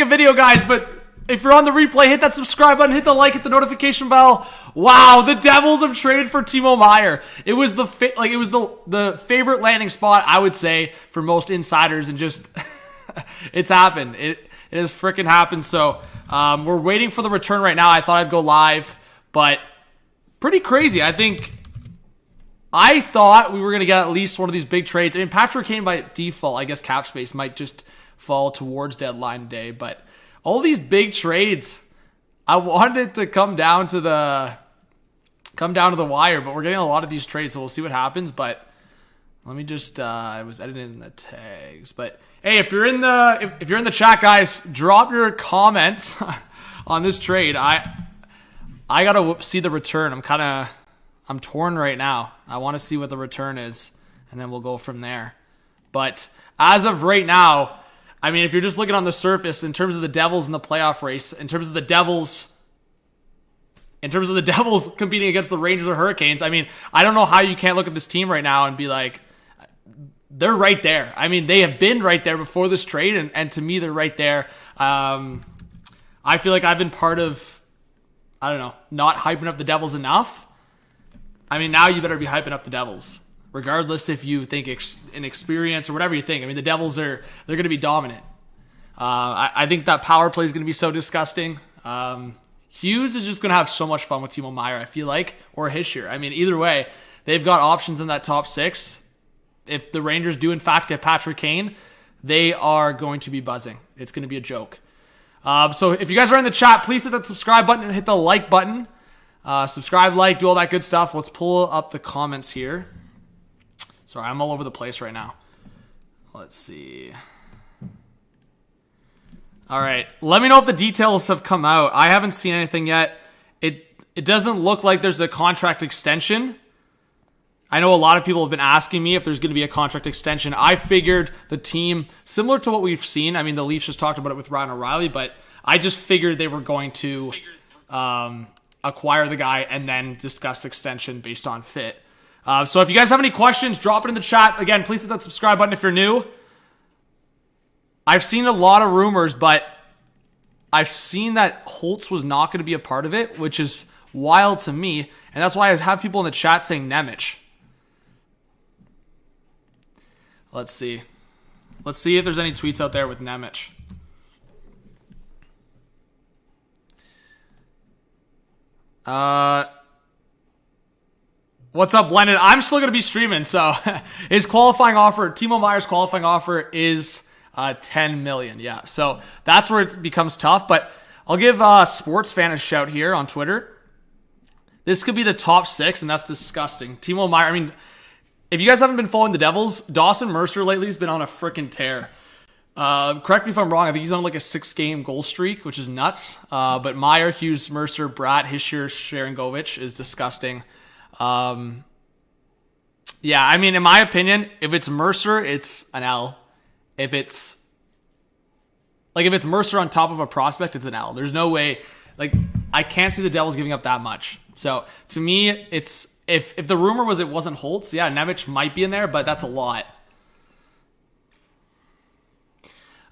a video, guys, but if you're on the replay, hit that subscribe button, hit the like, hit the notification bell. Wow, the Devils have traded for Timo Meier. It was the favorite landing spot, I would say, for most insiders, and just it's happened. It has freaking happened. So we're waiting for the return right now. I thought I'd go live, but pretty crazy. I thought we were going to get at least one of these big trades. I mean, Patrick Kane by default, I guess cap space might just fall towards deadline day, but all these big trades, I wanted it to come down to the wire, but we're getting a lot of these trades, so we'll see what happens. But let me just I was editing the tags, but hey, if you're in the chat, guys, drop your comments on this trade. I gotta see the return. I'm torn right now. I want to see what the return is, and then we'll go from there. But as of right now, I mean, if you're just looking on the surface in terms of the Devils in the playoff race, in terms of the Devils competing against the Rangers or Hurricanes, I mean, I don't know how you can't look at this team right now and be like, they're right there. I mean, they have been right there before this trade, and to me, they're right there. I feel like I've been part of, I don't know, not hyping up the Devils enough. I mean, now you better be hyping up the Devils, regardless if you think inexperience or whatever you think. I mean, the Devils they're going to be dominant. I think that power play is going to be so disgusting. Hughes is just going to have so much fun with Timo Meier, I feel like, or Hischier. I mean, either way, they've got options in that top six. If the Rangers do, in fact, get Patrick Kane, they are going to be buzzing. It's going to be a joke. So if you guys are in the chat, please hit that subscribe button and hit the like button. Subscribe, like, do all that good stuff. Let's pull up the comments here. Sorry, I'm all over the place right now. Let's see. All right. Let me know if the details have come out. I haven't seen anything yet. It doesn't look like there's a contract extension. I know a lot of people have been asking me if there's going to be a contract extension. I figured the team, similar to what we've seen, I mean, the Leafs just talked about it with Ryan O'Reilly, but I just figured they were going to acquire the guy and then discuss extension based on fit. So if you guys have any questions, drop it in the chat. Again, please hit that subscribe button if you're new. I've seen a lot of rumors, but I've seen that Holtz was not going to be a part of it, which is wild to me. And that's why I have people in the chat saying Nemec. Let's see. Let's see if there's any tweets out there with Nemec. What's up, Blended? I'm still going to be streaming, so his qualifying offer, Timo Meier's qualifying offer is $10 million. Yeah, so that's where it becomes tough, but I'll give Sports Fan a shout here on Twitter. This could be the top six, and that's disgusting. Timo Meier, I mean, if you guys haven't been following the Devils, Dawson Mercer lately has been on a freaking tear. Correct me if I'm wrong. I think he's on like a 6-game goal streak, which is nuts. But Meier, Hughes, Mercer, Bratt, Hischier, Sharangovich is disgusting. Yeah, I mean, in my opinion, if it's Mercer, it's an L. If it's Mercer on top of a prospect, it's an L. There's no way. Like, I can't see the Devils giving up that much. So to me, it's if the rumor was it wasn't Holtz, yeah, Nemec might be in there, but that's a lot.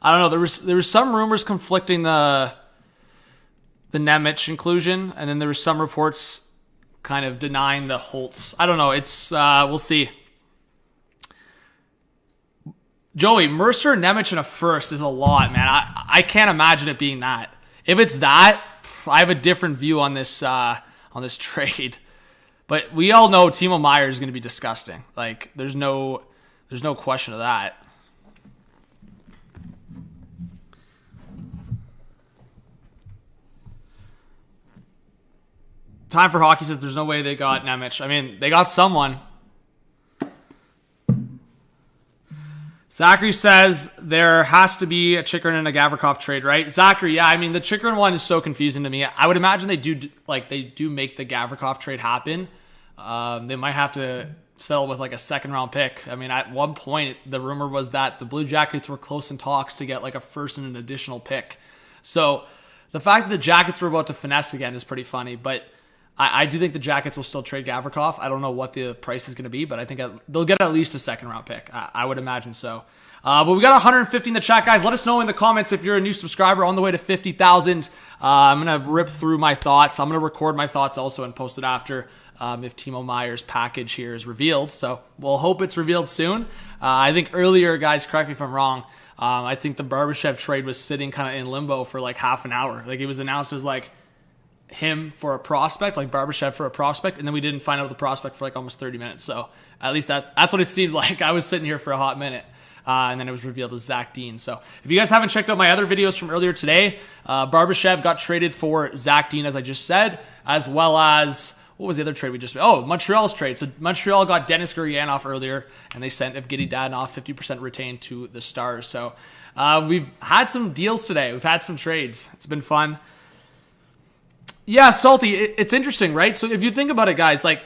I don't know. There was some rumors conflicting the Nemec inclusion, and then there was some reports kind of denying the Holtz. I don't know. It's we'll see. Joey, Mercer, Nemec, and a first is a lot, man. I can't imagine it being that. If it's that, I have a different view on this trade. But we all know Timo Meier is going to be disgusting. Like, there's no question of that. Time for Hockey says there's no way they got Nemec. I mean, they got someone. Zachary says there has to be a Chychrun and a Gavrikov trade, right? Zachary, yeah, I mean, the Chychrun one is so confusing to me. I would imagine they do make the Gavrikov trade happen. They might have to settle with like a second-round pick. I mean, at one point, the rumor was that the Blue Jackets were close in talks to get like a first and an additional pick. So the fact that the Jackets were about to finesse again is pretty funny, but I do think the Jackets will still trade Gavrikov. I don't know what the price is going to be, but I think they'll get at least a second-round pick. I would imagine so. But we got 150 in the chat, guys. Let us know in the comments if you're a new subscriber on the way to 50,000. I'm going to rip through my thoughts. I'm going to record my thoughts also and post it after if Timo Meier's package here is revealed. So we'll hope it's revealed soon. I think earlier, guys, correct me if I'm wrong, I think the Barbashev trade was sitting kind of in limbo for like half an hour. Like it was announced as like him for a prospect, like Barbashev for a prospect, and then we didn't find out the prospect for like almost 30 minutes. So at least that's what it seemed like. I was sitting here for a hot minute. And then it was revealed as Zach Dean. So if you guys haven't checked out my other videos from earlier today, Barbashev got traded for Zach Dean, as I just said, as well as, what was the other trade we just made? Oh, Montreal's trade. So Montreal got Denis Gurianov earlier, and they sent Evgeny Dadonov 50% retained to the Stars. So we've had some deals today. We've had some trades. It's been fun. Yeah, Salty, it's interesting, right? So if you think about it, guys, like,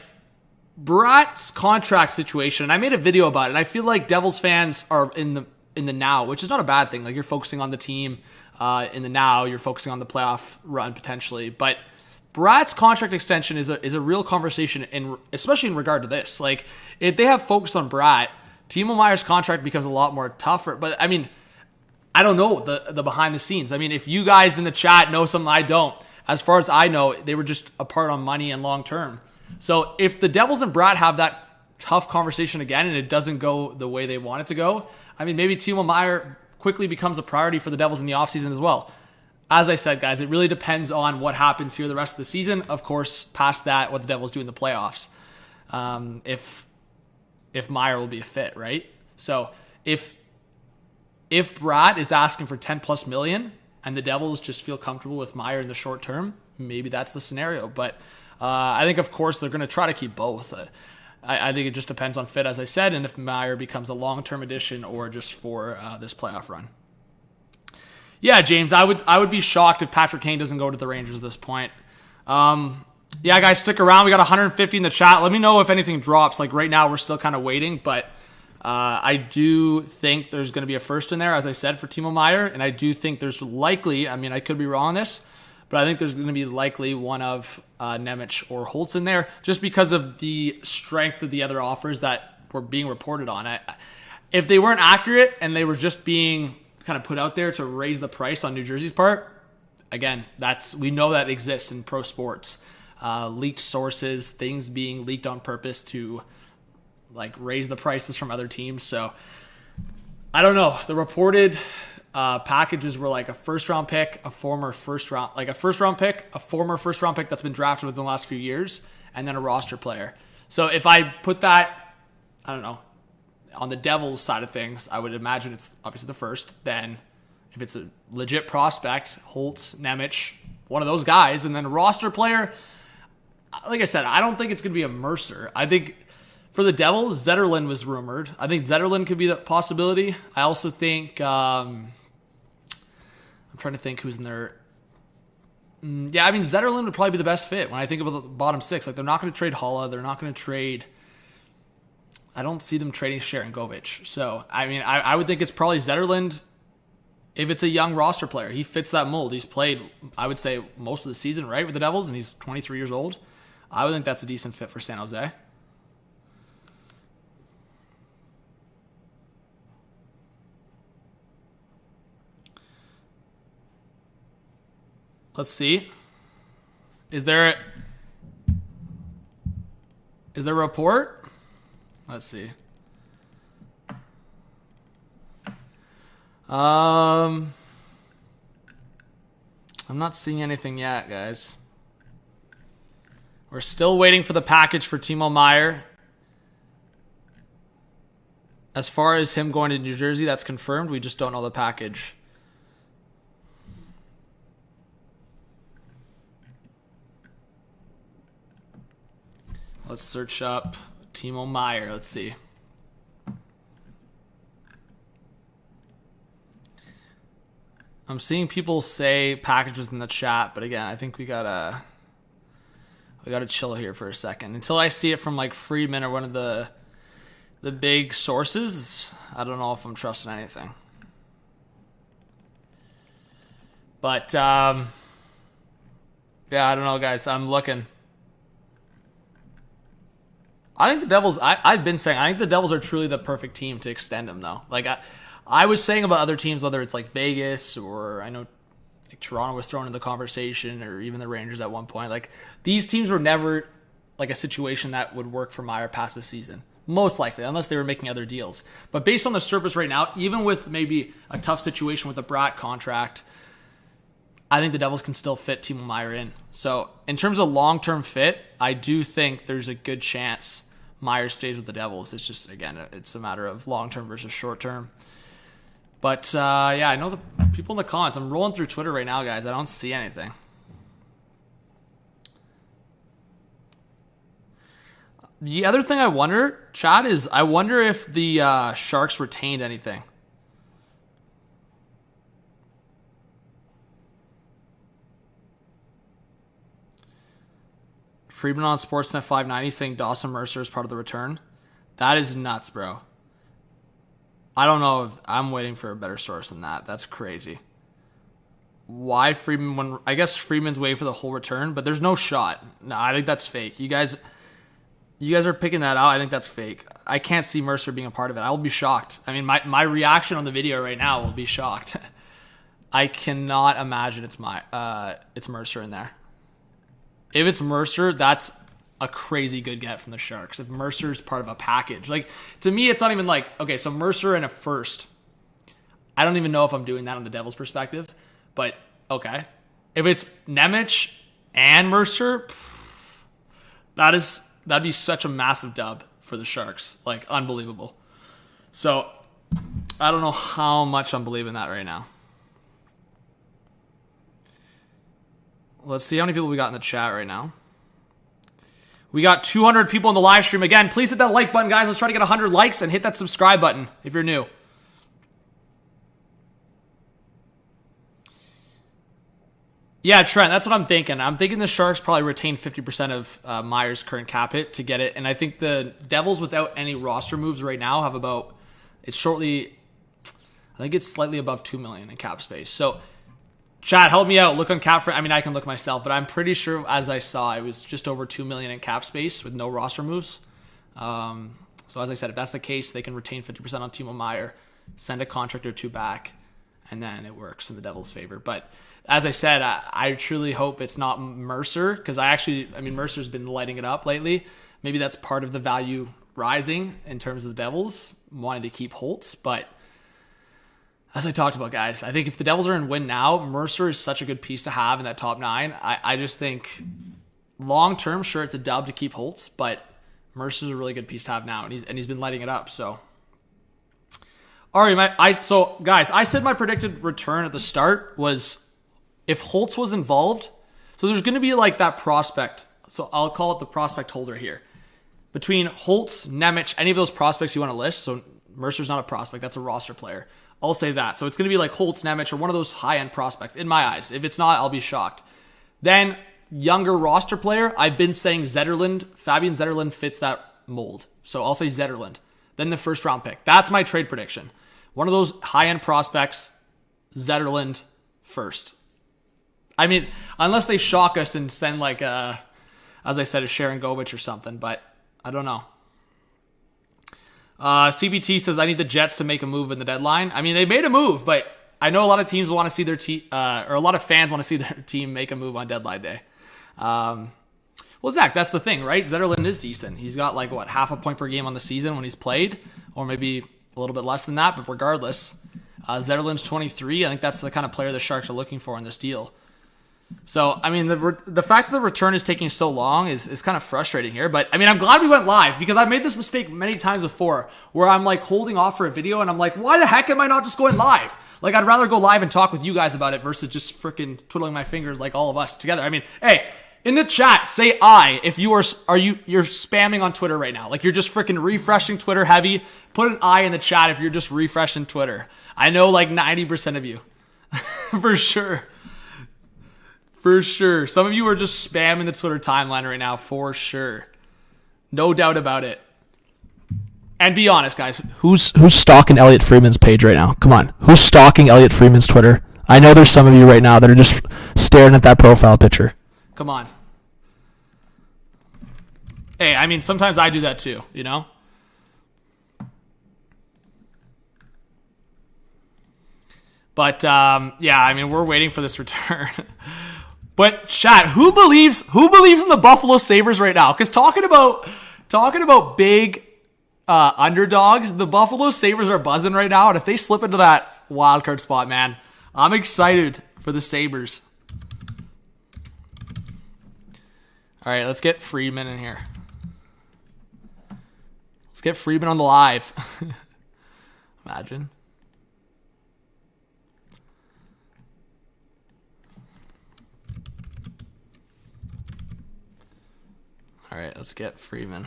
Bratt's contract situation, and I made a video about it, and I feel like Devils fans are in the now, which is not a bad thing. Like, you're focusing on the team in the now, you're focusing on the playoff run potentially, but Bratt's contract extension is a real conversation, especially in regard to this. Like, if they have focus on Bratt, Timo Meier's contract becomes a lot more tougher. But I mean, I don't know the behind the scenes. I mean, if you guys in the chat know something I don't, as far as I know, they were just apart on money and long term. So if the Devils and Bratt have that tough conversation again and it doesn't go the way they want it to go, I mean, maybe Timo Meier quickly becomes a priority for the Devils in the offseason as well. As I said, guys, it really depends on what happens here the rest of the season. Of course, past that, what the Devils do in the playoffs. If Meier will be a fit, right? So if Bratt is asking for 10 plus million and the Devils just feel comfortable with Meier in the short term, maybe that's the scenario. But I think, of course, they're going to try to keep both. I think it just depends on fit, as I said, and if Meier becomes a long-term addition or just for this playoff run. Yeah, James, I would be shocked if Patrick Kane doesn't go to the Rangers at this point. Yeah, guys, stick around. We got 150 in the chat. Let me know if anything drops. Like right now, we're still kind of waiting, but I do think there's going to be a first in there, as I said, for Timo Meier, and I do think there's likely, I mean, I could be wrong on this, but I think there's going to be likely one of Nemec or Holtz in there just because of the strength of the other offers that were being reported on. If they weren't accurate and they were just being kind of put out there to raise the price on New Jersey's part, again, we know that exists in pro sports. Leaked sources, things being leaked on purpose to like raise the prices from other teams. So I don't know. The reported packages were like a first-round pick, a former first-round pick, a former first-round pick that's been drafted within the last few years, and then a roster player. So if I put that, I don't know, on the Devils side of things, I would imagine it's obviously the first. Then if it's a legit prospect, Holtz, Nemec, one of those guys, and then a roster player, like I said, I don't think it's going to be a Mercer. I think for the Devils, Zetterlund was rumored. I think Zetterlund could be the possibility. I also think I'm trying to think who's in there. Yeah, I mean, Zetterlund would probably be the best fit when I think about the bottom six. Like, they're not going to trade Holla. They're not going to trade... I don't see them trading Sharangovich. So, I mean, I would think it's probably Zetterlund if it's a young roster player. He fits that mold. He's played, I would say, most of the season, right, with the Devils, and he's 23 years old. I would think that's a decent fit for San Jose. Let's see. Is there a report? Let's see. I'm not seeing anything yet, guys. We're still waiting for the package for Timo Meier. As far as him going to New Jersey, that's confirmed. We just don't know the package. Let's search up Timo Meier. Let's see. I'm seeing people say packages in the chat, but again, I think we gotta chill here for a second until I see it from like Friedman or one of the big sources. I don't know if I'm trusting anything. But yeah, I don't know, guys. I'm looking. I think the Devils, I've been saying, I think the Devils are truly the perfect team to extend him, though. Like, I was saying about other teams, whether it's like Vegas or I know like Toronto was thrown in the conversation, or even the Rangers at one point. Like these teams were never like a situation that would work for Meier past this season. Most likely, unless they were making other deals. But based on the surface right now, even with maybe a tough situation with the Bratt contract, I think the Devils can still fit Timo Meier in. So in terms of long-term fit, I do think there's a good chance Meier stays with the Devils. It's just, again, it's a matter of long-term versus short-term. But yeah, I know the people in the comments. I'm rolling through Twitter right now, guys. I don't see anything. The other thing I wonder, Chad, is I wonder if the Sharks retained anything. Friedman on Sportsnet 590 saying Dawson Mercer is part of the return. That is nuts, bro. I don't know if I'm waiting for a better source than that. That's crazy. Why Friedman? I guess Friedman's waiting for the whole return, but there's no shot. No, I think that's fake. You guys are picking that out. I think that's fake. I can't see Mercer being a part of it. I will be shocked. I mean, my reaction on the video right now will be shocked. I cannot imagine it's Mercer in there. If it's Mercer, that's a crazy good get from the Sharks. If Mercer's part of a package. Like, to me, it's not even like, okay, so Mercer and a first. I don't even know if I'm doing that on the Devils' perspective, but okay. If it's Nemec and Mercer, that'd be such a massive dub for the Sharks. Like, unbelievable. So, I don't know how much I'm believing that right now. Let's see how many people we got in the chat right now. We got 200 people in the live stream. Again, please hit that like button, guys. Let's try to get 100 likes and hit that subscribe button if you're new. Yeah, Trent, that's what I'm thinking. I'm thinking the Sharks probably retain 50% of Meier's current cap hit to get it. And I think the Devils, without any roster moves right now, have about, I think it's slightly above $2 million in cap space. So, Chad, help me out. Look on cap. I mean, I can look myself, but I'm pretty sure, as I saw, it was just over $2 million in cap space with no roster moves. So as I said, if that's the case, they can retain 50% on Timo Meier, send a contract or two back, and then it works in the Devils' favor. But as I said, I truly hope it's not Mercer, because Mercer's been lighting it up lately. Maybe that's part of the value rising in terms of the Devils wanting to keep Holtz, but as I talked about, guys, I think if the Devils are in win now, Mercer is such a good piece to have in that top nine. I just think long-term, sure, it's a dub to keep Holtz, but Mercer's a really good piece to have now, and he's been lighting it up. So, all right, so guys, I said my predicted return at the start was if Holtz was involved. So there's going to be like that prospect. So I'll call it the prospect holder here. Between Holtz, Nemec, any of those prospects you want to list. So Mercer's not a prospect; that's a roster player. I'll say that. So it's going to be like Holtz, Nemec, or one of those high-end prospects, in my eyes. If it's not, I'll be shocked. Then, younger roster player, I've been saying Zetterlund. Fabian Zetterlund fits that mold. So I'll say Zetterlund. Then the first-round pick. That's my trade prediction. One of those high-end prospects, Zetterlund first. I mean, unless they shock us and send like, as I said, a Sharon Govich or something, but I don't know. CBT says, I need the Jets to make a move in the deadline. I mean, they made a move, but I know a lot of teams want to see their team, or a lot of fans want to see their team make a move on deadline day. Well, Zach, that's the thing, right? Zetterlund is decent. He's got like, half a point per game on the season when he's played, or maybe a little bit less than that, but regardless, Zetterlund's 23. I think that's the kind of player the Sharks are looking for in this deal. So, I mean, the fact that the return is taking so long is kind of frustrating here. But, I mean, I'm glad we went live because I've made this mistake many times before where I'm, like, holding off for a video and I'm like, why the heck am I not just going live? Like, I'd rather go live and talk with you guys about it versus just freaking twiddling my fingers like all of us together. I mean, hey, in the chat, say I if you're spamming on Twitter right now. Like, you're just freaking refreshing Twitter heavy. Put an I in the chat if you're just refreshing Twitter. I know, like, 90% of you. For sure. For sure. Some of you are just spamming the Twitter timeline right now, for sure. No doubt about it. And be honest, guys. Who's stalking Elliot Friedman's page right now? Come on. Who's stalking Elliot Friedman's Twitter? I know there's some of you right now that are just staring at that profile picture. Come on. Hey, I mean, sometimes I do that too, you know? But yeah, I mean, we're waiting for this return. But chat, who believes in the Buffalo Sabres right now? Because talking about big underdogs, the Buffalo Sabres are buzzing right now, and if they slip into that wild card spot, man, I'm excited for the Sabres. All right, let's get Friedman in here. Let's get Friedman on the live. Imagine. All right, let's get Friedman.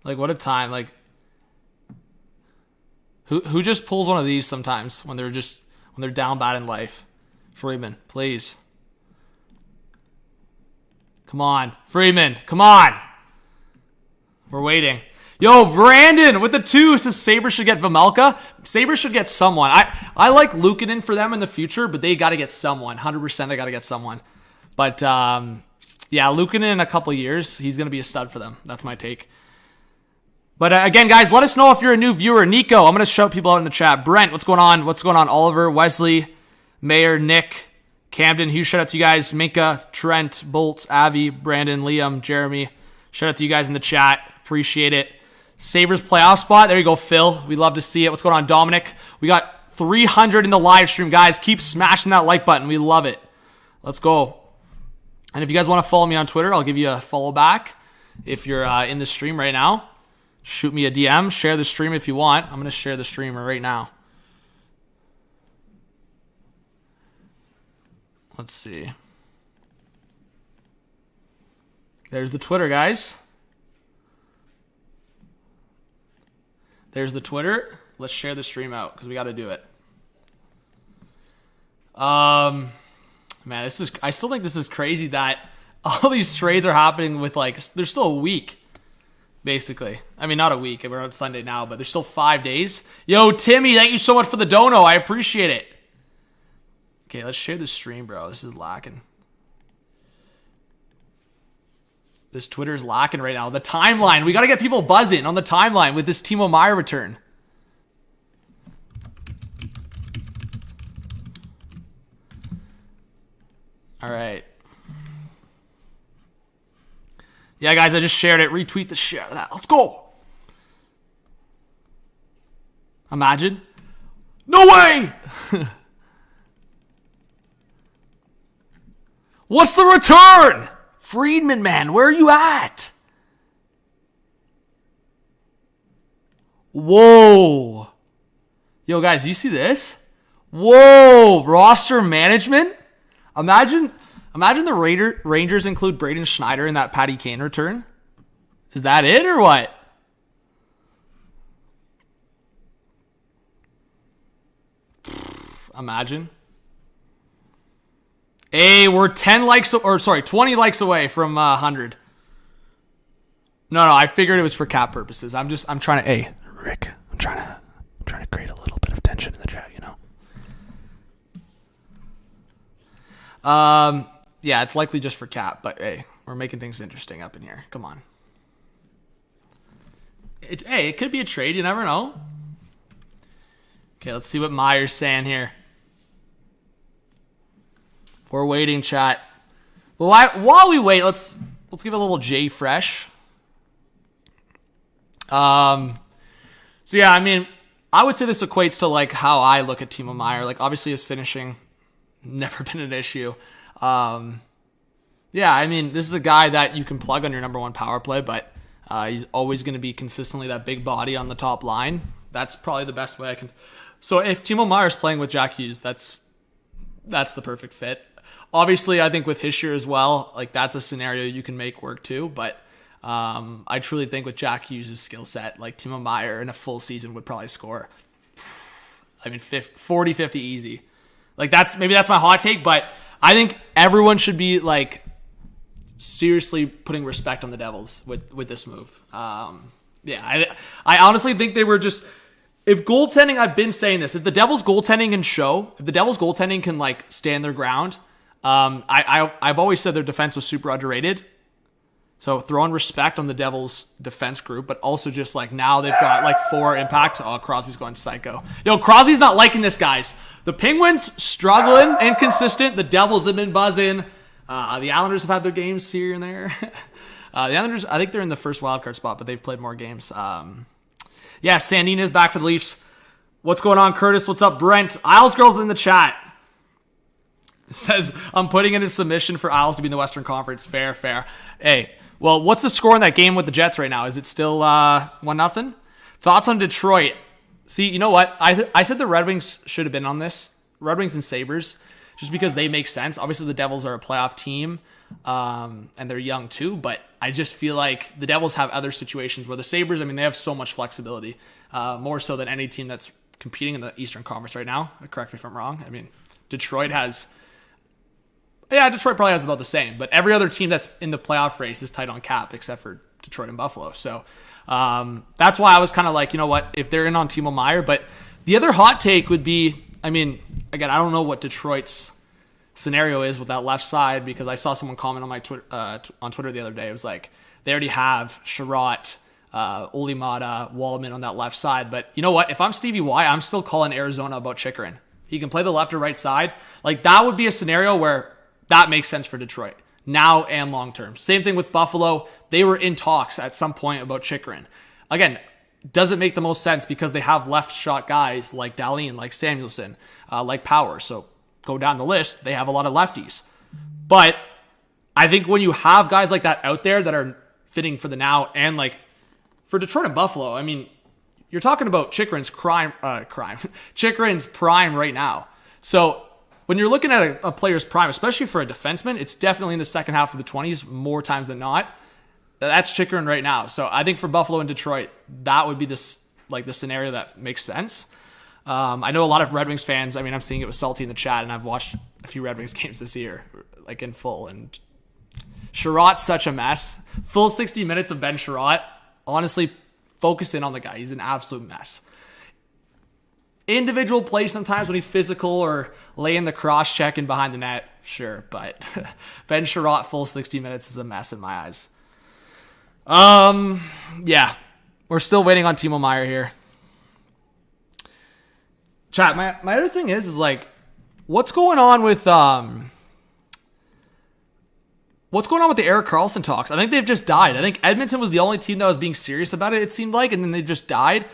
Like, what a time. Like, who just pulls one of these sometimes when they're down bad in life? Friedman, please. Come on, Friedman, come on. We're waiting. Yo, Brandon with the 2 says Sabres should get Vejmelka. Sabres should get someone. I like Luukkonen for them in the future, but they got to get someone. 100% they got to get someone. But yeah, Luukkonen in a couple years, he's going to be a stud for them. That's my take. But again, guys, let us know if you're a new viewer. Nico, I'm going to shout people out in the chat. Brent, what's going on? What's going on? Oliver, Wesley, Mayor, Nick, Camden, huge shout out to you guys. Minka, Trent, Bolt, Avi, Brandon, Liam, Jeremy. Shout out to you guys in the chat. Appreciate it. Sabres playoff spot. There you go, Phil. We love to see it. What's going on, Dominic? We got 300 in the live stream, guys. Keep smashing that like button. We love it. Let's go. And if you guys want to follow me on Twitter, I'll give you a follow back. If you're in the stream right now, shoot me a DM. Share the stream if you want. I'm going to share the stream right now. Let's see. There's the Twitter, guys. There's the Twitter. Let's share the stream out because we got to do it. Man, I still think this is crazy that all these trades are happening with there's still a week, basically. I mean, not a week. We're on Sunday now, but there's still 5 days. Yo, Timmy, thank you so much for the dono. I appreciate it. Okay, let's share the stream, bro. This is lacking. This Twitter's lacking right now. The timeline. We got to get people buzzing on the timeline with this Timo Meier return. All right. Yeah, guys, I just shared it. Retweet the share of that. Let's go. Imagine. No way! What's the return? Friedman, man, where are you at? Whoa. Yo, guys, do you see this? Whoa, roster management? Imagine the Rangers include Braden Schneider in that Patty Kane return. Is that it or what? Imagine. Hey, we're 20 likes away from 100. No, I figured it was for cap purposes. I'm trying to, hey, Rick, I'm trying to create a little bit of tension in the chat, you know. Yeah, it's likely just for cap, but hey, we're making things interesting up in here. Come on. It could be a trade. You never know. Okay, let's see what Meier's saying here. We're waiting, chat. Well, while we wait, let's give a little J fresh. So yeah, I mean, I would say this equates to how I look at Timo Meier. Obviously his finishing never been an issue. Yeah, I mean, this is a guy that you can plug on your number one power play, but he's always going to be consistently that big body on the top line. That's probably the best way I can. So if Timo Meier's playing with Jack Hughes, that's the perfect fit. Obviously, I think with Hischier as well, that's a scenario you can make work too. But I truly think with Jack Hughes' skill set, Timo Meier in a full season would probably score, 40, 50 easy. That's my hot take, but I think everyone should be seriously putting respect on the Devils with this move. Yeah, I honestly think they were just, if goaltending, I've been saying this, if the Devils goaltending can show, if the Devils goaltending can stand their ground, I've always said their defense was super underrated. So throwing respect on the Devils defense group, but also just like now they've got like 4 impact. Oh, Crosby's going psycho. Yo, Crosby's not liking this, guys. The Penguins struggling, inconsistent. The Devils have been buzzing. The Islanders have had their games here and there. The Islanders, I think they're in the first wildcard spot, but they've played more games. Yeah, Sandina's back for the Leafs. What's going on, Curtis? What's up, Brent? Isles Girls in the chat. It says, I'm putting in a submission for Isles to be in the Western Conference. Fair. Hey, well, what's the score in that game with the Jets right now? Is it still 1-0? Thoughts on Detroit? See, you know what? I said the Red Wings should have been on this. Red Wings and Sabres, just because they make sense. Obviously, the Devils are a playoff team, and they're young too, but I just feel like the Devils have other situations where the Sabres, I mean, they have so much flexibility, more so than any team that's competing in the Eastern Conference right now. Correct me if I'm wrong. I mean, Detroit probably has about the same, but every other team that's in the playoff race is tight on cap except for Detroit and Buffalo. So that's why I was kind of like, you know what, if they're in on Timo Meier. But the other hot take would be, I mean, again, I don't know what Detroit's scenario is with that left side, because I saw someone comment on my Twitter the other day. It was like they already have Sherratt, Olimata, Wallman on that left side. But you know what? If I'm Stevie Y, I'm still calling Arizona about Chychrun. He can play the left or right side. Like, that would be a scenario where that makes sense for Detroit now and long term. Same thing with Buffalo. They were in talks at some point about Chychrun. Again, doesn't make the most sense because they have left shot guys like Dahlin, like Samuelson, like Power. So go down the list, they have a lot of lefties. But I think when you have guys like that out there that are fitting for the now, and like for Detroit and Buffalo, I mean, you're talking about Chychrun's Chychrun's prime right now. So when you're looking at a player's prime, especially for a defenseman, it's definitely in the second half of the 20s more times than not. That's Chychrun right now. So I think for Buffalo and Detroit, that would be the scenario that makes sense. I know a lot of Red Wings fans. I mean, I'm seeing it with Salty in the chat, and I've watched a few Red Wings games this year, like in full. And Sherratt's such a mess. Full 60 minutes of Ben Sherratt. Honestly, focus in on the guy. He's an absolute mess. Individual play sometimes when he's physical or laying the cross check and behind the net, sure. But Ben Sherratt full 60 minutes is a mess in my eyes. Yeah, we're still waiting on Timo Meier here. Chat, my other thing is like, what's going on with the Erik Karlsson talks? I think they've just died. I think Edmonton was the only team that was being serious about it seemed like, and then they just died.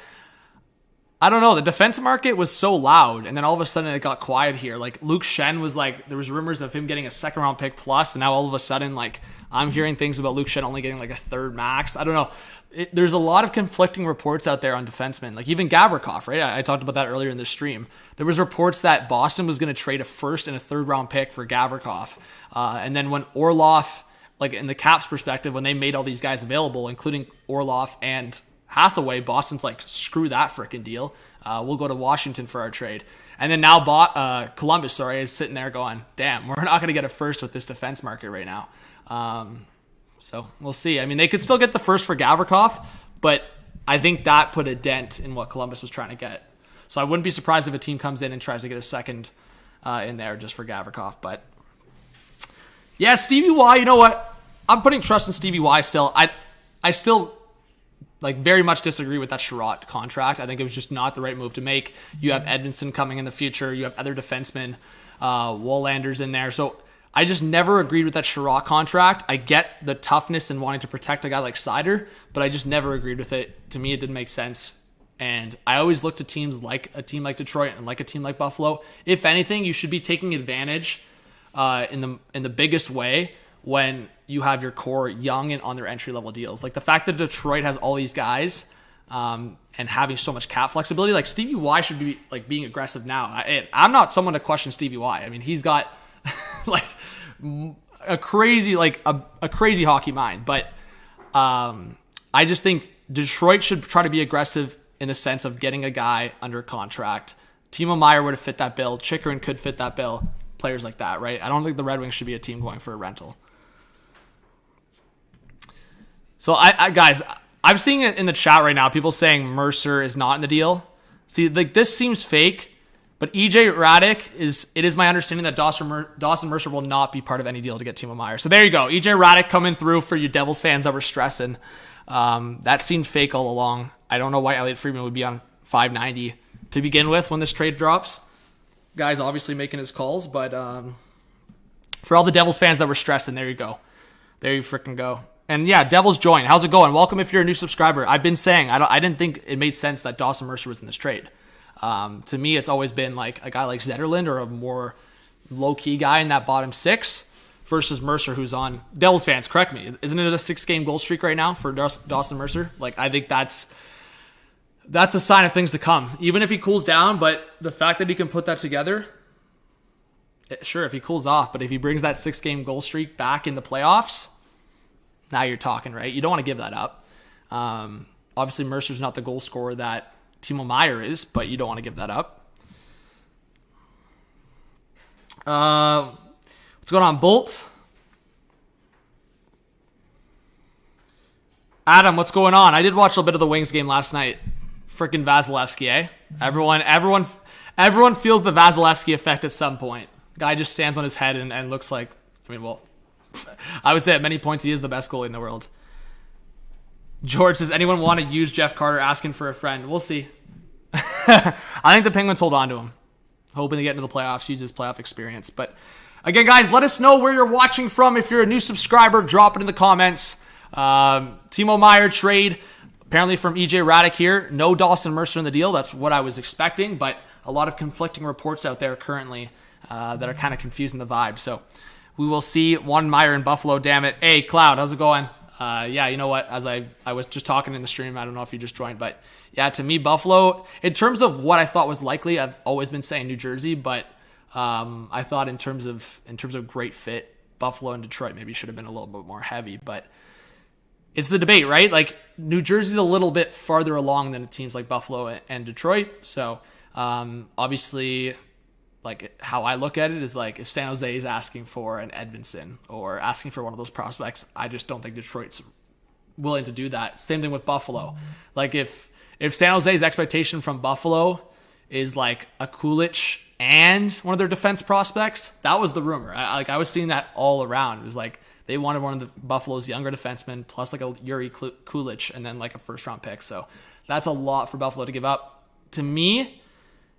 I don't know. The defense market was so loud, and then all of a sudden it got quiet here. Like Luke Shen was like, there was rumors of him getting a second round pick plus, and now all of a sudden, like, I'm hearing things about Luke Shen only getting like a third max. I don't know. There's a lot of conflicting reports out there on defensemen. Like even Gavrikov, right? I talked about that earlier in the stream. There was reports that Boston was going to trade a first and a third round pick for Gavrikov. And then when Orlov, like in the Caps perspective, when they made all these guys available, including Orlov and Hathaway, Boston's like, screw that freaking deal. We'll go to Washington for our trade. And then now Columbus, is sitting there going, damn, we're not going to get a first with this defense market right now. So we'll see. I mean, they could still get the first for Gavrikov, but I think that put a dent in what Columbus was trying to get. So I wouldn't be surprised if a team comes in and tries to get a second in there just for Gavrikov. But yeah, Stevie Y, you know what? I'm putting trust in Stevie Y still. I still like very much disagree with that Sherratt contract. I think it was just not the right move to make. You have Edmondson coming in the future. You have other defensemen, Wallander's in there. So I just never agreed with that Sherratt contract. I get the toughness and wanting to protect a guy like Seider, but I just never agreed with it. To me, it didn't make sense. And I always look to teams like a team like Detroit and like a team like Buffalo. If anything, you should be taking advantage in the biggest way when you have your core young and on their entry-level deals. Like the fact that Detroit has all these guys and having so much cap flexibility, like Stevie Y should be like being aggressive now. I'm not someone to question Stevie Y. I mean, he's got like a crazy hockey mind. But I just think Detroit should try to be aggressive in the sense of getting a guy under contract. Timo Meier would have fit that bill. Chychrun could fit that bill. Players like that, right? I don't think the Red Wings should be a team going for a rental. So guys, I'm seeing it in the chat right now. People saying Mercer is not in the deal. See, like this seems fake, But EJ Radick it is my understanding that Dawson Mercer will not be part of any deal to get Timo Meier. So there you go. EJ Radick coming through for you Devils fans that were stressing. That seemed fake all along. I don't know why Elliot Friedman would be on $590 to begin with when this trade drops. Guy's obviously making his calls, but for all the Devils fans that were stressing, there you go. There you freaking go. And yeah, Devils join. How's it going? Welcome if you're a new subscriber. I've been saying I didn't think it made sense that Dawson Mercer was in this trade. To me, it's always been like a guy like Zetterlund or a more low-key guy in that bottom six versus Mercer, who's on. Devils fans, correct me. Isn't it a 6-game goal streak right now for Dawson Mercer? Like, I think that's a sign of things to come. Even if he cools down, but the fact that he can put that together, sure, if he cools off, but if he brings that 6-game goal streak back in the playoffs, now you're talking, right? You don't want to give that up. Obviously, Mercer's not the goal scorer that Timo Meier is, but you don't want to give that up. What's going on, Bolt? Adam, what's going on? I did watch a little bit of the Wings game last night. Freaking Vasilevsky, eh? Everyone feels the Vasilevsky effect at some point. Guy just stands on his head and looks like, I would say at many points he is the best goalie in the world. George says, anyone want to use Jeff Carter asking for a friend? We'll see. I think the Penguins hold on to him, hoping to get into the playoffs, use his playoff experience. But again, guys, let us know where you're watching from. If you're a new subscriber, drop it in the comments. Timo Meier trade, apparently from EJ Radick here. No Dawson Mercer in the deal. That's what I was expecting, but a lot of conflicting reports out there currently that are kind of confusing the vibe. So we will see. One Meier in Buffalo, damn it. Hey, Cloud, how's it going? Yeah, you know what? As I was just talking in the stream, I don't know if you just joined, but yeah, to me, Buffalo, in terms of what I thought was likely, I've always been saying New Jersey, but I thought in terms of great fit, Buffalo and Detroit maybe should have been a little bit more heavy, but it's the debate, right? Like, New Jersey's a little bit farther along than teams like Buffalo and Detroit, so obviously, like, how I look at it is like if San Jose is asking for an Edmondson or asking for one of those prospects, I just don't think Detroit's willing to do that. Same thing with Buffalo. Like if San Jose's expectation from Buffalo is like a Kulich and one of their defense prospects, that was the rumor. I was seeing that all around. It was like they wanted one of the Buffalo's younger defensemen plus like a Yuri Kulich and then like a first round pick. So that's a lot for Buffalo to give up. To me,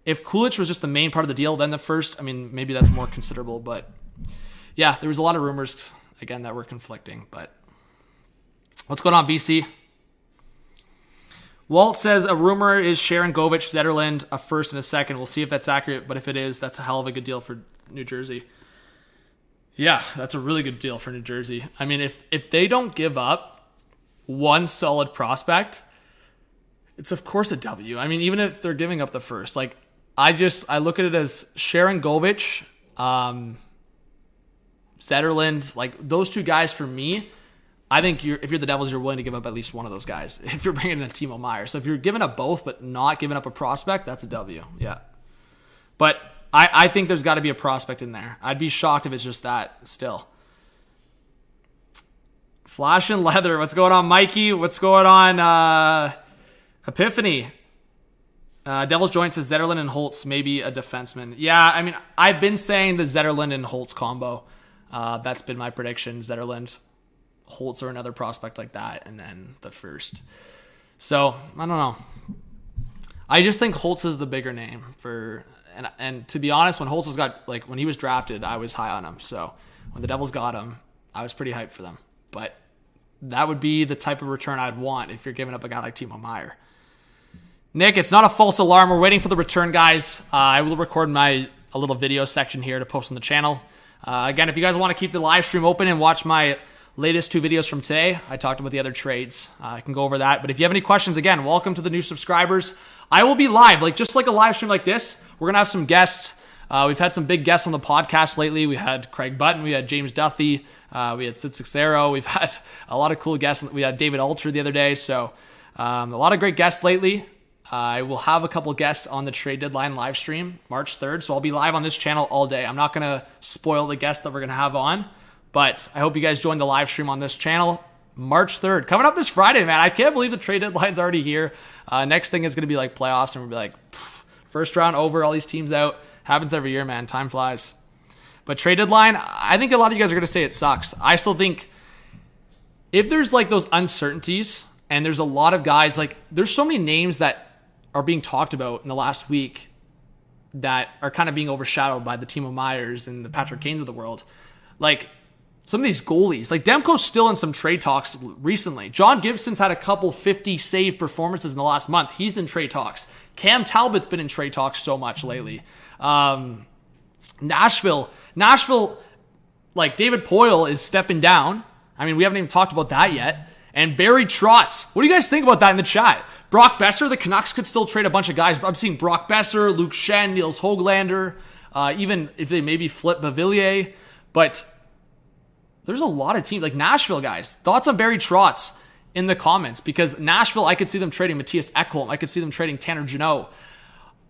if Kulich was just the main part of the deal, then the first, maybe that's more considerable. But yeah, there was a lot of rumors, again, that were conflicting. But what's going on, BC? Walt says a rumor is Sharon Govich, Zetterlund, a first and a second. We'll see if that's accurate, but if it is, that's a hell of a good deal for New Jersey. Yeah, that's a really good deal for New Jersey. If they don't give up one solid prospect, it's of course a W. Even if they're giving up the first, like, I look at it as Sharon Govich, Zetterlund, like those two guys for me. I think if you're the Devils, you're willing to give up at least one of those guys if you're bringing in a Timo Meier. So if you're giving up both but not giving up a prospect, that's a W. Yeah. But I think there's got to be a prospect in there. I'd be shocked if it's just that still. Flash and Leather. What's going on, Mikey? What's going on, Epiphany? Devil's Joint says Zetterlund and Holtz, maybe a defenseman. Yeah, I've been saying the Zetterlund and Holtz combo. That's been my prediction. Zetterlund, Holtz, or another prospect like that, and then the first. So, I don't know. I just think Holtz is the bigger name for, and to be honest, when Holtz when he was drafted, I was high on him. So, when the Devils got him, I was pretty hyped for them. But that would be the type of return I'd want if you're giving up a guy like Timo Meier. Nick, it's not a false alarm. We're waiting for the return, guys. I will record a little video section here to post on the channel. Again, if you guys want to keep the live stream open and watch my latest 2 videos from today, I talked about the other trades. I can go over that. But if you have any questions, again, welcome to the new subscribers. I will be live, just like a live stream like this. We're going to have some guests. We've had some big guests on the podcast lately. We had Craig Button. We had James Duthie. We had Sid Sixero. We've had a lot of cool guests. We had David Alter the other day. So a lot of great guests lately. I will have a couple guests on the trade deadline live stream March 3rd. So I'll be live on this channel all day. I'm not going to spoil the guests that we're going to have on, but I hope you guys join the live stream on this channel March 3rd. Coming up this Friday, man. I can't believe the trade deadline's already here. Next thing is going to be like playoffs, and we'll be like First round over, all these teams out. Happens every year, man. Time flies. But trade deadline, I think a lot of you guys are going to say it sucks. I still think if there's like those uncertainties and there's a lot of guys, like there's so many names that are being talked about in the last week that are kind of being overshadowed by the Timo Meiers and the Patrick Kanes of the world. Like some of these goalies, like Demko's still in some trade talks recently. John Gibson's had a couple 50 save performances in the last month. He's in trade talks. Cam Talbot's been in trade talks so much lately. Nashville, like David Poile is stepping down. I mean, we haven't even talked about that yet. And Barry Trotz. What do you guys think about that in the chat? Brock Besser, the Canucks could still trade a bunch of guys. I'm seeing Brock Besser, Luke Shen, Niels Höglander, even if they maybe flip Beauvillier. But there's a lot of teams, like Nashville guys. Thoughts on Barry Trotz in the comments? Because Nashville, I could see them trading Matthias Ekholm. I could see them trading Tanner Jeanot.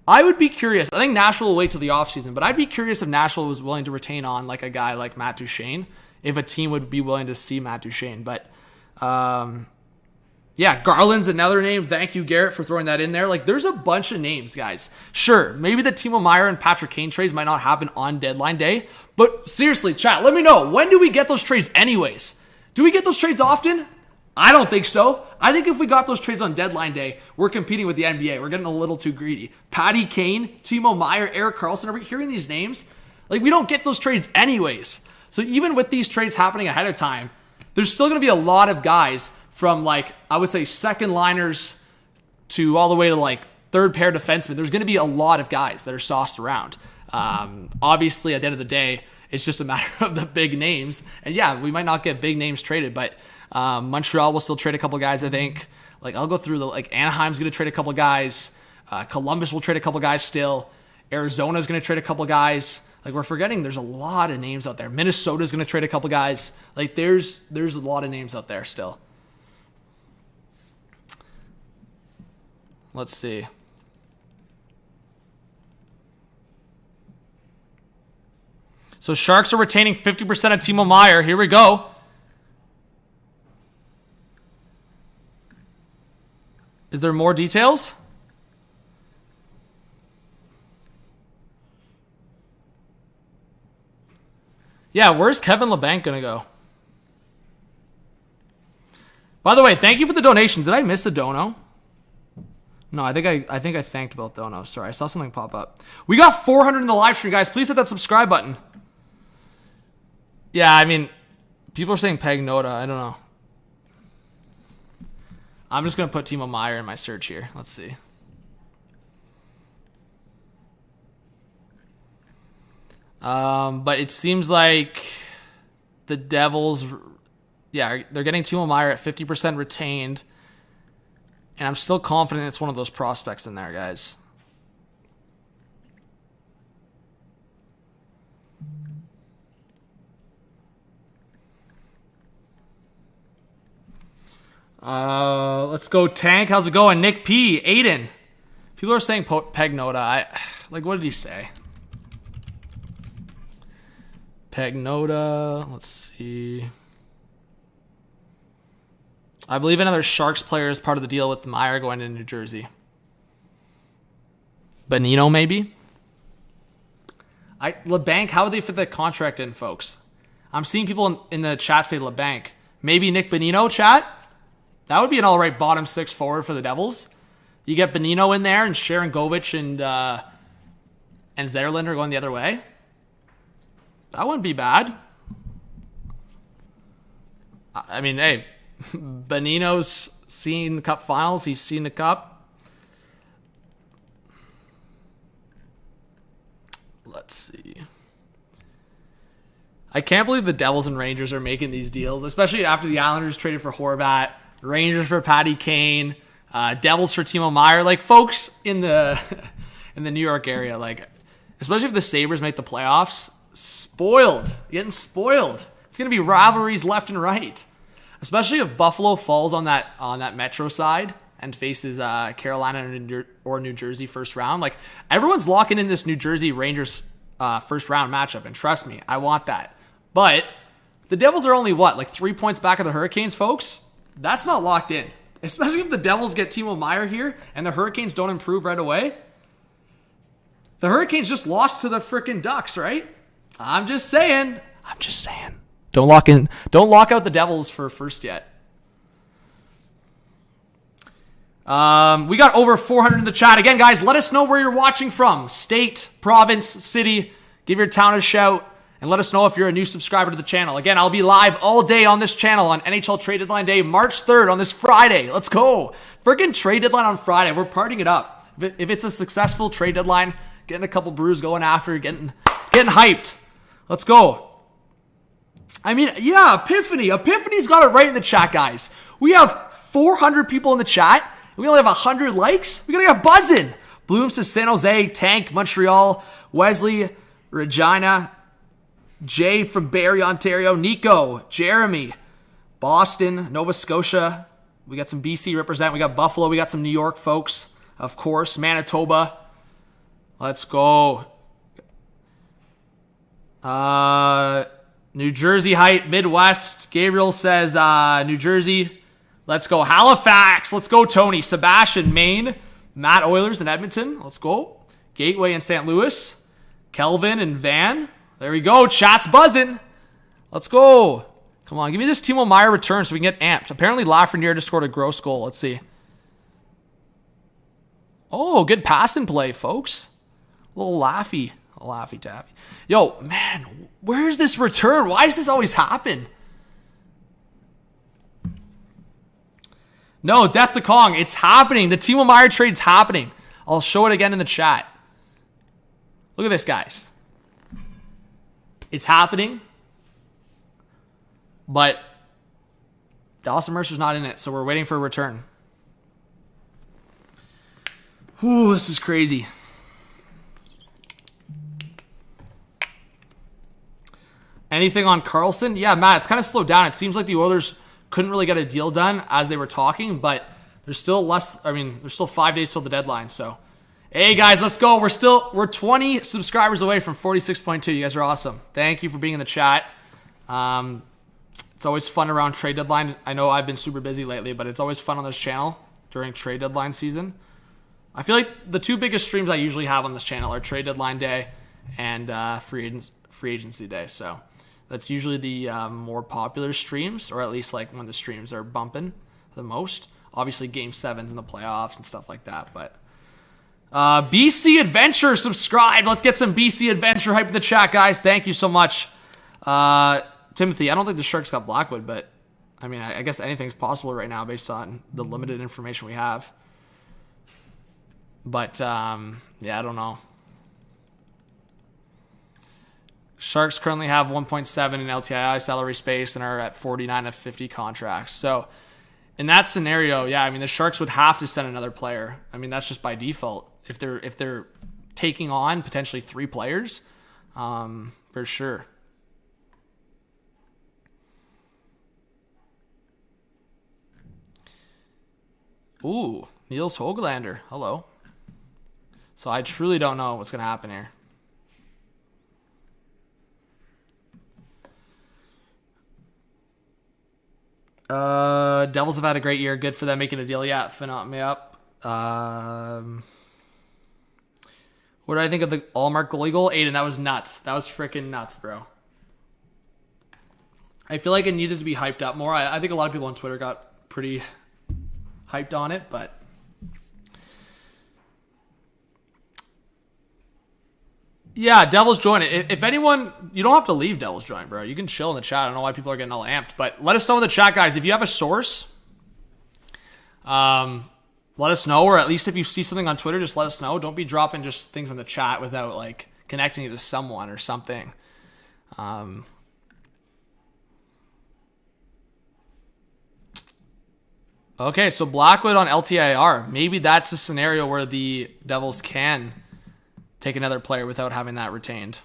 I would be curious. I think Nashville will wait till the offseason, but I'd be curious if Nashville was willing to retain on like a guy like Matt Duchene, if a team would be willing to see Matt Duchene. But yeah, Garland's another name. Thank you, Garrett, for throwing that in there. Like, there's a bunch of names, guys. Sure, maybe the Timo Meier and Patrick Kane trades might not happen on deadline day, but seriously, chat, let me know. When do we get those trades anyways? Do we get those trades often? I don't think so. I think if we got those trades on deadline day, we're competing with the NBA. We're getting a little too greedy. Patty Kane, Timo Meier, Erik Karlsson, are we hearing these names? Like, we don't get those trades anyways. So even with these trades happening ahead of time, there's still going to be a lot of guys from, like, I would say second liners to all the way to, like, third pair defensemen. There's going to be a lot of guys that are sauced around. Obviously, at the end of the day, it's just a matter of the big names. And yeah, we might not get big names traded, but Montreal will still trade a couple guys, I think. Like, I'll go through Anaheim's going to trade a couple guys. Columbus will trade a couple guys still. Arizona's going to trade a couple guys. Like, we're forgetting there's a lot of names out there. Minnesota's going to trade a couple guys. Like, there's a lot of names out there still. Let's see. So Sharks are retaining 50% of Timo Meier. Here we go. Is there more details? Yeah, where's Kevin LeBanc going to go? By the way, thank you for the donations. Did I miss a dono? No, I think I thanked both donos. Sorry, I saw something pop up. We got 400 in the live stream, guys. Please hit that subscribe button. Yeah, I mean, people are saying Peg Noda. I don't know. I'm just going to put Timo Meier in my search here. Let's see. But it seems like the Devils, yeah, they're getting Timo Meier at 50% retained. And I'm still confident it's one of those prospects in there, guys. Let's go Tank. How's it going? Nick P. Aiden. People are saying Peg Noda. Like, what did he say? Peg Noda. Let's see. I believe another Sharks player is part of the deal with Meier going to New Jersey. Bonino, maybe? LeBanc, how would they fit that contract in, folks? I'm seeing people in the chat say LeBanc. Maybe Nick Bonino, chat? That would be an all-right bottom six forward for the Devils. You get Bonino in there and Sharon Govich and Zetterlund are going the other way. That wouldn't be bad. I mean, hey, Bonino's seen Cup finals. He's seen the Cup. Let's see. I can't believe the Devils and Rangers are making these deals, especially after the Islanders traded for Horvat, Rangers for Patty Kane, Devils for Timo Meier. Like, folks in the New York area, like, especially if the Sabres make the playoffs, getting spoiled. It's going to be rivalries left and right. Especially if Buffalo falls on that Metro side and faces Carolina or New Jersey first round. Like, everyone's locking in this New Jersey Rangers first round matchup, and trust me, I want that. But the Devils are only, like 3 points back of the Hurricanes, folks? That's not locked in. Especially if the Devils get Timo Meier here and the Hurricanes don't improve right away. The Hurricanes just lost to the freaking Ducks, right? I'm just saying. Don't lock out the Devils for first yet. We got over 400 in the chat. Again, guys, let us know where you're watching from. State, province, city. Give your town a shout. And let us know if you're a new subscriber to the channel. Again, I'll be live all day on this channel on NHL Trade Deadline Day, March 3rd on this Friday. Let's go. Freaking trade deadline on Friday. We're partying it up. If it's a successful trade deadline, getting a couple brews going after, getting hyped. Let's go. I mean, yeah, Epiphany. Epiphany's got it right in the chat, guys. We have 400 people in the chat. We only have 100 likes. We gotta get buzzing. Bloom says San Jose, Tank, Montreal, Wesley, Regina, Jay from Barrie, Ontario, Nico, Jeremy, Boston, Nova Scotia. We got some BC represent. We got Buffalo. We got some New York folks, of course. Manitoba. Let's go. New Jersey height, Midwest. Gabriel says New Jersey. Let's go. Halifax. Let's go, Tony. Sebastian, Maine. Matt Oilers in Edmonton. Let's go. Gateway in St. Louis. Kelvin and Van. There we go. Chat's buzzing. Let's go. Come on. Give me this Timo Meier return so we can get amped. Apparently Lafreniere just scored a gross goal. Let's see. Oh, good pass and play, folks. A little laughy. A laughy taffy. Yo, man, where's this return? Why does this always happen? No, Death to Kong. It's happening. The Timo Meier trade's happening. I'll show it again in the chat. Look at this, guys. It's happening. But Dawson Mercer's not in it, so we're waiting for a return. Ooh, this is crazy. Anything on Carlson? Yeah, Matt, it's kind of slowed down. It seems like the Oilers couldn't really get a deal done as they were talking, but there's still there's still 5 days till the deadline, so. Hey guys, let's go. We're 20 subscribers away from 46.2. You guys are awesome. Thank you for being in the chat. It's always fun around trade deadline. I know I've been super busy lately, but it's always fun on this channel during trade deadline season. I feel like the two biggest streams I usually have on this channel are trade deadline day and free agency day. So that's usually the more popular streams, or at least like when the streams are bumping the most. Obviously Game 7s in the playoffs and stuff like that, but BC Adventure subscribed. Let's get some BC Adventure hype in the chat, guys. Thank you so much. Timothy, I don't think the Sharks got Blackwood, but I mean, I guess anything's possible right now based on the limited information we have. But, yeah, I don't know. Sharks currently have 1.7 in LTII salary space and are at 49 of 50 contracts. So, in that scenario, yeah, I mean, the Sharks would have to send another player. I mean, that's just by default. If they're taking on potentially 3 players, for sure. Ooh, Niels Hoglander. Hello. So I truly don't know what's going to happen here. Devils have had a great year. Good for them making a deal. Yeah, finna me up. What do I think of the Allmark goalie goal? Aiden, that was nuts. That was freaking nuts, bro. I feel like it needed to be hyped up more. I think a lot of people on Twitter got pretty hyped on it, but yeah, Devils join it. If anyone, you don't have to leave Devils join, bro. You can chill in the chat. I don't know why people are getting all amped, but let us know in the chat, guys. If you have a source, let us know, or at least if you see something on Twitter, just let us know. Don't be dropping just things in the chat without like connecting it to someone or something. Okay, so Blackwood on LTIR. Maybe that's a scenario where the Devils can take another player without having that retained.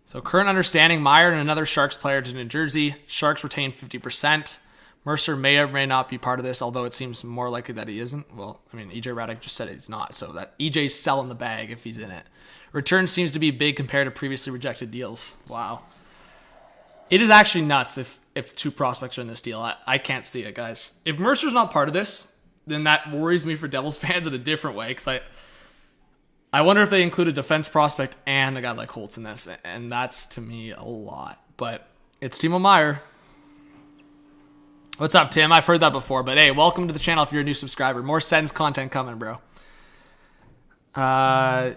So current understanding, Meier and another Sharks player to New Jersey. Sharks retain 50%. Mercer may or may not be part of this, although it seems more likely that he isn't. Well, I mean, EJ Radek just said he's not, so that EJ's selling the bag if he's in it. Return seems to be big compared to previously rejected deals. Wow. It is actually nuts if 2 prospects are in this deal. I can't see it, guys. If Mercer's not part of this, then that worries me for Devils fans in a different way, because I wonder if they include a defense prospect and a guy like Holtz in this, and that's, to me, a lot. But it's Timo Meier. What's up, Tim? I've heard that before, but hey, welcome to the channel if you're a new subscriber. More Sens content coming, bro. Yeah,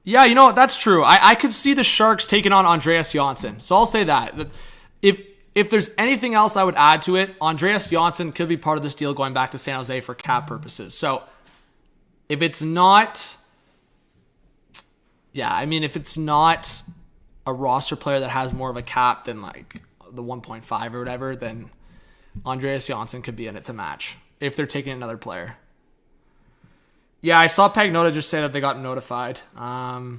you know, that's true. I could see the Sharks taking on Andreas Johnsson, so I'll say that. If there's anything else I would add to it, Andreas Johnsson could be part of this deal going back to San Jose for cap purposes. So if it's not... Yeah, I mean, if it's not a roster player that has more of a cap than like the 1.5 or whatever, then Andreas Johnsson could be in it to match if they're taking another player. Yeah, I saw Pagnota just say that they got notified. Yeah,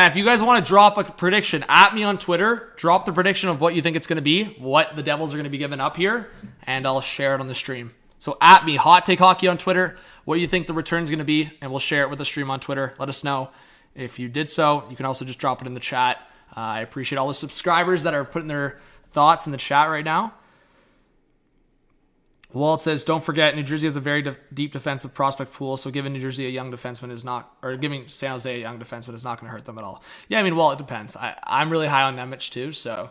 if you guys want to drop a prediction at me on Twitter, drop the prediction of what you think it's going to be, what the Devils are going to be giving up here, and I'll share it on the stream. So at me, Hot Take Hockey on Twitter, what you think the return's going to be, and we'll share it with the stream on Twitter. Let us know. If you did so, you can also just drop it in the chat. I appreciate all the subscribers that are putting their thoughts in the chat right now. Walt says, don't forget, New Jersey has a very deep defensive prospect pool, so giving New Jersey a young defenseman is not, or giving San Jose a young defenseman is not going to hurt them at all. Yeah, I mean, well, it depends. I'm really high on Nemec too, so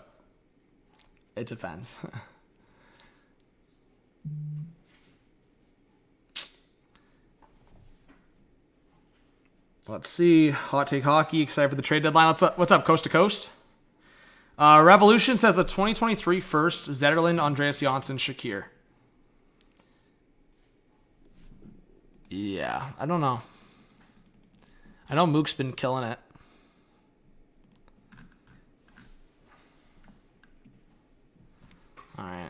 it depends. Let's see. Hot Take Hockey, excited for the trade deadline. What's up, Coast to Coast? Revolution says a 2023 first, Zetterlund, Andreas Johnsson, Shakir. Yeah, I don't know. I know Mook's been killing it. All right.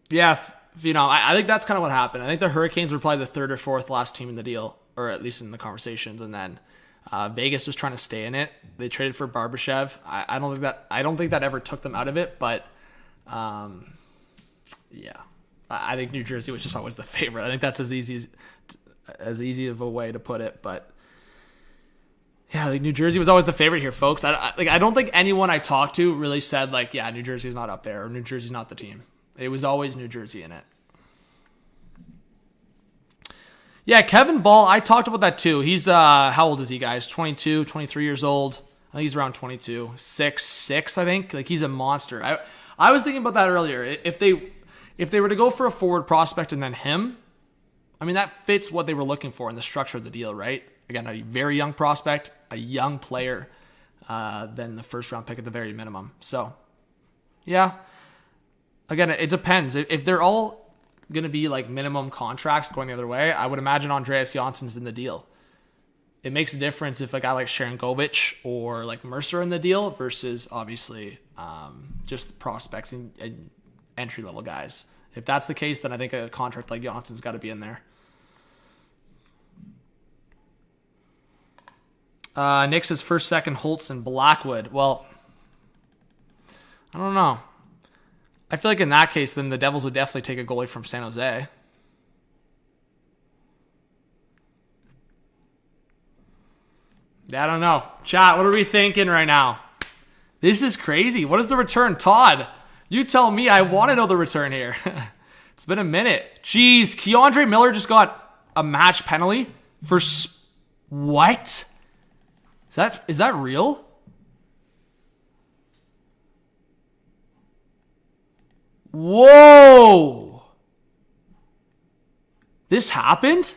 Yeah, you know, I think that's kind of what happened. I think the Hurricanes were probably the third or fourth last team in the deal, or at least in the conversations, and then Vegas was trying to stay in it. They traded for Barbashev. I don't think that ever took them out of it, but yeah, I think New Jersey was just always the favorite. I think that's as easy of a way to put it, but yeah, like New Jersey was always the favorite here, folks. I don't think anyone I talked to really said like, yeah, New Jersey's not up there or New Jersey's not the team. It was always New Jersey in it. Yeah, Kevin Ball, I talked about that too. He's, how old is he, guys? 22, 23 years old. I think he's around 22. 6'6", I think. Like, he's a monster. I was thinking about that earlier. If they were to go for a forward prospect and then him, I mean, that fits what they were looking for in the structure of the deal, right? Again, a very young prospect, a young player, then the first round pick at the very minimum. So, yeah. Again, it depends. If they're all going to be like minimum contracts going the other way, I would imagine Andreas Johnsson's in the deal. It makes a difference if a guy like Sharon Govich or like Mercer in the deal versus obviously just prospects and entry-level guys. If that's the case, then I think a contract like Johnson's got to be in there. Nick says first, second, Holtz, and Blackwood. Well, I don't know. I feel like in that case, then the Devils would definitely take a goalie from San Jose. I don't know. Chat, what are we thinking right now? This is crazy. What is the return? Todd, you tell me. I want to know the return here. It's been a minute. Jeez, Keandre Miller just got a match penalty for... What? Is that real? Whoa! This happened?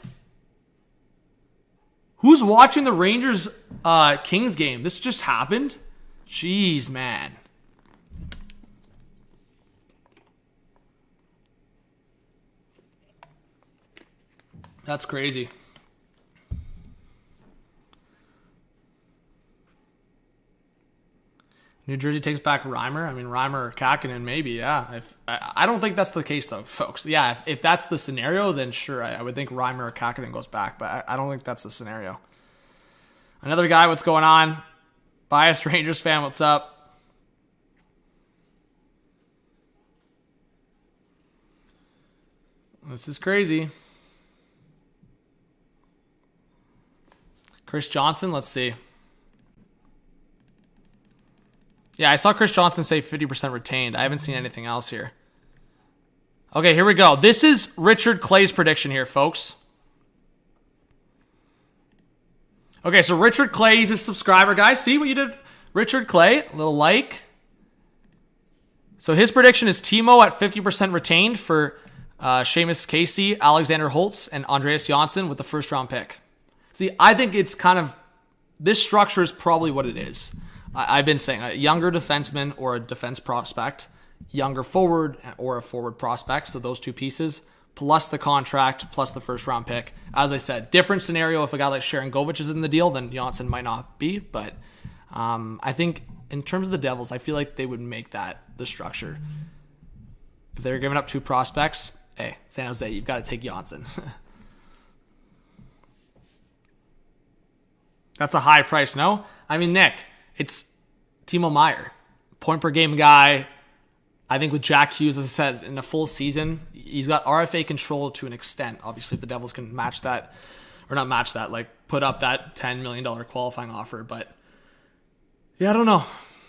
Who's watching the Rangers Kings game? This just happened? Jeez, man. That's crazy. New Jersey takes back Reimer. I mean, Reimer or Kakinen, maybe, yeah. I don't think that's the case, though, folks. Yeah, if that's the scenario, then sure, I would think Reimer or Kakinen goes back, but I don't think that's the scenario. Another guy, what's going on? Biased Rangers fan, what's up? This is crazy. Chris Johnson, let's see. Yeah, I saw Chris Johnson say 50% retained. I haven't seen anything else here. Okay, here we go. This is Richard Clay's prediction here, folks. Okay, so Richard Clay, he's a subscriber, guys. See what you did? Richard Clay, a little like. So his prediction is Timo at 50% retained for Seamus Casey, Alexander Holtz, and Andreas Janssen with the first round pick. See, I think it's kind of, this structure is probably what it is. I've been saying a younger defenseman or a defense prospect, younger forward or a forward prospect. So those two pieces, plus the contract, plus the first round pick. As I said, different scenario if a guy like Sharon Govich is in the deal, then Janssen might not be. But I think in terms of the Devils, I feel like they would make that the structure. If they're giving up two prospects, hey, San Jose, you've got to take Janssen. That's a high price, no? I mean, Nick, it's Timo Meier. Point per game guy. I think with Jack Hughes, as I said, in a full season, he's got RFA control to an extent. Obviously, if the Devils can match that, or not match that, like put up that $10 million qualifying offer. But yeah, I don't know.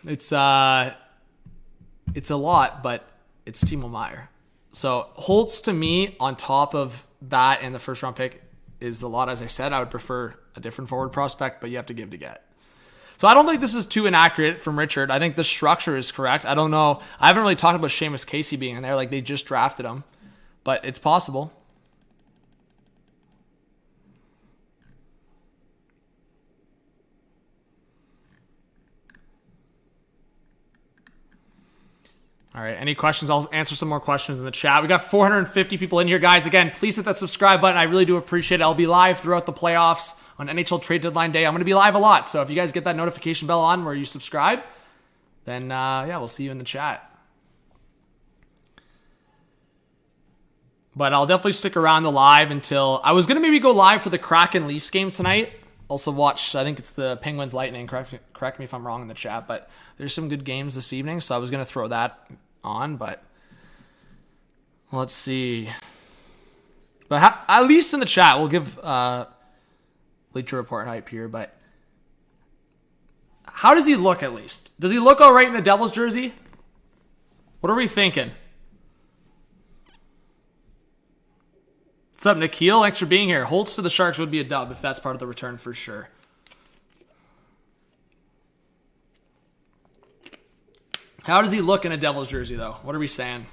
It's a lot, but it's Timo Meier. So Holtz, to me, on top of that and the first round pick, is a lot. As I said, I would prefer a different forward prospect, but you have to give to get. So I don't think this is too inaccurate from Richard. I think the structure is correct. I don't know. I haven't really talked about Seamus Casey being in there. Like, they just drafted him, but it's possible. All right, any questions? I'll answer some more questions in the chat. We got 450 people in here, guys. Again, please hit that subscribe button. I really do appreciate it. I'll be live throughout the playoffs on NHL Trade Deadline Day. I'm going to be live a lot, so if you guys get that notification bell on where you subscribe, then, yeah, we'll see you in the chat. But I'll definitely stick around the live until... I was going to maybe go live for the Kraken Leafs game tonight. Also watch, I think it's the Penguins Lightning. Correct me if I'm wrong in the chat, but there's some good games this evening, so I was going to throw that on, but let's see. But at least in the chat, we'll give Bleacher Report hype here, but how does he look at least? Does he look all right in the Devils jersey? What are we thinking? What's up, Nikhil? Thanks for being here. Holtz to the Sharks would be a dub if that's part of the return for sure. How does he look in a Devils jersey, though? What are we saying?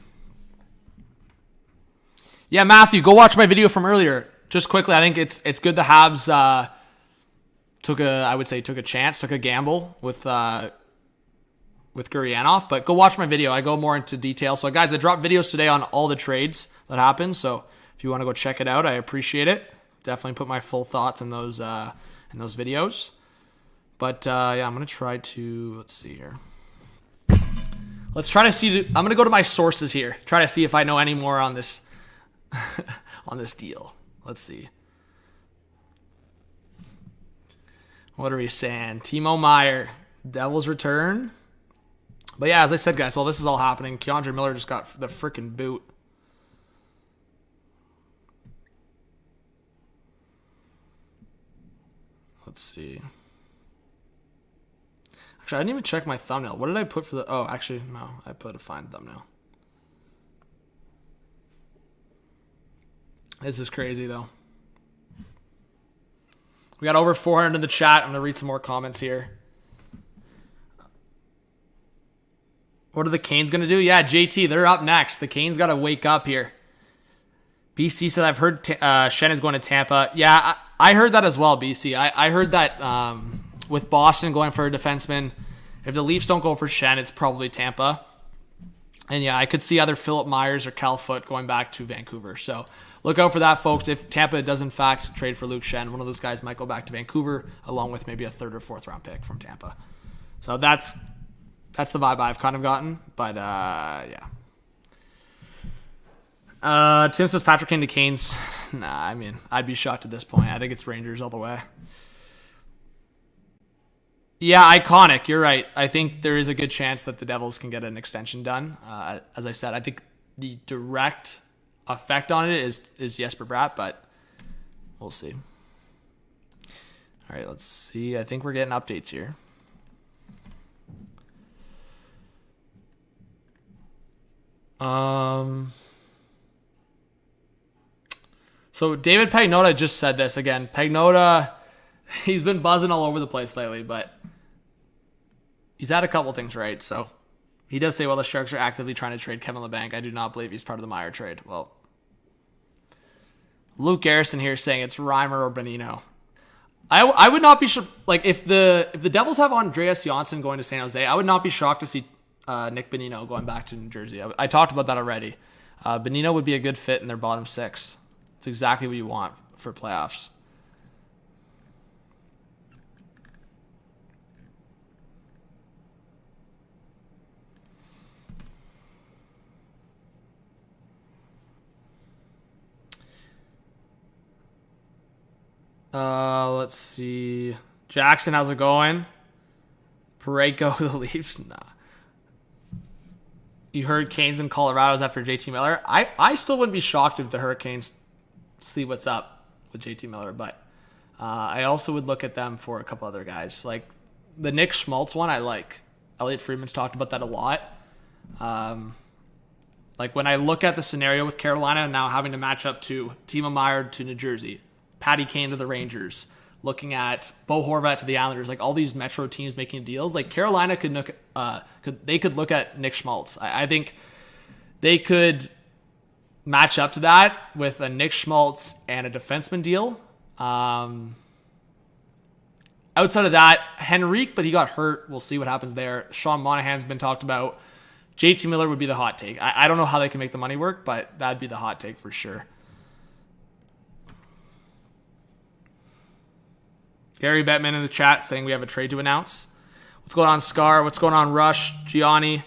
Yeah, Matthew, go watch my video from earlier. Just quickly, I think it's good the Habs took a chance, took a gamble with Gurianov. But go watch my video. I go more into detail. So, guys, I dropped videos today on all the trades that happened. So, if you want to go check it out, I appreciate it. Definitely put my full thoughts in those videos. But yeah, I'm gonna try to let's see here. Let's try to see. I'm going to go to my sources here. Try to see if I know any more on this on this deal. Let's see. What are we saying? Timo Meier, Devils return. But yeah, as I said, guys, while this is all happening, Keandre Miller just got the freaking boot. Let's see. Actually, I didn't even check my thumbnail. What did I put for the... Oh, actually, no. I put a fine thumbnail. This is crazy, though. We got over 400 in the chat. I'm going to read some more comments here. What are the Canes going to do? Yeah, JT, they're up next. The Canes got to wake up here. BC said, I've heard Shen is going to Tampa. Yeah, I heard that as well, BC. I heard that... with Boston going for a defenseman, if the Leafs don't go for Shen, it's probably Tampa. And yeah, I could see either Philip Myers or Cal Foote going back to Vancouver. So look out for that, folks. If Tampa does in fact trade for Luke Shen, one of those guys might go back to Vancouver along with maybe a third or fourth round pick from Tampa. So that's the vibe I've kind of gotten. But yeah. Tim says Patrick Kane to Canes. Nah, I mean, I'd be shocked at this point. I think it's Rangers all the way. Yeah, iconic. You're right. I think there is a good chance that the Devils can get an extension done. As I said, I think the direct effect on it is Jesper Bratt, but we'll see. All right, let's see. I think we're getting updates here. So David Pagnota just said this again. Pagnota, he's been buzzing all over the place lately, but he's had a couple things right. So he does say, well, the Sharks are actively trying to trade Kevin LeBanc. I do not believe he's part of the Meier trade. Well, Luke Garrison here saying it's Reimer or Bonino. I would not be sure. Like if the Devils have Andreas Johnsson going to San Jose, I would not be shocked to see Nick Bonino going back to New Jersey. I talked about that already. Bonino would be a good fit in their bottom six. It's exactly what you want for playoffs. Let's see. Jackson, how's it going? Pareko, the Leafs? Nah. You heard Kane's in Colorado's after JT Miller. I still wouldn't be shocked if the Hurricanes see what's up with JT Miller, but I also would look at them for a couple other guys. Like the Nick Schmaltz one, I like. Elliot Friedman's talked about that a lot. Like when I look at the scenario with Carolina now having to match up to Timo Meier to New Jersey, Patty Kane to the Rangers, looking at Bo Horvat to the Islanders, like all these Metro teams making deals, like Carolina could look at Nick Schmaltz. I think they could match up to that with a Nick Schmaltz and a defenseman deal. Outside of that, Henrique, but he got hurt. We'll see what happens there. Sean Monahan's been talked about. JT Miller would be the hot take. I don't know how they can make the money work, but that'd be the hot take for sure. Gary Bettman in the chat saying we have a trade to announce. What's going on, Scar? What's going on, Rush? Gianni?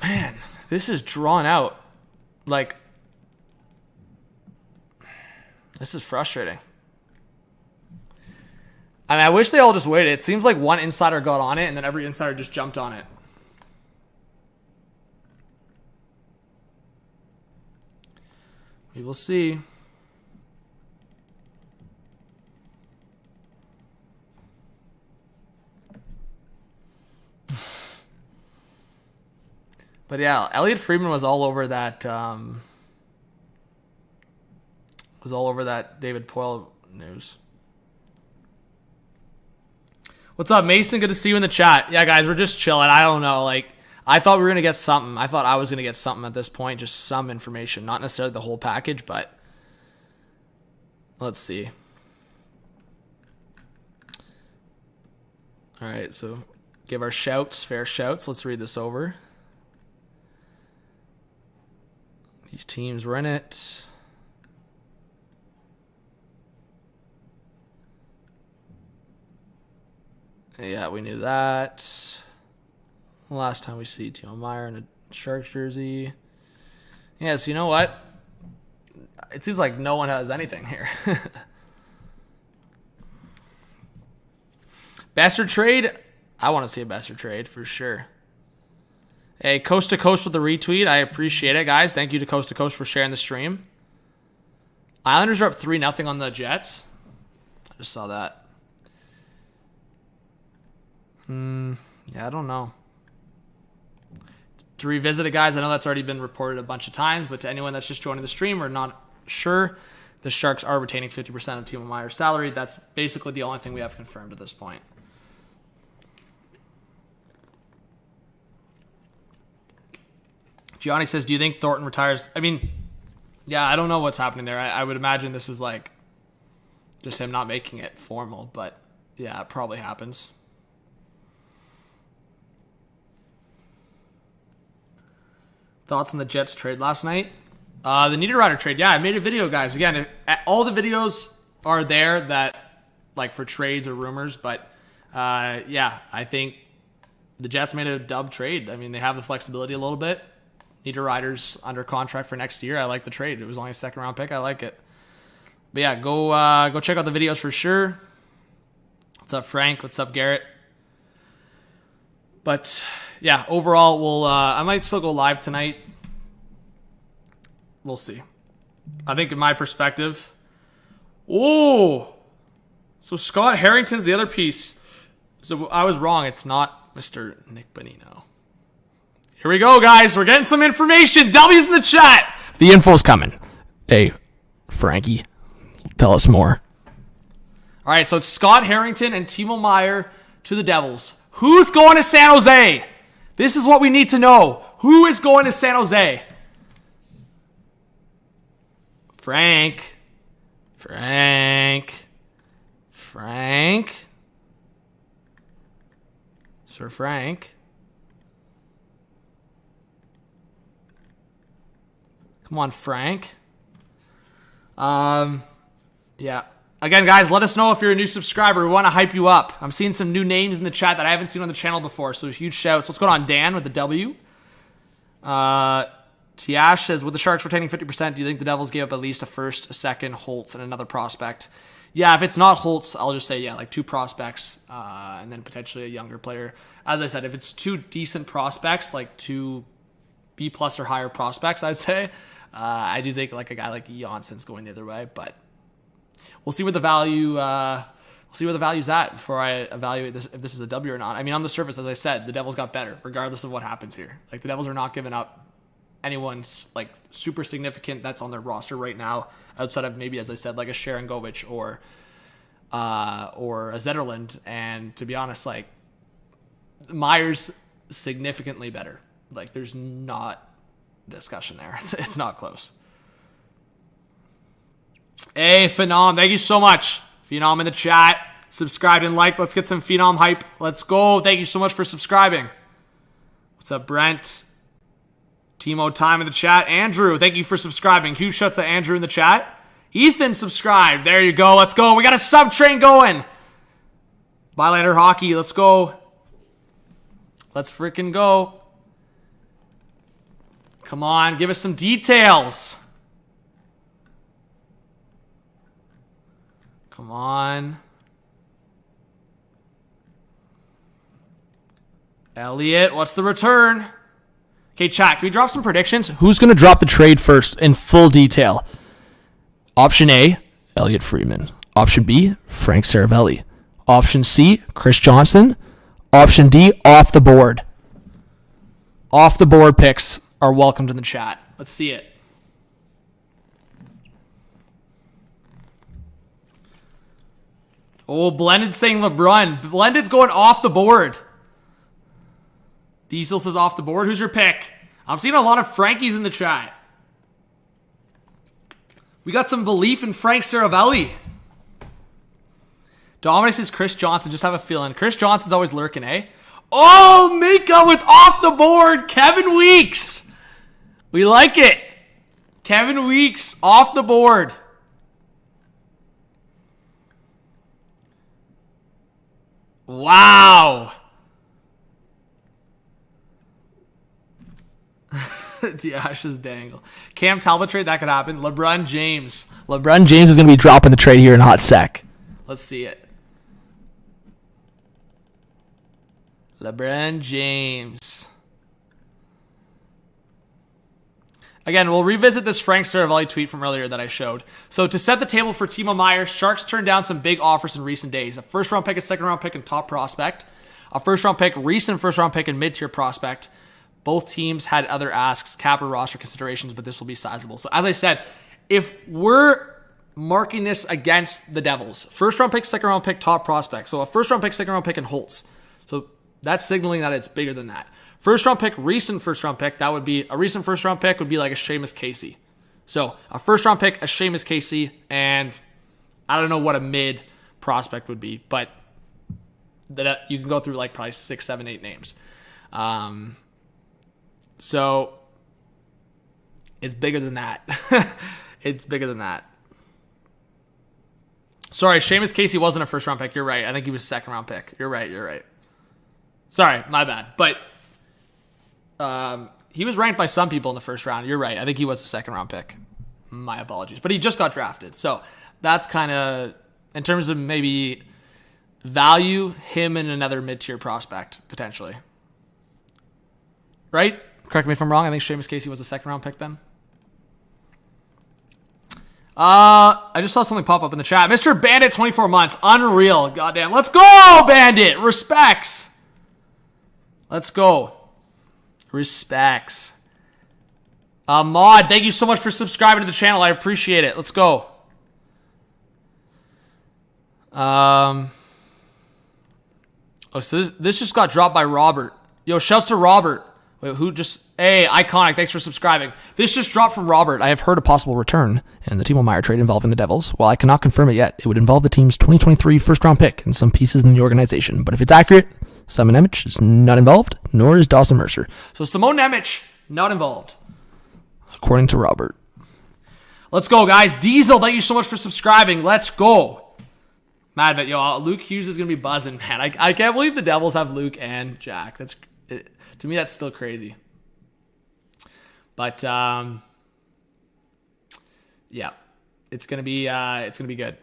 Man, this is drawn out. Like, this is frustrating. I mean, I wish they all just waited. It seems like one insider got on it, and then every insider just jumped on it. We will see. But yeah, Elliot Friedman was all over that. David Poile news. What's up, Mason? Good to see you in the chat. Yeah, guys, we're just chilling. I don't know. Like, I thought we were gonna get something. I thought I was gonna get something at this point, just some information, not necessarily the whole package, but let's see. All right, so give our shouts, fair shouts. Let's read this over. These teams were in it. Yeah, we knew that. Last time we see Timo Meier in a Sharks jersey. Yes, you know what? It seems like no one has anything here. Bastard trade? I want to see a bastard trade for sure. Hey, Coast to Coast with the retweet. I appreciate it, guys. Thank you to Coast to Coast for sharing the stream. Islanders are up 3-0 on the Jets. I just saw that. Yeah, I don't know. To revisit it, guys, I know that's already been reported a bunch of times, but to anyone that's just joining the stream or not sure, the Sharks are retaining 50% of Timo Meier's salary. That's basically the only thing we have confirmed at this point. Gianni says, do you think Thornton retires? I mean, yeah, I don't know what's happening there. I would imagine this is like just him not making it formal, but yeah, it probably happens. Thoughts on the Jets trade last night? The Niederreiter trade. Yeah, I made a video, guys. Again, all the videos are there that like for trades or rumors, but yeah, I think the Jets made a dub trade. I mean, they have the flexibility a little bit. Niederreiter's under contract for next year. I like the trade. It was only a second-round pick. I like it. But yeah, go check out the videos for sure. What's up, Frank? What's up, Garrett? But yeah, overall, I might still go live tonight. We'll see. I think in my perspective, so Scott Harrington's the other piece. So I was wrong. It's not Mr. Nick Bonino. Here we go, guys. We're getting some information. W's in the chat. The info's coming. Hey, Frankie, tell us more. All right, so it's Scott Harrington and Timo Meier to the Devils. Who's going to San Jose? This is what we need to know. Who is going to San Jose? Frank. Sir Frank. Come on, Frank. Yeah. Again, guys, let us know if you're a new subscriber. We want to hype you up. I'm seeing some new names in the chat that I haven't seen on the channel before, so huge shouts. What's going on, Dan, with the W? Tiash says, with the Sharks retaining 50%, do you think the Devils gave up at least a first, a second, Holtz, and another prospect? Yeah, if it's not Holtz, I'll just say, yeah, like 2 prospects, and then potentially a younger player. As I said, if it's 2 decent prospects, like 2 B+ or higher prospects, I'd say, I do think like a guy like Jansson's going the other way, but we'll see where the value, value's at before I evaluate this, if this is a W or not. I mean, on the surface, as I said, the Devils got better, regardless of what happens here. Like, the Devils are not giving up anyone's like super significant that's on their roster right now, outside of maybe, as I said, like a Shen or a Zetterlund. And to be honest, like, Meier's significantly better. Like, there's not discussion there. It's not close. Hey, Phenom, thank you so much. Phenom in the chat, subscribed and liked. Let's get some Phenom hype. Let's go. Thank you so much for subscribing. What's up, Brent? Timo time in the chat. Andrew, thank you for subscribing. Huge shots at Andrew in the chat. Ethan subscribed. There you go. Let's go. We got a sub train going. Bylander Hockey. Let's go. Let's freaking go. Come on. Give us some details. Come on. Elliot, what's the return? Okay, chat, can we drop some predictions? Who's going to drop the trade first in full detail? Option A, Elliot Friedman. Option B, Frank Saravelli. Option C, Chris Johnston. Option D, off the board. Off the board picks are welcomed in the chat. Let's see it. Oh, Blended saying LeBron. Blended's going off the board. Diesel says off the board. Who's your pick? I'm seeing a lot of Frankies in the chat. We got some belief in Frank Saravelli. Dominic says Chris Johnson. Just have a feeling. Chris Johnson's always lurking, eh? Oh, Mika with off the board. Kevin Weeks. We like it. Kevin Weeks off the board. Wow. Diash's dangle. Cam Talbot trade, that could happen. LeBron James. LeBron James is going to be dropping the trade here in a hot sec. Let's see it. LeBron James. Again, we'll revisit this Frank Saravelli tweet from earlier that I showed. So to set the table for Timo Meier, Sharks turned down some big offers in recent days. A first-round pick, a second-round pick, and top prospect. A first-round pick, recent first-round pick, and mid-tier prospect. Both teams had other asks, cap or roster considerations, but this will be sizable. So as I said, if we're marking this against the Devils, first-round pick, second-round pick, top prospect. So a first-round pick, second-round pick, and Holtz. So that's signaling that it's bigger than that. First-round pick, recent first-round pick, that would be, a recent first-round pick would be like a Seamus Casey. So a first-round pick, a Seamus Casey, and I don't know what a mid prospect would be, but that you can go through like probably 6, 7, 8 names. So it's bigger than that. It's bigger than that. Sorry, Seamus Casey wasn't a first-round pick. You're right. I think he was a second-round pick. You're right. Sorry, my bad. But he was ranked by some people in the first round. You're right. I think he was a second-round pick. My apologies. But he just got drafted. So that's kind of, in terms of maybe value, him and another mid-tier prospect, potentially. Right? Correct me if I'm wrong. I think Seamus Casey was a second-round pick then. I just saw something pop up in the chat. Mr. Bandit, 24 months. Unreal. Goddamn. Let's go, Bandit. Respects. Let's go. Respects. Mod, thank you so much for subscribing to the channel. I appreciate it. Let's go. Oh, so this just got dropped by Robert. Yo, shouts to Robert. Wait, who just... Hey, Iconic, thanks for subscribing. This just dropped from Robert. I have heard a possible return in the Timo Meier trade involving the Devils. While I cannot confirm it yet, it would involve the team's 2023 first-round pick and some pieces in the organization. But if it's accurate, Simon Nemec is not involved, nor is Dawson Mercer. So Simon Nemec, not involved. According to Robert. Let's go, guys. Diesel, thank you so much for subscribing. Let's go. Mad, but yo, Luke Hughes is going to be buzzing, man. I can't believe the Devils have Luke and Jack. To me, that's still crazy. But yeah, it's gonna be good.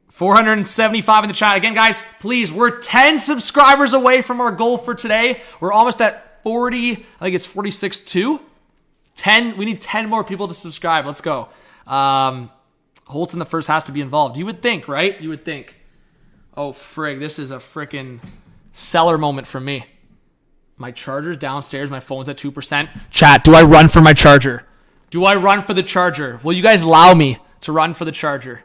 475 in the chat again, guys. Please, we're 10 subscribers away from our goal for today. We're almost at 40. I think it's 46.2. 10. We need 10 more people to subscribe. Let's go. Holtz in the first has to be involved. You would think, right? You would think. Oh frig! This is a freaking seller moment for me. My charger's downstairs. My phone's at 2%. Chat, do I run for my charger? Do I run for the charger? Will you guys allow me to run for the charger?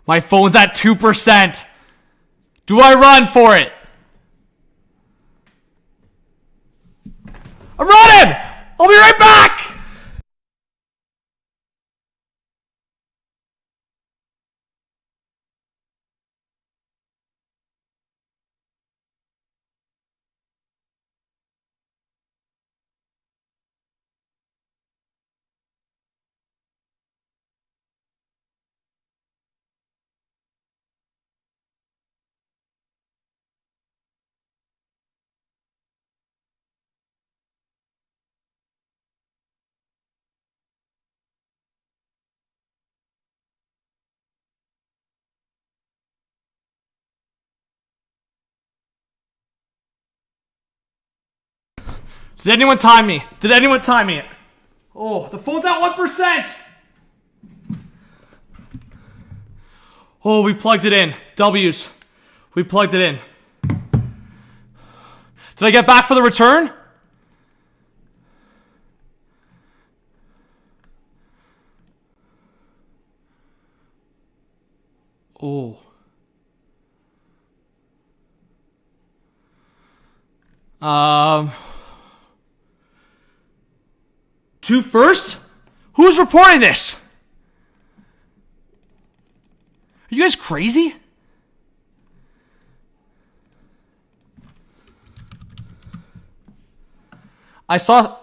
My phone's at 2%. Do I run for it? I'm running! I'll be right back! Did anyone time me? Did anyone time me? Oh, the phone's at 1%. Oh, we plugged it in. W's. We plugged it in. Did I get back for the return? Oh. Two first? Who's reporting this? Are you guys crazy? I saw...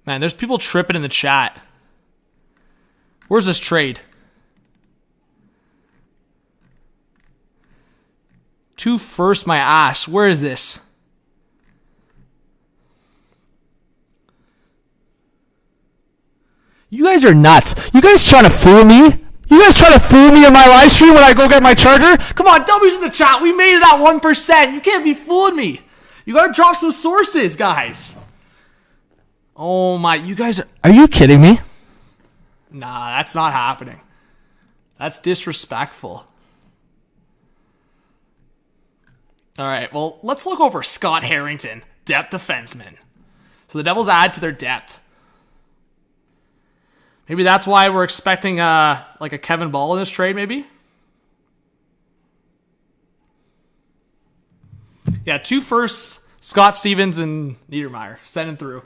Man, there's people tripping in the chat. Where's this trade? Two first, my ass. Where is this? You guys are nuts. You guys trying to fool me? You guys trying to fool me in my live stream when I go get my charger? Come on, W's in the chat. We made it at 1%. You can't be fooling me. You got to drop some sources, guys. Oh my, you guys are you kidding me? Nah, that's not happening. That's disrespectful. All right, well, let's look over Scott Harrington, depth defenseman. So the Devils add to their depth. Maybe that's why we're expecting like a Kevin Ball in this trade, maybe? Yeah, two firsts, Scott Stevens and Niedermeyer. Sending through.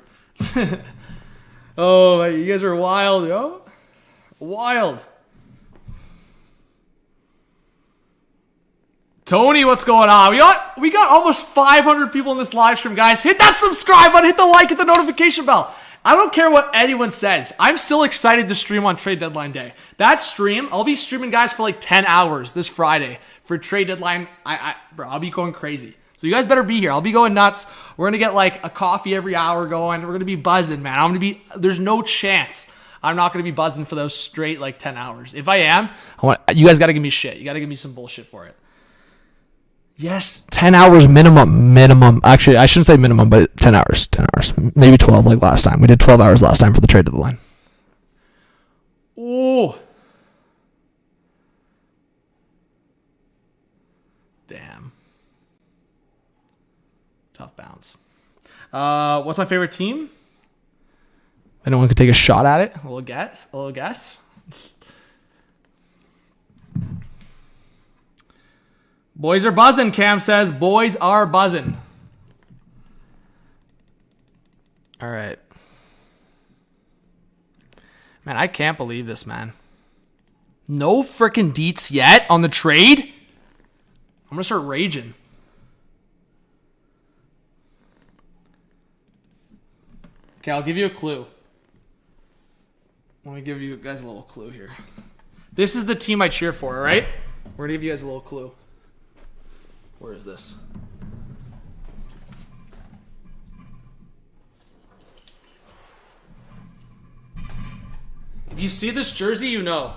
Oh, you guys are wild, yo. Wild. Tony, what's going on? We got almost 500 people in this live stream, guys. Hit that subscribe button, hit the like, hit the notification bell. I don't care what anyone says. I'm still excited to stream on trade deadline day. That stream, I'll be streaming, guys, for like 10 hours this Friday for trade deadline. Bro, I'll be going crazy. So you guys better be here. I'll be going nuts. We're going to get like a coffee every hour going. We're going to be buzzing, man. There's no chance I'm not going to be buzzing for those straight like 10 hours. If I am, you guys got to give me shit. You got to give me some bullshit for it. Yes, 10 hours minimum. Actually, I shouldn't say minimum, but 10 hours. 10 hours. Maybe 12 like last time. We did 12 hours last time for the trade deadline. Oh. Damn. What's my favorite team? Anyone could take a shot at it. A little guess. A little guess. Boys are buzzing, Cam says. Boys are buzzing. All right. Man, I can't believe this, man. No freaking deets yet on the trade? I'm going to start raging. Okay, I'll give you a clue. Let me give you guys a little clue here. This is the team I cheer for, all right? We're going to give you guys a little clue. Where is this? If you see this jersey, you know.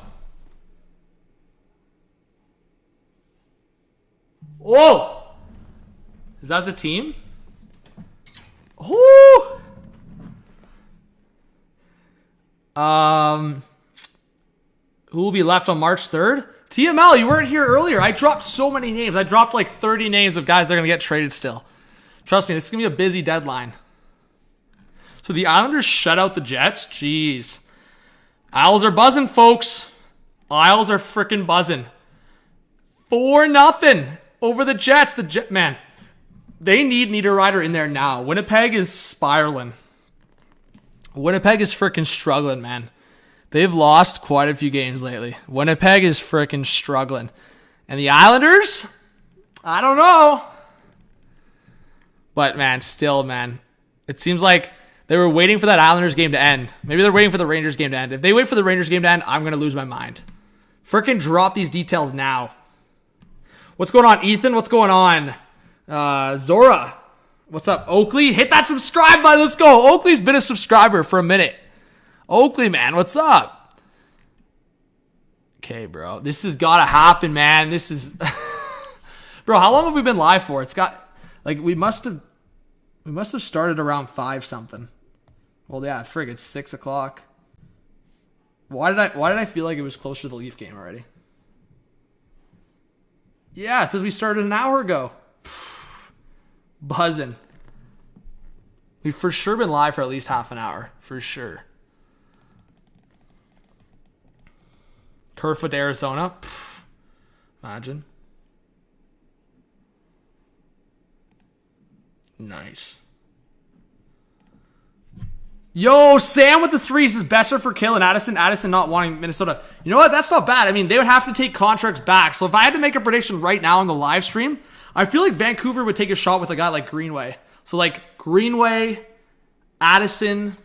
Whoa! Is that the team? Oh! Who will be left on March 3rd? TML, you weren't here earlier. I dropped so many names. I dropped like 30 names of guys that are going to get traded still. Trust me, this is going to be a busy deadline. So the Islanders shut out the Jets? Jeez. Isles are buzzing, folks. Isles are freaking buzzing. 4-0 over the Jets. Man, they need Niederreiter in there now. Winnipeg is spiraling. Winnipeg is freaking struggling, man. They've lost quite a few games lately. Winnipeg is freaking struggling. And the Islanders? I don't know. But, man, still, man. It seems like they were waiting for that Islanders game to end. Maybe they're waiting for the Rangers game to end. If they wait for the Rangers game to end, I'm going to lose my mind. Freaking drop these details now. What's going on, Ethan? What's going on? Zora. What's up, Oakley? Hit that subscribe button. Let's go. Oakley's been a subscriber for a minute. Oakley, man, what's up? Okay, bro. This has got to happen, man. This is... Bro, how long have we been live for? It's got... Like, we must have started around 5 something. Well, yeah, frig, it's 6 o'clock. Why did I feel like it was closer to the Leaf game already? Yeah, it says we started an hour ago. Buzzing. We've for sure been live for at least half an hour. For sure. Kerfoot, Arizona. Imagine. Nice. Yo, Sam with the threes is Besser for killing Addison. Addison not wanting Minnesota. You know what? That's not bad. I mean, they would have to take contracts back. So if I had to make a prediction right now on the live stream, I feel like Vancouver would take a shot with a guy like Greenway. So like Greenway, Addison.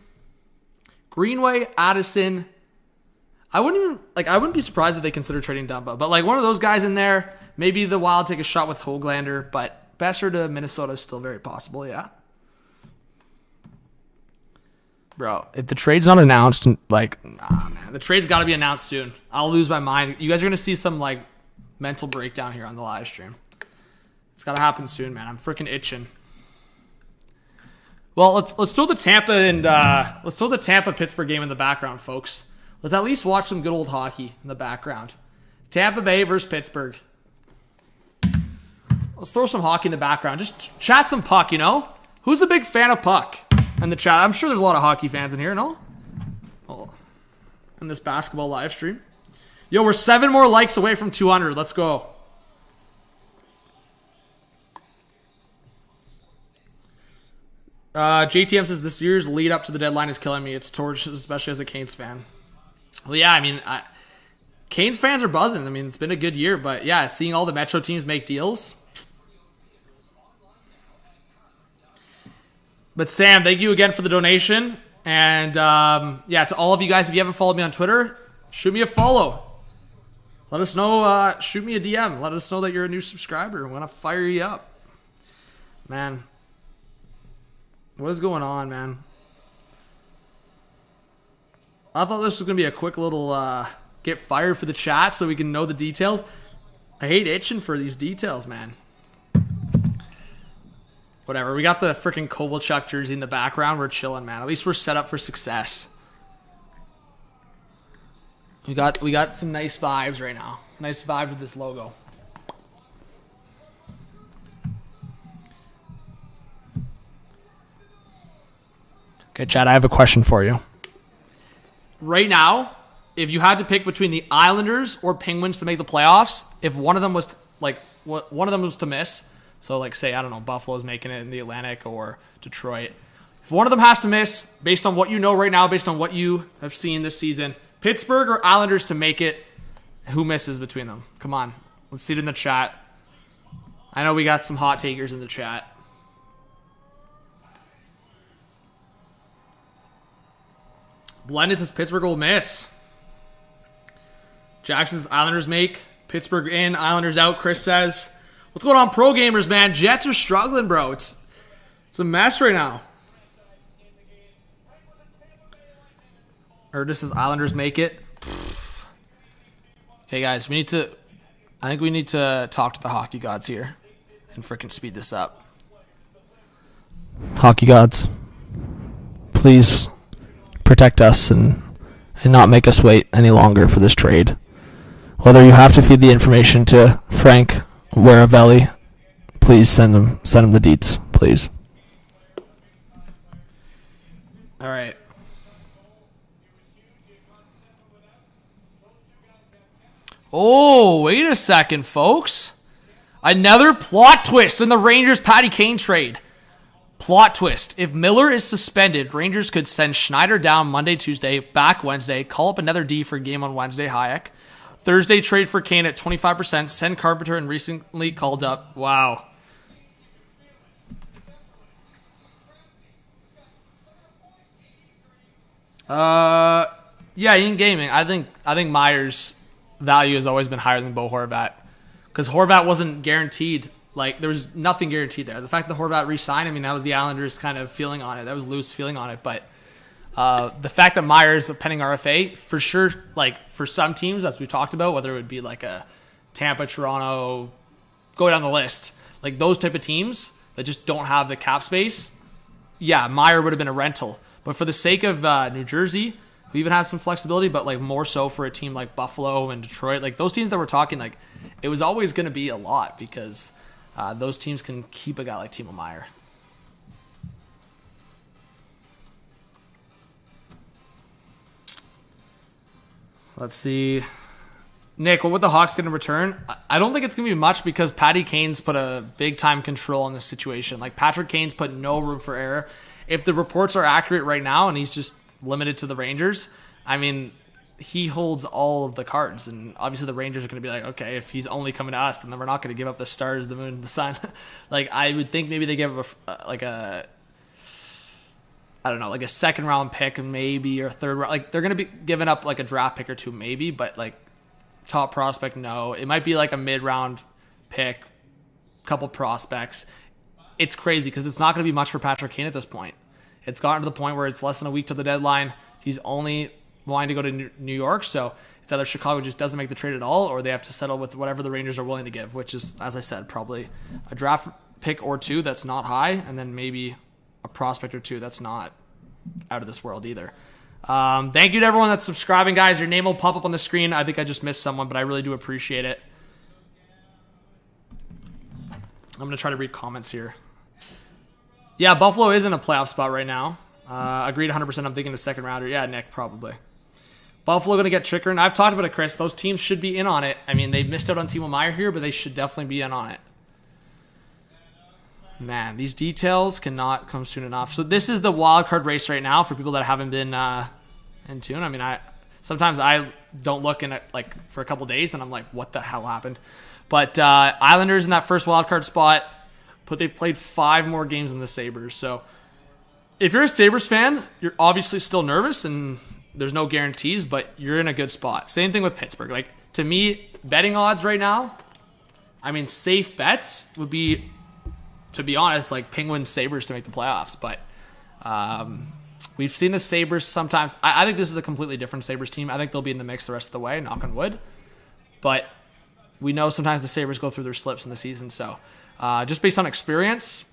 I wouldn't be surprised if they consider trading Dumba. But like one of those guys in there, maybe the Wild take a shot with Höglander, but Besser to Minnesota is still very possible, yeah. Bro, if the trade's not announced, like, nah, man. The trade's got to be announced soon. I'll lose my mind. You guys are going to see some, like, mental breakdown here on the live stream. It's got to happen soon, man. I'm freaking itching. Well, let's throw the Tampa Pittsburgh game in the background, folks. Let's at least watch some good old hockey in the background. Tampa Bay versus Pittsburgh. Let's throw some hockey in the background. Just chat some puck, you know? Who's a big fan of puck in the chat? I'm sure there's a lot of hockey fans in here, no? Oh, in this basketball live stream. Yo, we're 7 more likes away from 200. Let's go. JTM says this year's lead up to the deadline is killing me. It's torch, especially as a Canes fan. Well, yeah, I mean, Canes fans are buzzing. I mean, it's been a good year, but yeah, seeing all the Metro teams make deals. But Sam, thank you again for the donation. And yeah, to all of you guys, if you haven't followed me on Twitter, shoot me a follow. Let us know, shoot me a DM. Let us know that you're a new subscriber. I want to fire you up. Man. What is going on, man? I thought this was going to be a quick little get fired for the chat so we can know the details. I hate itching for these details, man. Whatever. We got the freaking Kovalchuk jersey in the background. We're chilling, man. At least we're set up for success. We got some nice vibes right now. Nice vibes with this logo. Okay, Chad, I have a question for you. Right now, if you had to pick between the Islanders or Penguins to make the playoffs, if one of them was to miss, so like say, I don't know, Buffalo's making it in the Atlantic or Detroit. If one of them has to miss, based on what you know right now, based on what you have seen this season, Pittsburgh or Islanders to make it, who misses between them? Come on, let's see it in the chat. I know we got some hot takers in the chat. Blended says Pittsburgh will miss. Jackson says Islanders make. Pittsburgh in, Islanders out. Chris says, what's going on, pro gamers, man? Jets are struggling, bro. It's a mess right now. Erdis says Islanders make it. Okay, guys, I think we need to talk to the hockey gods here and freaking speed this up. Hockey gods, please protect us and not make us wait any longer for this trade. Whether you have to feed the information to Frank Waravelli, please send him the deets, please. All right. Oh, wait a second, folks. Another plot twist in the Rangers-Patty Kane trade. Plot twist. If Miller is suspended, Rangers could send Schneider down Monday, Tuesday, back Wednesday, call up another D for game on Wednesday, Hayek. Thursday trade for Kane at 25%, send Carpenter and recently called up. Wow. Yeah, in gaming, I think Meier's value has always been higher than Bo Horvat. Because Horvat wasn't guaranteed. Like, there was nothing guaranteed there. The fact that Horvat re-signed, I mean, that was the Islanders' kind of feeling on it. That was loose feeling on it. But the fact that Meier's a pending RFA, for sure, like, for some teams, as we talked about, whether it would be like a Tampa, Toronto, go down the list, like those type of teams that just don't have the cap space, yeah, Meier would have been a rental. But for the sake of New Jersey, who even has some flexibility, but like more so for a team like Buffalo and Detroit, like those teams that we're talking, like it was always going to be a lot because those teams can keep a guy like Timo Meier. Let's see. Nick, what would the Hawks going to return? I don't think it's going to be much because Patty Kane's put a big-time control on this situation. Like, Patrick Kane's put no room for error. If the reports are accurate right now and he's just limited to the Rangers, I mean, he holds all of the cards. And obviously the Rangers are going to be like, okay, if he's only coming to us, then we're not going to give up the stars, the moon, the sun. Like, I would think maybe they give up a second-round pick maybe, or third round. Like, they're going to be giving up like a draft pick or two maybe, but like, top prospect, no. It might be like a mid-round pick, couple prospects. It's crazy because it's not going to be much for Patrick Kane at this point. It's gotten to the point where it's less than a week to the deadline. He's only wanting to go to New York, so it's either Chicago just doesn't make the trade at all, or they have to settle with whatever the Rangers are willing to give, which is, as I said, probably a draft pick or two that's not high, and then maybe a prospect or two that's not out of this world either. Thank you to everyone that's subscribing, guys. Your name will pop up on the screen. I think I just missed someone, but I really do appreciate it. I'm going to try to read comments here. Yeah, Buffalo is in a playoff spot right now. Agreed 100%. I'm thinking a second rounder. Yeah, Nick, probably. Buffalo going to get Chikrin. I've talked about it, Chris. Those teams should be in on it. I mean, they missed out on Timo Meier here, but they should definitely be in on it. Man, these details cannot come soon enough. So this is the wild card race right now for people that haven't been in tune. I mean, sometimes I don't look in it like for a couple days, and I'm like, what the hell happened? But Islanders in that first wild card spot, but they've played 5 more games than the Sabres. So if you're a Sabres fan, you're obviously still nervous, and there's no guarantees, but you're in a good spot. Same thing with Pittsburgh. Like, to me, betting odds right now, I mean, safe bets would be, to be honest, like Penguins, Sabres to make the playoffs. But we've seen the Sabres sometimes. I think this is a completely different Sabres team. I think they'll be in the mix the rest of the way, knock on wood. But we know sometimes the Sabres go through their slips in the season. So just based on experience,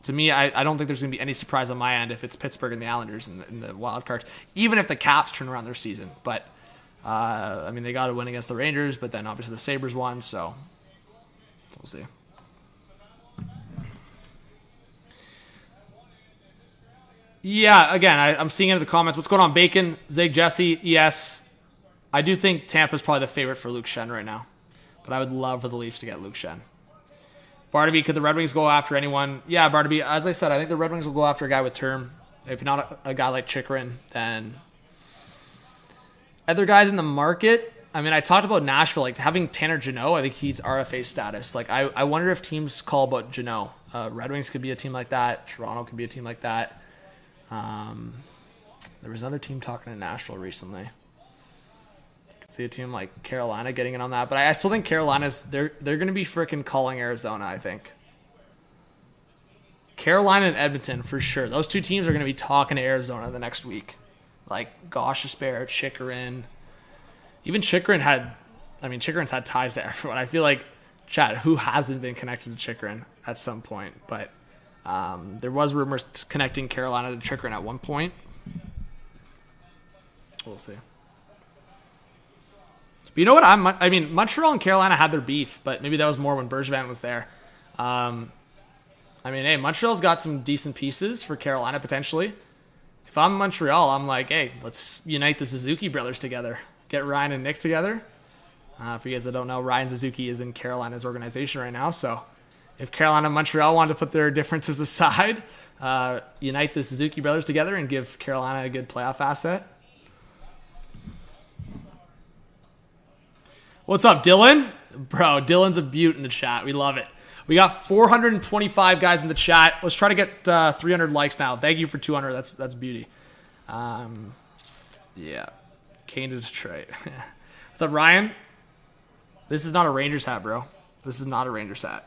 to me, I don't think there's going to be any surprise on my end if it's Pittsburgh and the Islanders in the wild card, even if the Caps turn around their season. But, I mean, they got to win against the Rangers, but then obviously the Sabres won, so we'll see. Yeah, again, I'm seeing it in the comments. What's going on, Bacon? Zig, Jesse, yes. I do think Tampa's probably the favorite for Luke Shen right now. But I would love for the Leafs to get Luke Shen. Barnaby, could the Red Wings go after anyone? Yeah, Barnaby, as I said, I think the Red Wings will go after a guy with term. If not a guy like Chychrun, then other guys in the market. I mean, I talked about Nashville, like having Tanner Jeanot. I think he's RFA status. Like, I wonder if teams call about Jeanot. Red Wings could be a team like that. Toronto could be a team like that. There was another team talking to Nashville recently. Could see a team like Carolina getting in on that, but I still think Carolina's they're going to be freaking calling Arizona. I think Carolina and Edmonton for sure. Those two teams are going to be talking to Arizona the next week. Like Gosh, Jesper, Chychrun. Even Chychrun Chychrun's had ties to everyone. I feel like, Chad, who hasn't been connected to Chychrun at some point? But there was rumors connecting Carolina to Chychrun at one point. We'll see. But you know what? I mean, Montreal and Carolina had their beef, but maybe that was more when Bergevin was there. I mean, hey, Montreal's got some decent pieces for Carolina potentially. If I'm Montreal, I'm like, hey, let's unite the Suzuki brothers together. Get Ryan and Nick together. For you guys that don't know, Ryan Suzuki is in Carolina's organization right now. So if Carolina and Montreal wanted to put their differences aside, unite the Suzuki brothers together and give Carolina a good playoff asset. What's up, Dylan? Bro, Dylan's a beaut in the chat. We love it. We got 425 guys in the chat. Let's try to get 300 likes now. Thank you for 200. That's beauty. Yeah. Kane to Detroit. What's up, Ryan? This is not a Rangers hat, bro. This is not a Rangers hat.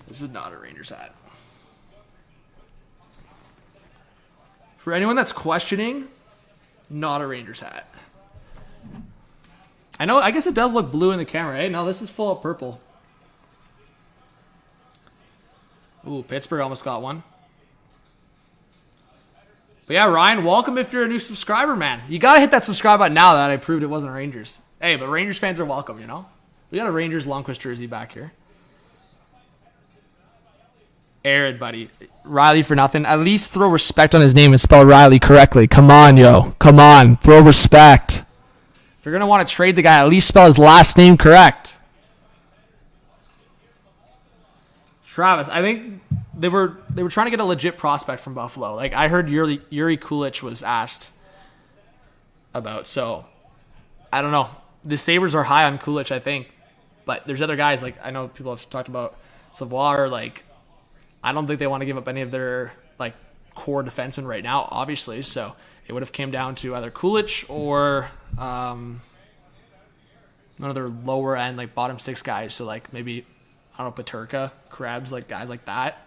This is not a Rangers hat. For anyone that's questioning, not a Rangers hat. I know, I guess it does look blue in the camera, eh? No, this is full of purple. Ooh, Pittsburgh almost got one. But yeah, Ryan, welcome if you're a new subscriber, man. You got to hit that subscribe button now that I proved it wasn't Rangers. Hey, but Rangers fans are welcome, you know? We got a Rangers Lundqvist jersey back here. Arid, buddy. Riley for nothing. At least throw respect on his name and spell Riley correctly. Come on, yo. Come on. Throw respect. If you're going to want to trade the guy, at least spell his last name correct. Travis, I think they were trying to get a legit prospect from Buffalo. Like, I heard Yuri Kulich was asked about. So, I don't know. The Sabres are high on Kulich, I think. But there's other guys. Like, I know people have talked about Savoie. Like, I don't think they want to give up any of their, like, core defensemen right now, obviously. So, it would have came down to either Kulich or one of their lower end, like, bottom six guys. So, like, maybe, I don't know, Peterka, Krebs, like, guys like that.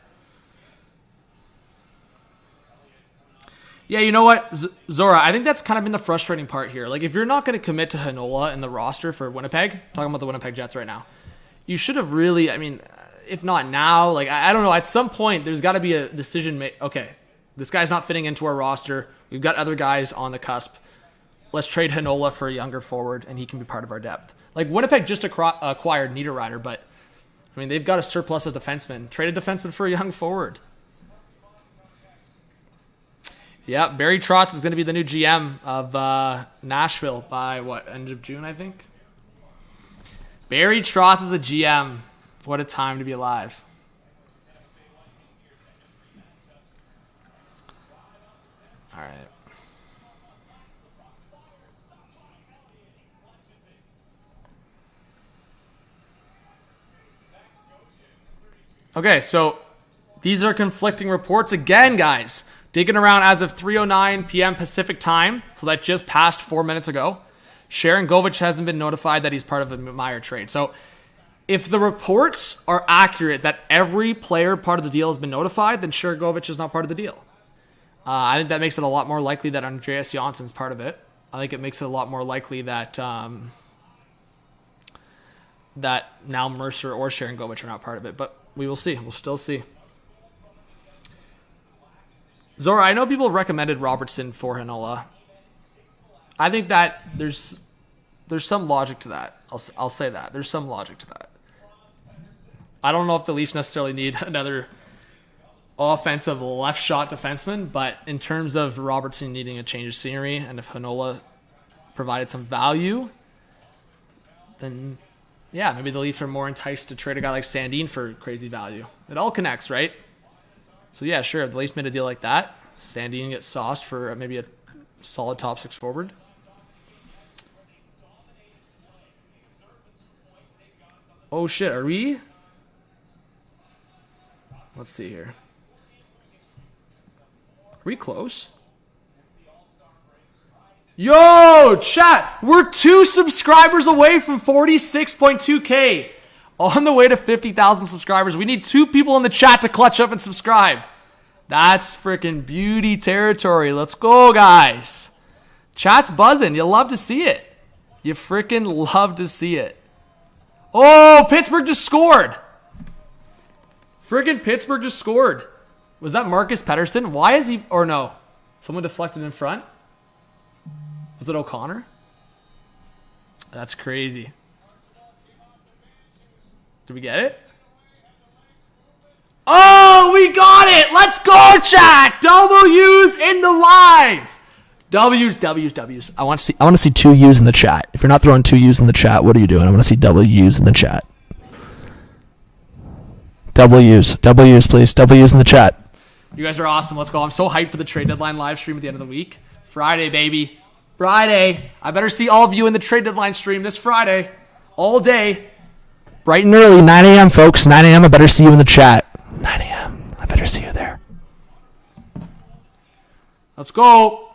Yeah, you know what, Zora, I think that's kind of been the frustrating part here. Like, if you're not going to commit to Heinola in the roster for Winnipeg, talking about the Winnipeg Jets right now, you should have really, I mean, if not now, like, I don't know, at some point, there's got to be a decision made. Okay, this guy's not fitting into our roster. We've got other guys on the cusp. Let's trade Heinola for a younger forward, and he can be part of our depth. Like, Winnipeg just acquired Niederreiter, but, I mean, they've got a surplus of defensemen. Trade a defenseman for a young forward. Yeah, Barry Trotz is going to be the new GM of Nashville by, end of June, I think? Barry Trotz is the GM. What a time to be alive. All right. Okay, so these are conflicting reports again, guys. Digging around as of 3:09 p.m. Pacific time, so that just passed 4 minutes ago. Sharon Govich hasn't been notified that he's part of a Meier trade. So if the reports are accurate that every player part of the deal has been notified, then Sharon Govich is not part of the deal. I think that makes it a lot more likely that Andreas Johnsson's part of it. I think it makes it a lot more likely that that now Mercer or Sharon Govich are not part of it. But we will see. We'll still see. Zora, I know people recommended Robertson for Heinola. I think that there's some logic to that. I'll say that. There's some logic to that. I don't know if the Leafs necessarily need another offensive left shot defenseman, but in terms of Robertson needing a change of scenery, and if Heinola provided some value, then yeah, maybe the Leafs are more enticed to trade a guy like Sandin for crazy value. It all connects, right? So yeah, sure, if the Leafs made a deal like that, Sandin gets sauced for maybe a solid top 6 forward. Oh shit, are we? Let's see here. Are we close? Yo, chat, we're 2 subscribers away from 46.2K. On the way to 50,000 subscribers. We need 2 people in the chat to clutch up and subscribe. That's freaking beauty territory. Let's go, guys. Chat's buzzing. You love to see it. You freaking love to see it. Oh, Pittsburgh just scored. Freaking Pittsburgh just scored. Was that Marcus Pettersson? Why is he... Or no. Someone deflected in front? Was it O'Connor? That's crazy. Did we get it? Oh, we got it! Let's go, chat! W's in the live! W's. I want to see 2 U's in the chat. If you're not throwing 2 U's in the chat, what are you doing? I want to see W's in the chat. W's, please. W's in the chat. You guys are awesome. Let's go. I'm so hyped for the trade deadline live stream at the end of the week. Friday, baby. Friday. I better see all of you in the trade deadline stream this Friday. All day. Bright and early. 9 a.m., folks. 9 a.m. I better see you in the chat. 9 a.m. I better see you there. Let's go.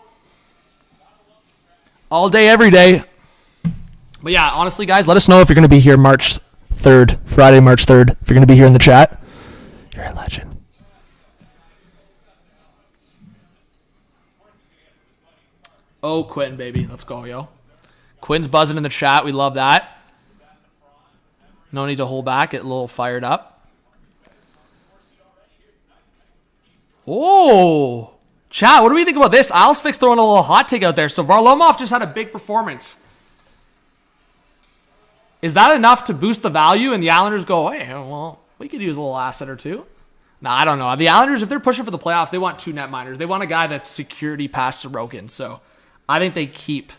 All day, every day. But yeah, honestly, guys, let us know if you're going to be here March 3rd, Friday, March 3rd. If you're going to be here in the chat, you're a legend. Oh, Quinn, baby. Let's go, yo. Quinn's buzzing in the chat. We love that. No need to hold back. Get a little fired up. Oh. Chat, what do we think about this? Alsvix throwing a little hot take out there. So Varlamov just had a big performance. Is that enough to boost the value? And the Islanders go, hey, well, we could use a little asset or 2. Nah, I don't know. The Islanders, if they're pushing for the playoffs, they want 2 net minors. They want a guy that's security past Sorokin. So I think they keep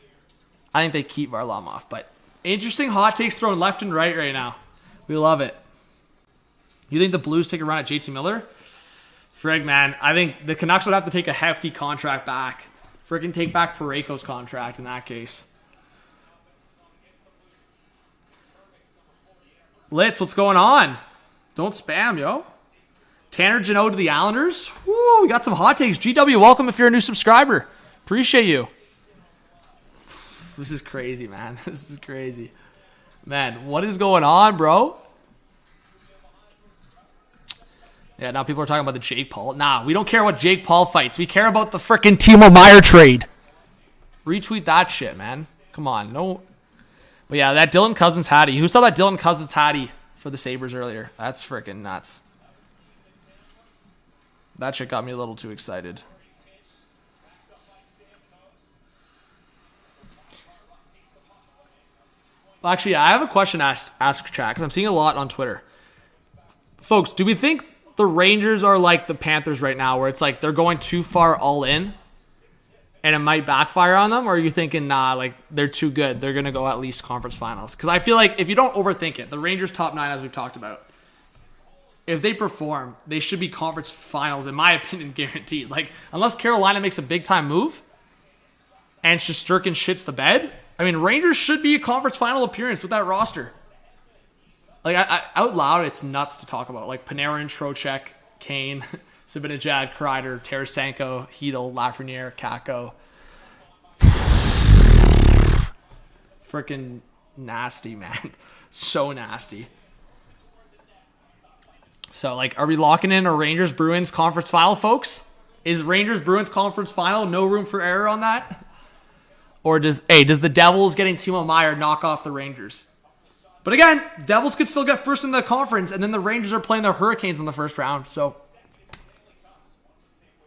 Varlamov. But interesting hot takes thrown left and right now. We love it. You think the Blues take a run at JT Miller? Frig, man. I think the Canucks would have to take a hefty contract back. Friggin' take back Parayko's contract in that case. Litz, what's going on? Don't spam, yo. Tanner Jeanot to the Islanders. Woo, we got some hot takes. GW, welcome if you're a new subscriber. Appreciate you. This is crazy, man. This is crazy. Man, what is going on, bro? Yeah, now people are talking about the Jake Paul. Nah, we don't care about Jake Paul fights. We care about the freaking Timo Meier trade. Retweet that shit, man. Come on, no. But yeah, that Dylan Cousins hattie. Who saw that Dylan Cousins hattie for the Sabres earlier? That's freaking nuts. That shit got me a little too excited. Well, actually, I have a question to ask chat because I'm seeing a lot on Twitter. Folks, do we think the Rangers are like the Panthers right now, where it's like they're going too far all in and it might backfire on them? Or are you thinking, nah, like they're too good, they're going to go at least conference finals? Because I feel like if you don't overthink it, the Rangers top 9, as we've talked about, if they perform, they should be conference finals, in my opinion, guaranteed. Like, unless Carolina makes a big-time move and Shesterkin shits the bed, I mean, Rangers should be a conference final appearance with that roster. Like, I out loud, it's nuts to talk about. Like, Panarin, Trocheck, Kane, Zibanejad, Kreider, Tarasenko, Hedl, Lafreniere, Kakko. Freaking nasty, man. So nasty. So, like, are we locking in a Rangers-Bruins conference final, folks? Is Rangers-Bruins conference final? No room for error on that? Or does the Devils getting Timo Meier knock off the Rangers? But again, Devils could still get first in the conference, and then the Rangers are playing the Hurricanes in the first round. So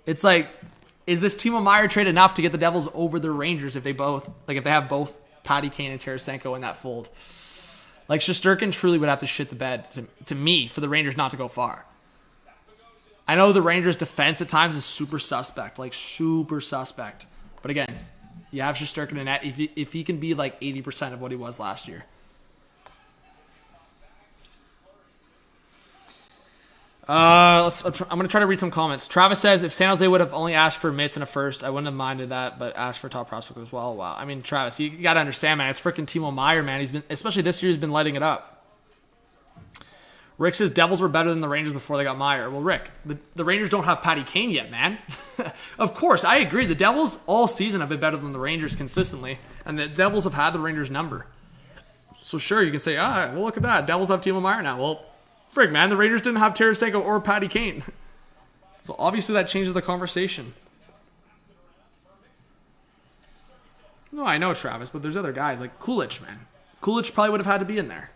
it's like, is this Timo Meier trade enough to get the Devils over the Rangers if they have both Patty Kane and Tarasenko in that fold? Like, Shesterkin truly would have to shit the bed to me for the Rangers not to go far. I know the Rangers' defense at times is super suspect, like super suspect. But again, you have Shesterkin in net if he can be like 80% of what he was last year. I'm going to try to read some comments. Travis says, if San Jose would have only asked for Mitts in a first, I wouldn't have minded that, but asked for top prospect as well. Wow. I mean, Travis, you got to understand, man. It's freaking Timo Meier, man. He's been, especially this year, he's been lighting it up. Rick says, Devils were better than the Rangers before they got Meier. Well, Rick, the Rangers don't have Patty Kane yet, man. Of course, I agree. The Devils all season have been better than the Rangers consistently, and the Devils have had the Rangers' number. So sure, you can say, well, look at that. Devils have Timo Meier now. Well, frig, man, the Rangers didn't have Tarasenko or Patty Kane. So obviously that changes the conversation. No, I know, Travis, but there's other guys like Kulich, man. Kulich probably would have had to be in there.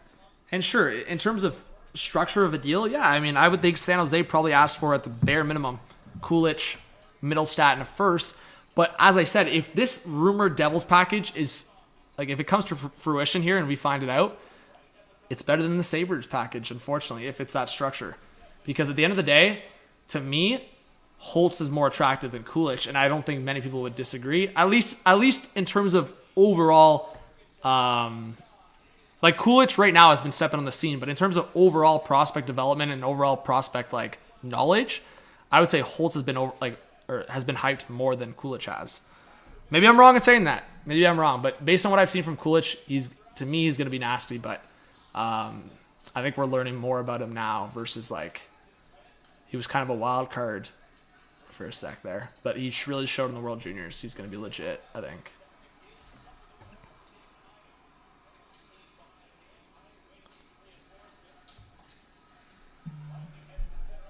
And sure, in terms of structure of a deal, yeah, I mean, I would think San Jose probably asked for at the bare minimum Kulich, Middlestat, and a first. But as I said, if this rumored Devils package is, like, if it comes to fruition here and we find it out, it's better than the Sabres package, unfortunately, if it's that structure. Because at the end of the day, to me, Holtz is more attractive than Kulich, and I don't think many people would disagree. At least in terms of overall, like Kulich right now has been stepping on the scene, but in terms of overall prospect development and overall prospect like knowledge, I would say Holtz has been has been hyped more than Kulich has. Maybe I'm wrong in saying that. Maybe I'm wrong, but based on what I've seen from Kulich, he's going to be nasty, but I think we're learning more about him now versus like he was kind of a wild card for a sec there, but he really showed in the World Juniors he's going to be legit, I think.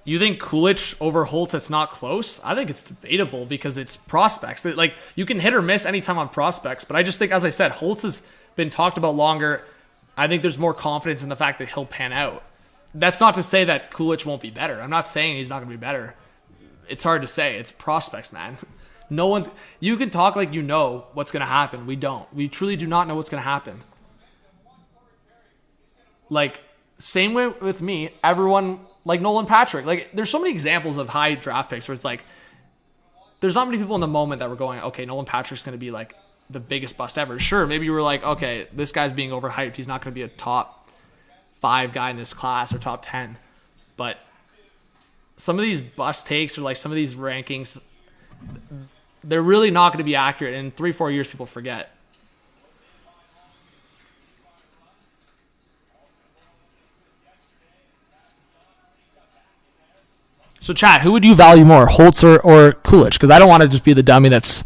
You think Kulich over Holtz, it's not close? I think it's debatable because it's prospects. Like, you can hit or miss anytime on prospects, but I just think, as I said, Holtz has been talked about longer. I think there's more confidence in the fact that he'll pan out. That's not to say that Kulich won't be better. I'm not saying he's not going to be better. It's hard to say. It's prospects, man. You can talk like you know what's going to happen. We don't. We truly do not know what's going to happen. Like, same way with me, everyone, like Nolan Patrick. Like, there's so many examples of high draft picks where it's like, there's not many people in the moment that were going, okay, Nolan Patrick's going to be like the biggest bust ever. Sure, maybe you were like, okay, this guy's being overhyped. He's not going to be a top 5 guy in this class or top 10. But some of these bust takes or like some of these rankings, they're really not going to be accurate. In 3-4 years, people forget. So, chat, who would you value more, Holtz or Kulich? Because I don't want to just be the dummy that's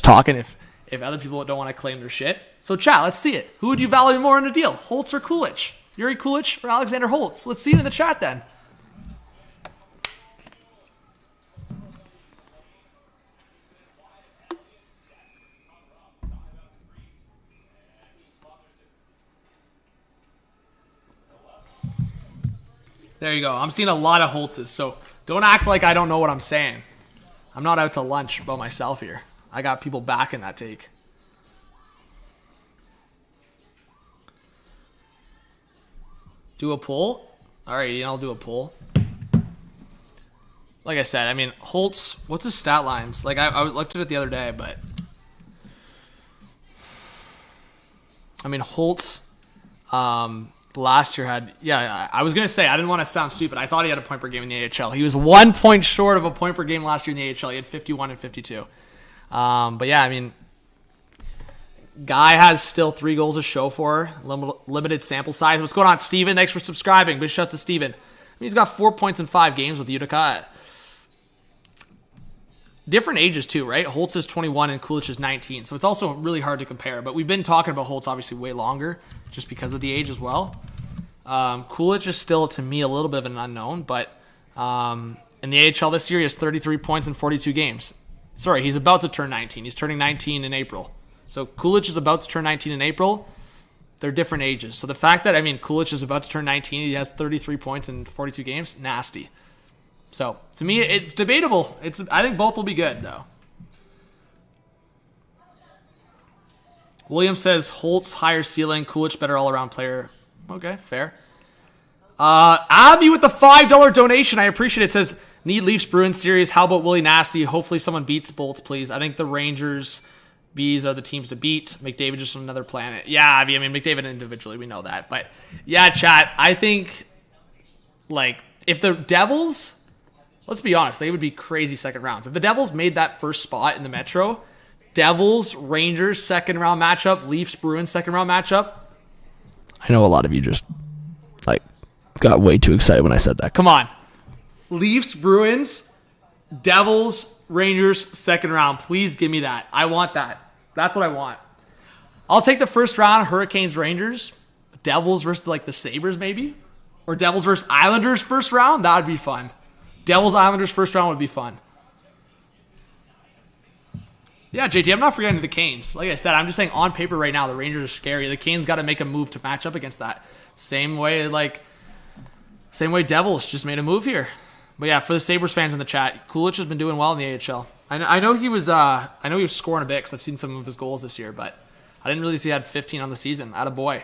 talking if other people don't want to claim their shit. So, chat, let's see it. Who would you value more in a deal, Holtz or Kulich? Yuri Kulich or Alexander Holtz? Let's see it in the chat then. There you go. I'm seeing a lot of Holtzes, so don't act like I don't know what I'm saying. I'm not out to lunch by myself here. I got people backing that take. Do a poll? All right, I'll do a poll. Like I said, I mean, Holtz, what's his stat lines? Like, I looked at it the other day, but I mean, Holtz last year had, I was going to say, I didn't want to sound stupid. I thought he had a point per game in the AHL. He was 1 point short of a point per game last year in the AHL. He had 51 and 52. But yeah, I mean, guy has still 3 goals to show for, limited sample size. What's going on, Steven? Thanks for subscribing. Big shouts to Steven. I mean, he's got 4 points in 5 games with Utica. Different ages too, right? Holtz is 21 and Kulich is 19, so it's also really hard to compare. But we've been talking about Holtz obviously way longer, just because of the age as well. Kulich is still, to me, a little bit of an unknown, but in the AHL this year, he has 33 points in 42 games. Sorry, he's about to turn 19. He's turning 19 in April. So Kulich is about to turn 19 in April. They're different ages. So the fact that, I mean, Kulich is about to turn 19, he has 33 points in 42 games, nasty. So, to me, it's debatable. I think both will be good, though. William says, Holtz, higher ceiling, Kulich, better all-around player. Okay, fair. Avi with the $5 donation, I appreciate it, says, Need Leafs Bruins series. How about Willie Nasty? Hopefully someone beats Bolts, please. I think the Rangers, Bees are the teams to beat. McDavid just on another planet. Yeah, I mean McDavid individually, we know that. But yeah, chat, I think like if the Devils, let's be honest, they would be crazy second rounds. If the Devils made that first spot in the Metro, Devils, Rangers second round matchup, Leafs, Bruins second round matchup. I know a lot of you just like got way too excited when I said that. Come on. Leafs, Bruins, Devils, Rangers second round. Please give me that. I want that. That's what I want. I'll take the first round, Hurricanes, Rangers, Devils versus like the Sabres maybe, or Devils versus Islanders first round. That would be fun. Devils, Islanders first round would be fun. Yeah, JT, I'm not forgetting the Canes. Like I said, I'm just saying on paper right now, the Rangers are scary. The Canes got to make a move to match up against that. Same way Devils just made a move here. But yeah, for the Sabres fans in the chat, Kulich has been doing well in the AHL. I know he was scoring a bit because I've seen some of his goals this year, but I didn't really see he had 15 on the season. Attaboy.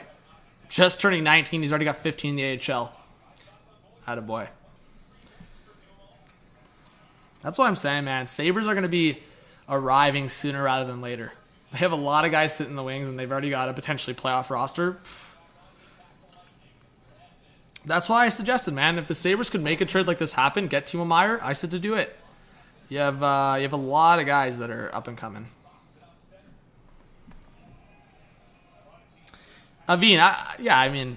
Just turning 19, he's already got 15 in the AHL. Attaboy. That's what I'm saying, man. Sabres are going to be arriving sooner rather than later. They have a lot of guys sitting in the wings, and they've already got a potentially playoff roster. That's why I suggested, man, if the Sabres could make a trade like this happen, get Timo Meier, I said to do it. You have a lot of guys that are up and coming. Aveen,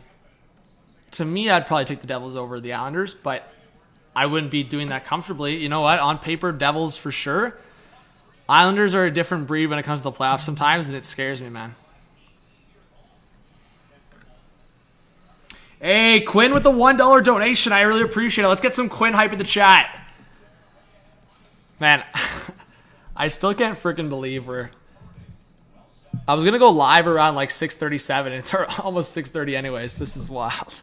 to me, I'd probably take the Devils over the Islanders, but I wouldn't be doing that comfortably. You know what? On paper, Devils for sure. Islanders are a different breed when it comes to the playoffs sometimes, and it scares me, man. Hey, Quinn with the $1 donation. I really appreciate it. Let's get some Quinn hype in the chat. Man, I still can't freaking believe I was going to go live around like 6:37. It's almost 6:30 anyways. This is wild.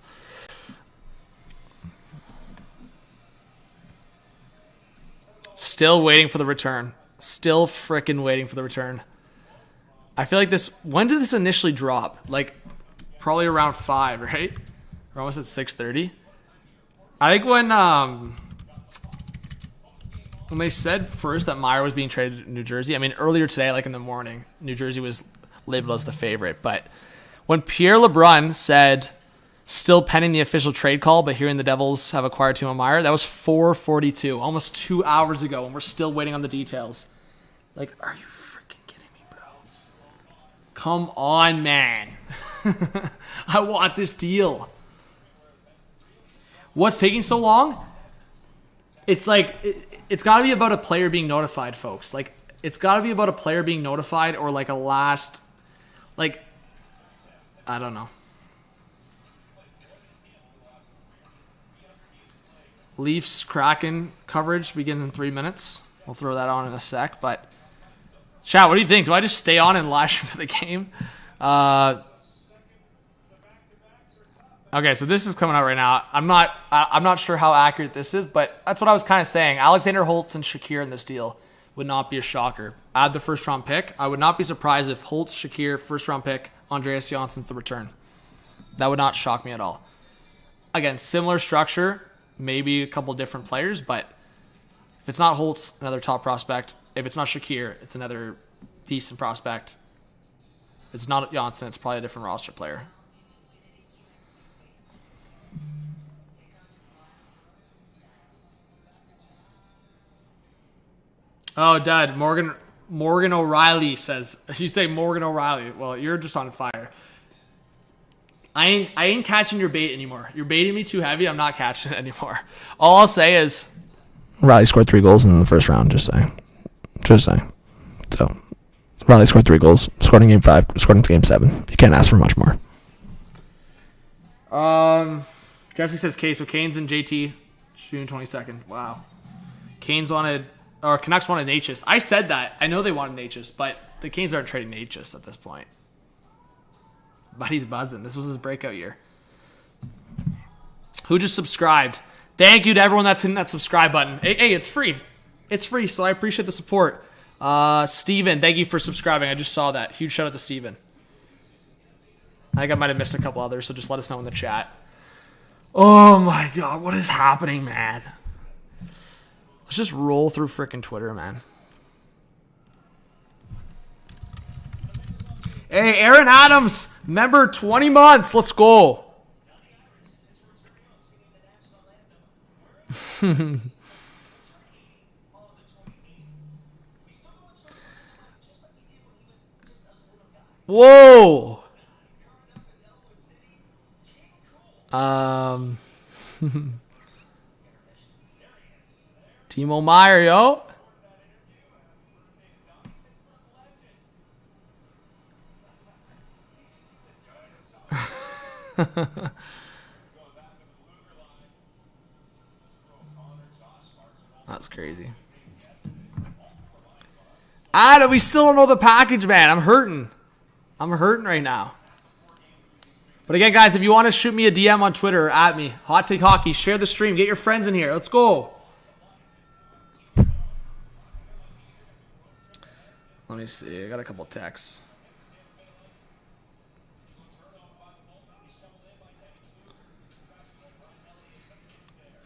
Still waiting for the return. Still freaking waiting for the return. I feel like when did this initially drop? Like, probably around 5, right? We're almost at 6:30. I think when they said first that Meier was being traded to New Jersey, I mean, earlier today, like in the morning, New Jersey was labeled as the favorite. But when Pierre LeBrun said, still pending the official trade call, but hearing the Devils have acquired Timo Meier, that was 4:42, almost 2 hours ago, and we're still waiting on the details. Like, are you freaking kidding me, bro? Come on, man. I want this deal. What's taking so long? It's like, it's got to be about a player being notified, folks. Like, it's got to be about a player being notified or like a last, like, I don't know. Leafs Kraken coverage begins in 3 minutes. We'll throw that on in a sec. But, chat, what do you think? Do I just stay on and live for the game? Okay, so this is coming out right now. I'm not sure how accurate this is, but that's what I was kind of saying. Alexander Holtz and Shakir in this deal would not be a shocker. Add the first round pick. I would not be surprised if Holtz, Shakir, first round pick, Andreas Johnson's the return. That would not shock me at all. Again, similar structure, maybe a couple different players, but if it's not Holtz, another top prospect. If it's not Shakir, it's another decent prospect. If it's not Johnson, it's probably a different roster player. Oh, Dad, Morgan O'Reilly says, you say Morgan O'Reilly. Well, you're just on fire. I ain't catching your bait anymore. You're baiting me too heavy. I'm not catching it anymore. All I'll say is Riley scored 3 goals in the first round, just saying. So, Riley scored 3 goals, scored in Game 5, scored in Game 7. You can't ask for much more. Jesse says K, so Kane's and JT, June 22nd. Wow. Canucks wanted Natchez. I said that. I know they wanted Natchez, but the Canes aren't trading Natchez at this point. But he's buzzing. This was his breakout year. Who just subscribed? Thank you to everyone that's hitting that subscribe button. Hey, it's free. It's free, so I appreciate the support. Steven, thank you for subscribing. I just saw that. Huge shout out to Steven. I think I might have missed a couple others, so just let us know in the chat. Oh my God, what is happening, man? Let's just roll through freaking Twitter, man. Hey, Aaron Adams, member 20 months. Let's go. Whoa. Timo Meier, yo. That's crazy. We still don't know the package, man. I'm hurting. I'm hurting right now. But again, guys, if you want to shoot me a DM on Twitter, at me, Hot Take Hockey, share the stream, get your friends in here. Let's go. Let me see. I got a couple texts.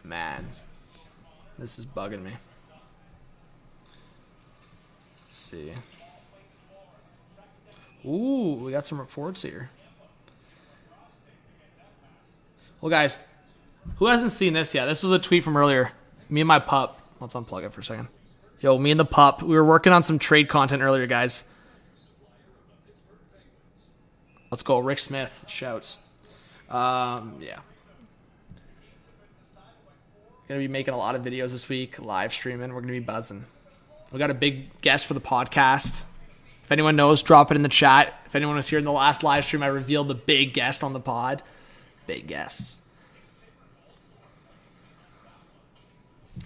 Man, this is bugging me. Let's see. Ooh, we got some reports here. Well, guys, who hasn't seen this yet? This was a tweet from earlier. Me and my pup. Let's unplug it for a second. Yo, me and the pup. We were working on some trade content earlier, guys. Let's go. Rick Smith shouts. Yeah. Gonna be making a lot of videos this week, live streaming. We're gonna be buzzing. We got a big guest for the podcast. If anyone knows, drop it in the chat. If anyone was here in the last live stream, I revealed the big guest on the pod. Big guests.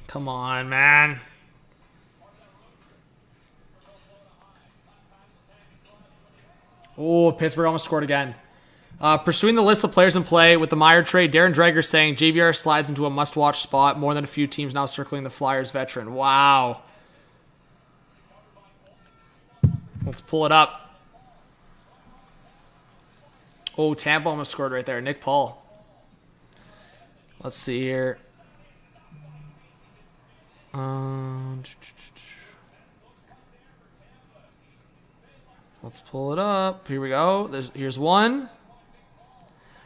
Come on, man. Oh, Pittsburgh almost scored again. Pursuing the list of players in play with the Meier trade, Darren Dreger saying JVR slides into a must-watch spot. More than a few teams now circling the Flyers veteran. Wow. Let's pull it up. Oh, Tampa almost scored right there. Nick Paul. Let's see here. Let's pull it up. Here we go. Here's one.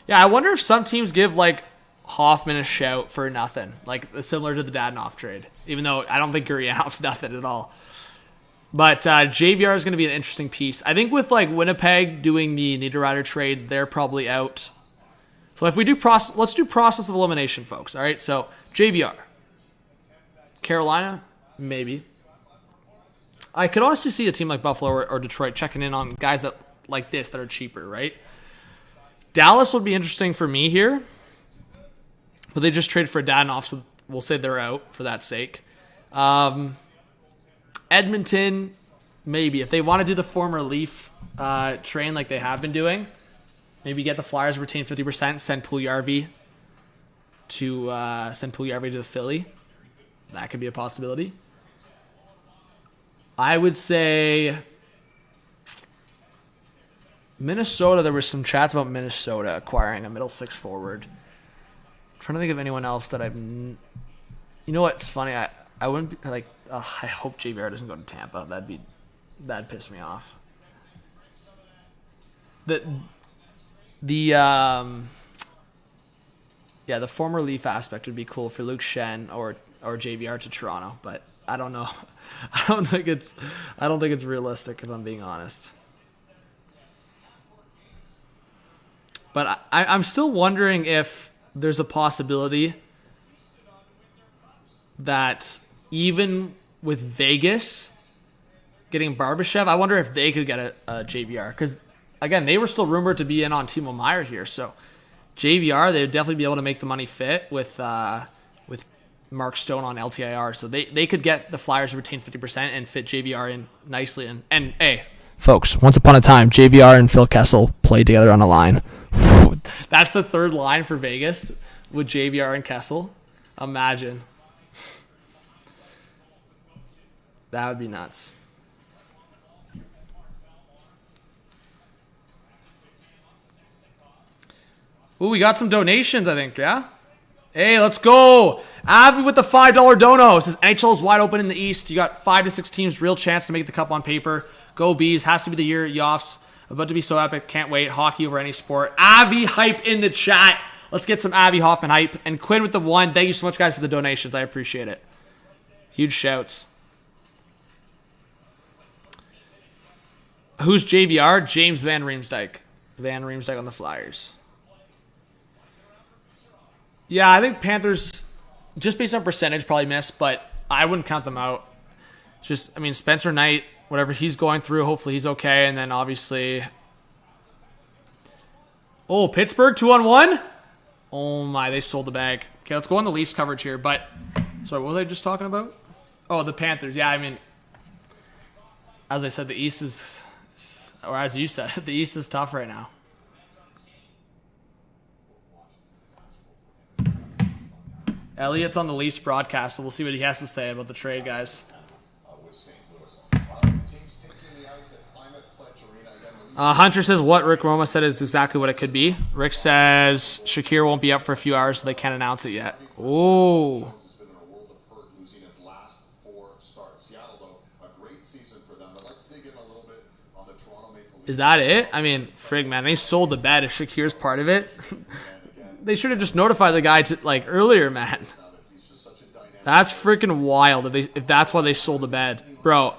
Yeah, I wonder if some teams give, like, Hoffman a shout for nothing. Like, similar to the Dadonov trade. Even though I don't think Gurianov's nothing at all. But JVR is going to be an interesting piece. I think with, like, Winnipeg doing the Niederreiter trade, they're probably out. So if we do let's do process of elimination, folks. All right, so JVR. Carolina, maybe. I could honestly see a team like Buffalo or Detroit checking in on guys that like this that are cheaper, right? Dallas would be interesting for me here. But they just traded for Dadonov, so we'll say they're out for that sake. Edmonton, maybe. If they want to do the former Leaf train like they have been doing, maybe get the Flyers, retain 50%, send Puljujarvi to the Philly. That could be a possibility. I would say Minnesota. There was some chats about Minnesota acquiring a middle six forward. I'm trying to think of anyone else that I've... You know what? It's funny. I wouldn't be like... I hope JVR doesn't go to Tampa. That'd piss me off. The former Leaf aspect would be cool for Luke Shen or JVR to Toronto, but I don't know. I don't think it's realistic, if I'm being honest. But I'm still wondering if there's a possibility that even with Vegas getting Barbashev, I wonder if they could get a JVR. Because, again, they were still rumored to be in on Timo Meier here. So, JVR, they would definitely be able to make the money fit with Mark Stone on LTIR. So, they could get the Flyers to retain 50% and fit JVR in nicely. And hey, folks, once upon a time, JVR and Phil Kessel played together on a line. That's the third line for Vegas with JVR and Kessel. Imagine. That would be nuts. Ooh, we got some donations, I think, yeah? Hey, let's go. Avi with the $5 dono. Says NHL is wide open in the East. You got 5 to 6 teams, real chance to make the cup on paper. Go Bees. Has to be the year. Yoffs. About to be so epic. Can't wait. Hockey over any sport. Avi hype in the chat. Let's get some Avi Hoffman hype. And Quinn with the 1. Thank you so much, guys, for the donations. I appreciate it. Huge shouts. Who's JVR? James Van Riemsdyk. Van Riemsdyk on the Flyers. Yeah, I think Panthers, just based on percentage, probably miss, but I wouldn't count them out. Just, I mean, Spencer Knight, whatever he's going through, hopefully he's okay. And then obviously, oh, Pittsburgh 2-on-1. Oh my, they sold the bag. Okay, let's go on the Leafs coverage here. But sorry, what was I just talking about? Oh, the Panthers. Yeah, I mean, as I said, the East is, or as you said, the East is tough right now. Elliot's on the Leafs broadcast, so we'll see what he has to say about the trade, guys. Hunter says what Rick Roma said is exactly what it could be. Rick says Shakir won't be up for a few hours, so they can't announce it yet. Oh. Is that it? I mean, frig, man, they sold the bet if Shakir's part of it. They should have just notified the guy earlier, man. That's freaking wild if that's why they sold the bed. Bro.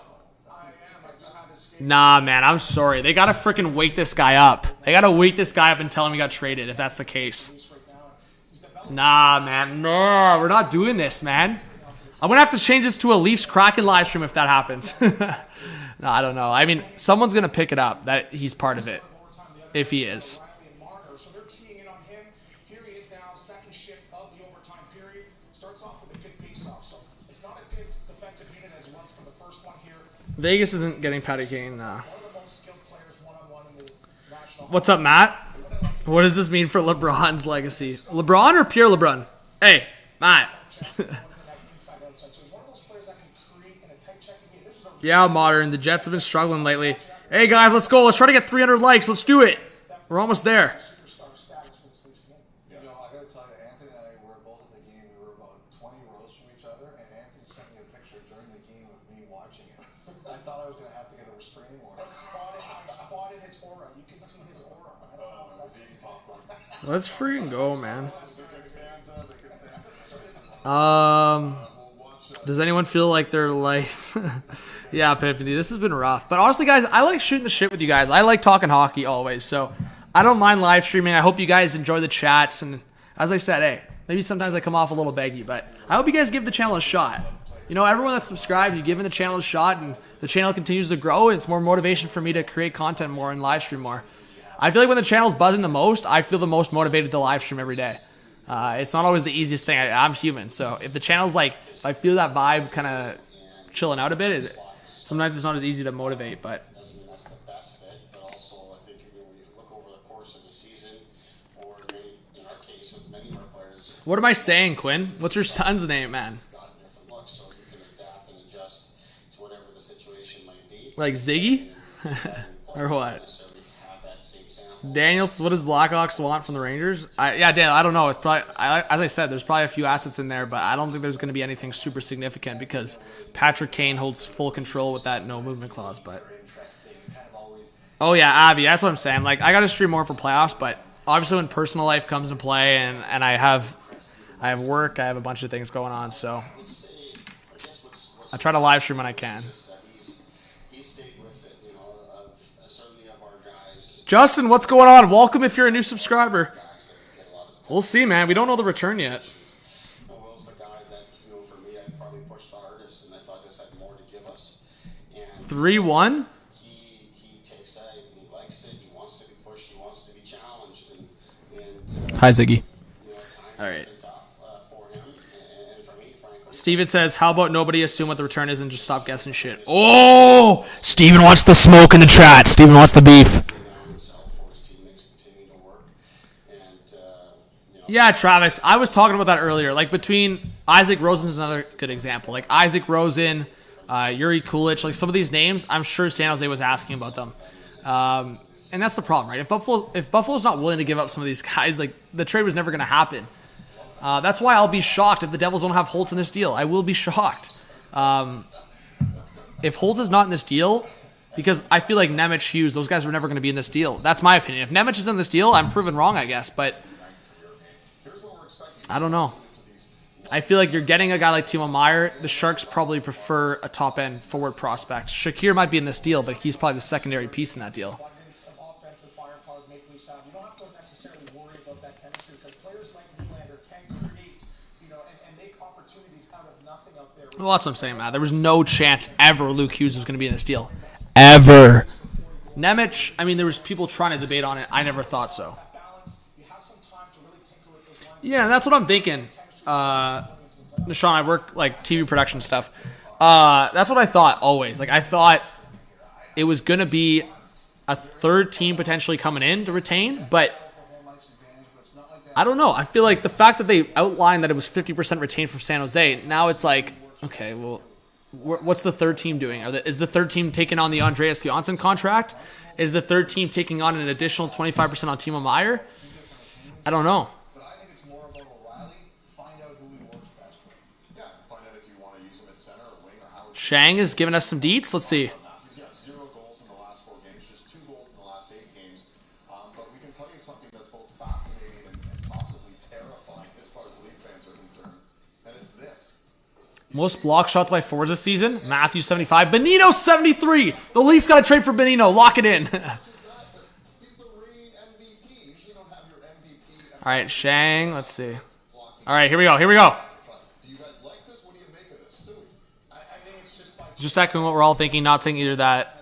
Nah, man, I'm sorry. They got to freaking wake this guy up. They got to wake this guy up and tell him he got traded if that's the case. Nah, man. No, we're not doing this, man. I'm going to have to change this to a Leafs Kraken live stream if that happens. No, I don't know. I mean, someone's going to pick it up that he's part of it. If he is. Vegas isn't getting Patty Kane. What's up, Matt? What does this mean for LeBron's legacy? LeBron or Pierre LeBron? Hey, Matt. Yeah, Modern. The Jets have been struggling lately. Hey, guys, let's go. Let's try to get 300 likes. Let's do it. We're almost there. Let's freaking go, man. Does anyone feel like their life? Yeah, Epiphany, this has been rough. But honestly, guys, I like shooting the shit with you guys. I like talking hockey always, so I don't mind live streaming. I hope you guys enjoy the chats. And as I said, hey, maybe sometimes I come off a little beggy, but I hope you guys give the channel a shot. You know, everyone that's subscribed, you've given the channel a shot, and the channel continues to grow. It's more motivation for me to create content more and live stream more. I feel like when the channel's buzzing the most, I feel the most motivated to live stream every day. It's not always the easiest thing. I'm human, so if the channel's like, if I feel that vibe kind of chilling out a bit, sometimes it's not as easy to motivate, but. What am I saying, Quinn? What's your son's name, man? Like Ziggy? Or what? Daniels, what does Blackhawks want from the Rangers? Yeah, Daniel, I don't know. It's probably, as I said, there's probably a few assets in there, but I don't think there's going to be anything super significant because Patrick Kane holds full control with that no movement clause. But oh yeah, Avi, that's what I'm saying. Like, I got to stream more for playoffs, but obviously when personal life comes into play and I have work, I have a bunch of things going on, so I try to live stream when I can. Justin, what's going on? Welcome if you're a new subscriber. We'll see, man. We don't know the return yet. 3-1? Hi, Ziggy. All right. Steven says, how about nobody assume what the return is and just stop guessing shit? Oh! Steven wants the smoke in the chat. Steven wants the beef. Yeah, Travis, I was talking about that earlier. Like, between Isaac Rosen's another good example. Like, Isaac Rosen, Yuri Kulich, like, some of these names, I'm sure San Jose was asking about them. And that's the problem, right? If Buffalo's not willing to give up some of these guys, like, the trade was never going to happen. That's why I'll be shocked if the Devils don't have Holtz in this deal. I will be shocked. If Holtz is not in this deal, because I feel like Nemec, Hughes, those guys were never going to be in this deal. That's my opinion. If Nemec is in this deal, I'm proven wrong, I guess. But I don't know. I feel like you're getting a guy like Timo Meier. The Sharks probably prefer a top-end forward prospect. Shakir might be in this deal, but he's probably the secondary piece in that deal. Well, that's what I'm saying, Matt. There was no chance ever Luke Hughes was going to be in this deal. Ever. Nemec, I mean, there was people trying to debate on it. I never thought so. Yeah, that's what I'm thinking. Sean, I work like TV production stuff. That's what I thought always. Like, I thought it was going to be a third team potentially coming in to retain, but I don't know. I feel like the fact that they outlined that it was 50% retained from San Jose, now it's like, okay, well, what's the third team doing? Is the third team taking on the Andreas Johansson contract? Is the third team taking on an additional 25% on Timo Meier? I don't know. But I think it's more about O'Reilly. Find out who he works best with. Yeah, find out if you want to use him at center or wing or how. Shang is giving us some deets. Let's see. He's got 0 goals in the last 4 games, just 2 goals in the last 8 games. But we can tell you something that's both fascinating and possibly terrifying as far as Leaf fans are concerned, and it's this. Most block shots by forwards this season. Matthews 75. Benino 73. The Leafs got to trade for Benino. Lock it in. He's the reigning MVP. You usually don't have your MVP. All right, Shang. Let's see. All right, here we go. Here we go. Do you guys like this? What do you make of this, Stu? I think it's Just echoing what we're all thinking, not saying either that.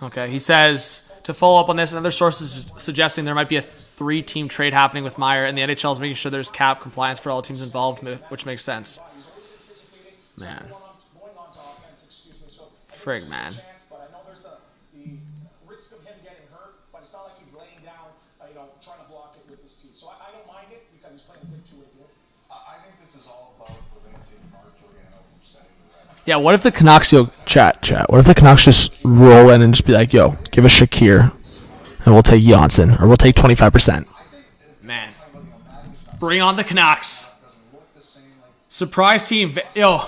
Okay, he says, to follow up on this, another source is suggesting there might be a 3-team trade happening with Meier, and the NHL is making sure there's cap compliance for all teams involved, which makes sense. Man. Frig, man. Yeah, what if the Canucks, chat, what if the Canucks just roll in and just be like, yo, give us Shakir, and we'll take Johansson, or we'll take 25%. Man. Bring on the Canucks. Surprise team. Yo,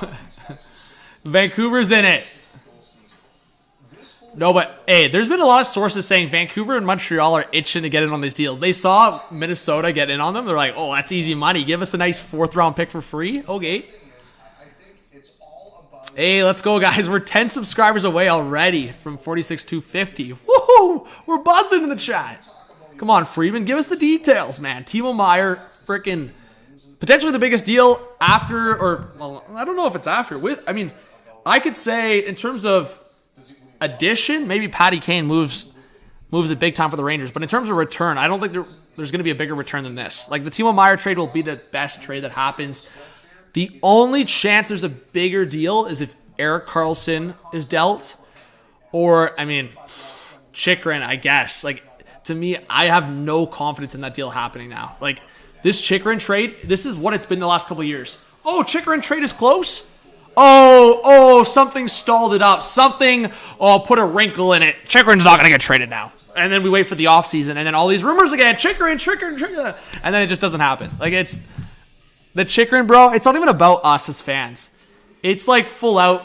Vancouver's in it. No, but, hey, there's been a lot of sources saying Vancouver and Montreal are itching to get in on these deals. They saw Minnesota get in on them. They're like, oh, that's easy money. Give us a nice 4th-round pick for free. Okay. Hey, let's go, guys. We're 10 subscribers away already from 46,250. Woohoo! We're buzzing in the chat. Come on, Freeman. Give us the details, man. Timo Meier, freaking potentially the biggest deal after, or, well, I don't know if it's after. I mean, I could say in terms of addition, maybe Patty Kane moves it big time for the Rangers. But in terms of return, I don't think there's going to be a bigger return than this. Like, the Timo Meier trade will be the best trade that happens. The only chance there's a bigger deal is if Erik Karlsson is dealt, or, I mean, Chychrun, I guess. Like, to me, I have no confidence in that deal happening now. Like, this Chychrun trade, this is what it's been the last couple of years. Oh, Chychrun trade is close? Oh, something stalled it up. Something, put a wrinkle in it. Chychrun's not going to get traded now. And then we wait for the offseason, and then all these rumors again. Chychrun. And then it just doesn't happen. Like, it's... The Chychrun, bro, it's not even about us as fans. It's like full out.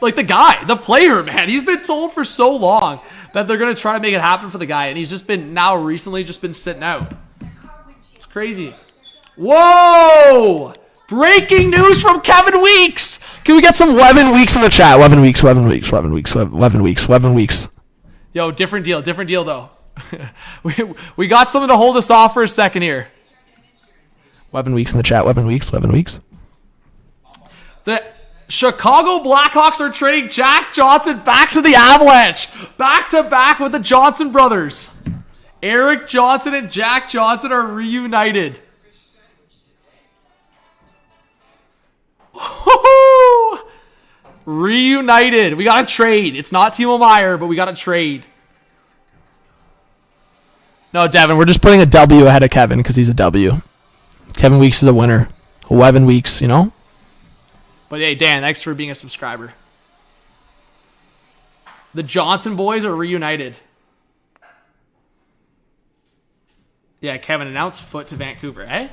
Like the guy, the player, man. He's been told for so long that they're going to try to make it happen for the guy. And he's just been, now recently, just been sitting out. It's crazy. Whoa! Breaking news from Kevin Weeks. Can we get some 11 weeks in the chat? 11 weeks. Yo, different deal though. we got something to hold us off for a second here. 11 weeks in the chat. 11 weeks. The Chicago Blackhawks are trading Jack Johnson back to the Avalanche. Back to back with the Johnson brothers. Eric Johnson and Jack Johnson are reunited. Woo-hoo! Reunited. We got a trade. It's not Timo Meier, but we got a trade. No, Devin, we're just putting a W ahead of Kevin because he's a W. Kevin Weeks is a winner. 11 weeks, you know? But hey, Dan, thanks for being a subscriber. The Johnson boys are reunited. Yeah, Kevin, announced Foot to Vancouver, eh?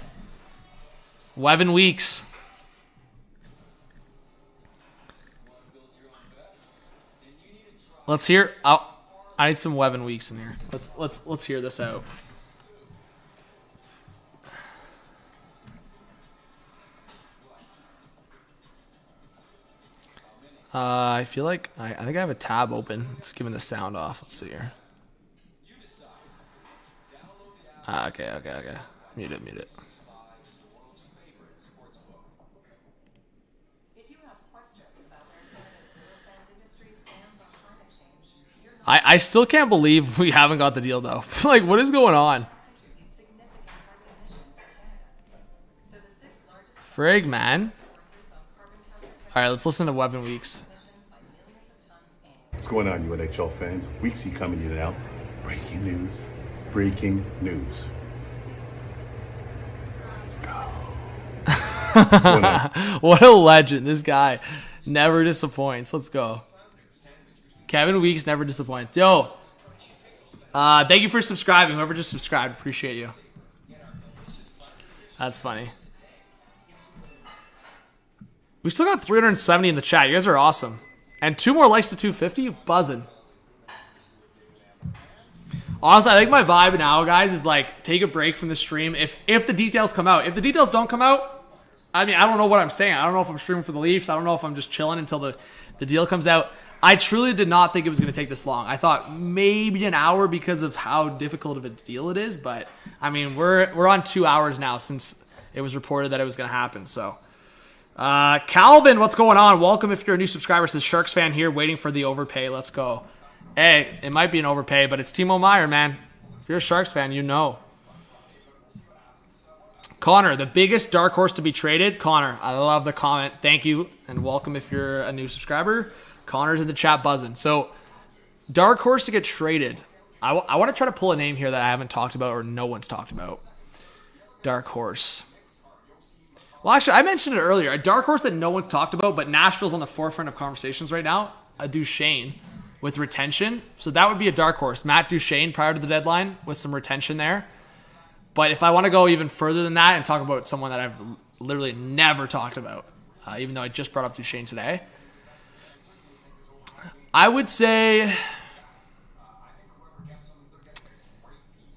Wevin Weeks. Let's hear. I need some Wevin Weeks in here. Let's hear this out. I feel like I think I have a tab open. It's giving the sound off. Let's see here. Okay. Mute it. If you have questions about where Canada's oil sands industry stands on climate change, you're not I still can't believe we haven't got the deal though. Like, what is going on? contribute significant carbon emissions to Canada. So the sixth largest Frig, man. sources on carbon capture All right, let's listen to Wevin Weeks. emissions by millions of tons annually. What's going on, UNHL fans? Weeksy coming to you now. Breaking news. Breaking news. Let's go. What's going on? What a legend. This guy never disappoints. Let's go. Kevin Weeks never disappoints. Yo, thank you for subscribing. Whoever just subscribed, appreciate you. That's funny. We still got 370 in the chat. You guys are awesome. And 2 more likes to 250. Buzzing. Honestly, I think my vibe now, guys, is like take a break from the stream. If the details come out. If the details don't come out, I mean, I don't know what I'm saying. I don't know if I'm streaming for the Leafs. I don't know if I'm just chilling until the deal comes out. I truly did not think it was going to take this long. I thought maybe an hour because of how difficult of a deal it is. But, I mean, we're on 2 hours now since it was reported that it was going to happen. So, Calvin, what's going on? Welcome if you're a new subscriber. Says Sharks fan here waiting for the overpay. Let's go. Hey, it might be an overpay, but it's Timo Meier, man. If you're a Sharks fan, you know. Connor, the biggest dark horse to be traded. Connor, I love the comment. Thank you, and welcome if you're a new subscriber. Connor's in the chat buzzing. So, dark horse to get traded. I want to try to pull a name here that I haven't talked about or no one's talked about. Dark horse. Well, actually, I mentioned it earlier. A dark horse that no one's talked about, but Nashville's on the forefront of conversations right now. A Duchesne with retention. So that would be a dark horse. Matt Duchesne prior to the deadline with some retention there. But if I want to go even further than that and talk about someone that I've literally never talked about, even though I just brought up Duchesne today, I would say...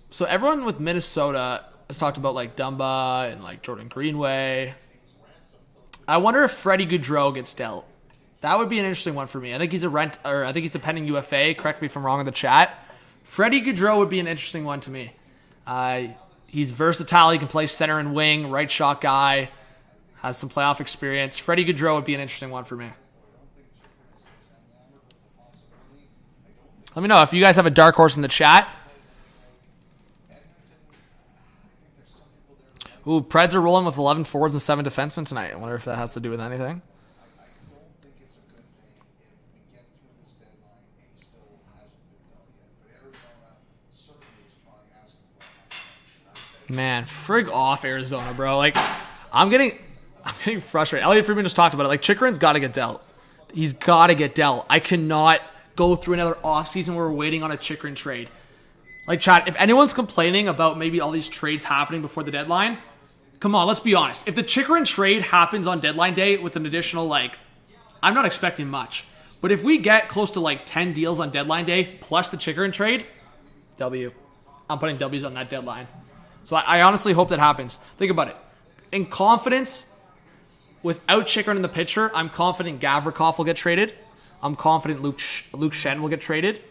So everyone with Minnesota has talked about like Dumba and like Jordan Greenway. I wonder if Freddie Gaudreau gets dealt. That would be an interesting one for me. I think he's a pending UFA. Correct me if I'm wrong in the chat. Freddie Gaudreau would be an interesting one to me. He's versatile. He can play center and wing, right shot guy, has some playoff experience. Freddie Gaudreau would be an interesting one for me. Let me know if you guys have a dark horse in the chat. Ooh, Preds are rolling with 11 forwards and 7 defensemen tonight. I wonder if that has to do with anything. Man, frig off Arizona, bro. Like, I'm getting frustrated. Elliot Friedman just talked about it. Like, Chikrin's got to get dealt. He's got to get dealt. I cannot go through another offseason where we're waiting on a Chikrin trade. Like, chat, if anyone's complaining about maybe all these trades happening before the deadline, come on, let's be honest. If the Chikrin trade happens on deadline day with an additional, like, I'm not expecting much. But if we get close to, like, 10 deals on deadline day plus the Chikrin trade, W. I'm putting W's on that deadline. So I honestly hope that happens. Think about it. In confidence, without Chikrin in the picture, I'm confident Gavrikov will get traded. I'm confident Luke Shen will get traded.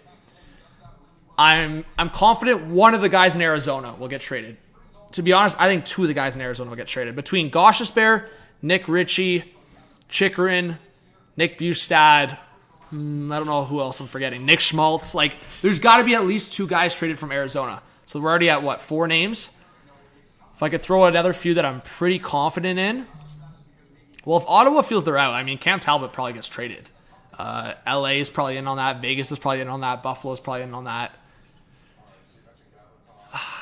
I'm confident one of the guys in Arizona will get traded. To be honest, I think 2 of the guys in Arizona will get traded. Between Gostisbehere, Nick Ritchie, Chikrin, Nick Bustad, I don't know who else I'm forgetting. Nick Schmaltz. Like, there's got to be at least 2 guys traded from Arizona. So we're already at, what, 4 names? If I could throw another few that I'm pretty confident in. Well, if Ottawa feels they're out, I mean, Cam Talbot probably gets traded. LA is probably in on that. Vegas is probably in on that. Buffalo is probably in on that.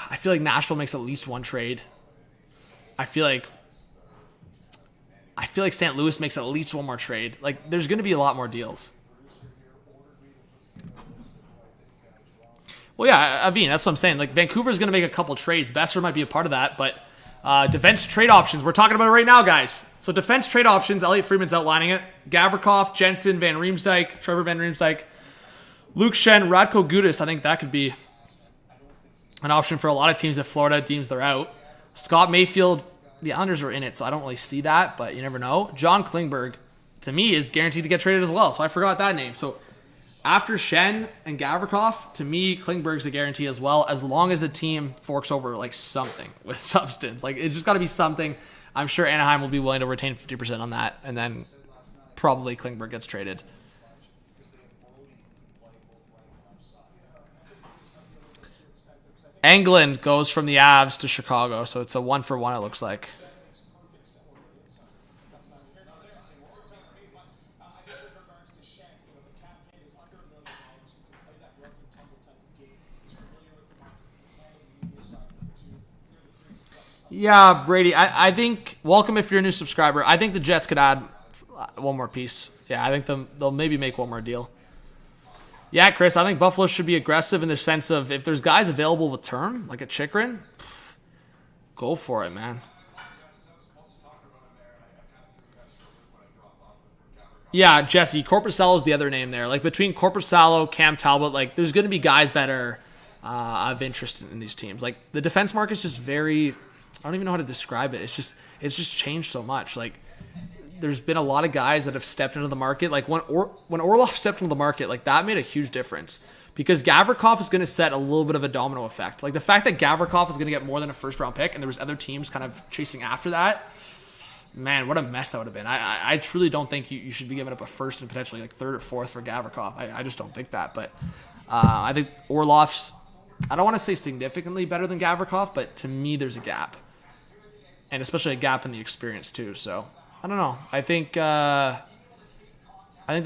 I feel like Nashville makes at least 1 trade. I feel like St. Louis makes at least 1 more trade. Like, there's going to be a lot more deals. Well, yeah, Aveen, that's what I'm saying. Like, Vancouver's going to make a couple trades. Besser might be a part of that, but defense trade options. We're talking about it right now, guys. So defense trade options, Elliot Friedman's outlining it. Gavrikov, Jensen, Van Riemsdyk, Trevor Van Riemsdyk, Luke Shen, Radko Gudas. I think that could be an option for a lot of teams if Florida deems they're out. Scott Mayfield, the Islanders are in it, so I don't really see that, but you never know. John Klingberg, to me, is guaranteed to get traded as well, so I forgot that name. So after Shen and Gavrikov, to me, Klingberg's a guarantee as well, as long as a team forks over like something with substance. Like, it's just got to be something. I'm sure Anaheim will be willing to retain 50% on that, and then probably Klingberg gets traded. Englund goes from the Avs to Chicago, so it's a 1-for-1, it looks like. Yeah, Brady, I think, welcome if you're a new subscriber. I think the Jets could add one more piece. Yeah, I think they'll maybe make one more deal. Yeah, Chris, I think Buffalo should be aggressive in the sense of if there's guys available with term, like a Chikrin, go for it, man. Yeah, Jesse, Corpusalo is the other name there. Like, between Corpusalo, Cam Talbot, like, there's going to be guys that are of interest in these teams. Like, the defense market's just very, I don't even know how to describe it. It's just changed so much. Like, there's been a lot of guys that have stepped into the market. Like, when Orlov stepped into the market, like, that made a huge difference. Because Gavrikov is going to set a little bit of a domino effect. Like, the fact that Gavrikov is going to get more than a first-round pick, and there was other teams kind of chasing after that, man, what a mess that would have been. I truly don't think you should be giving up a first and potentially like third or fourth for Gavrikov. I just don't think that. But I think Orlov's, I don't want to say significantly better than Gavrikov, but to me there's a gap. And especially a gap in the experience too. So, I don't know. I think the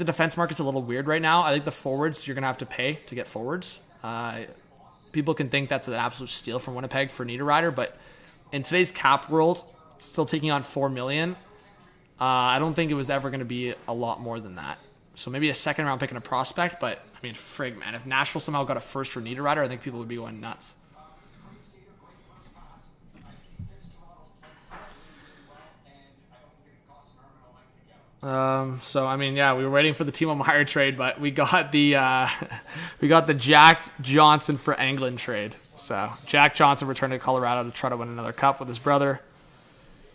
defense market's a little weird right now. I think the forwards, you're going to have to pay to get forwards. People can think that's an absolute steal from Winnipeg for Niederreiter, but in today's cap world, still taking on $4 million. I don't think it was ever going to be a lot more than that. So maybe a second round pick and a prospect, but I mean, frig, man. If Nashville somehow got a first for Niederreiter, I think people would be going nuts. So I mean, yeah, we were waiting for the Timo Meier trade, but we got the Jack Johnson for Englund trade. So Jack Johnson returned to Colorado to try to win another cup with his brother.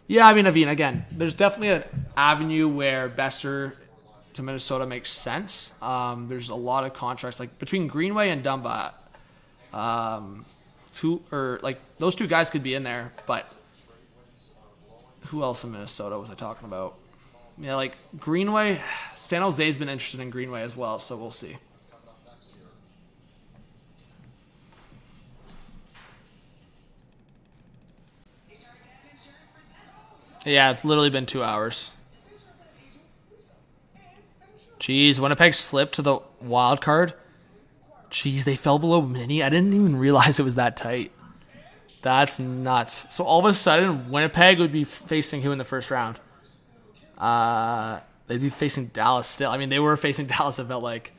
Yeah, I mean, Aveen, again, there's definitely an avenue where Besser to Minnesota makes sense. There's a lot of contracts, like between Greenway and Dumba, those two guys could be in there, but who else in Minnesota was I talking about? Yeah, like Greenway, San Jose's been interested in Greenway as well, so we'll see. Yeah, it's literally been 2 hours. Jeez, Winnipeg slipped to the wild card. Jeez, they fell below mini. I didn't even realize it was that tight. That's nuts. So all of a sudden, Winnipeg would be facing who in the first round? They'd be facing Dallas still. I mean, they were facing Dallas, it felt like.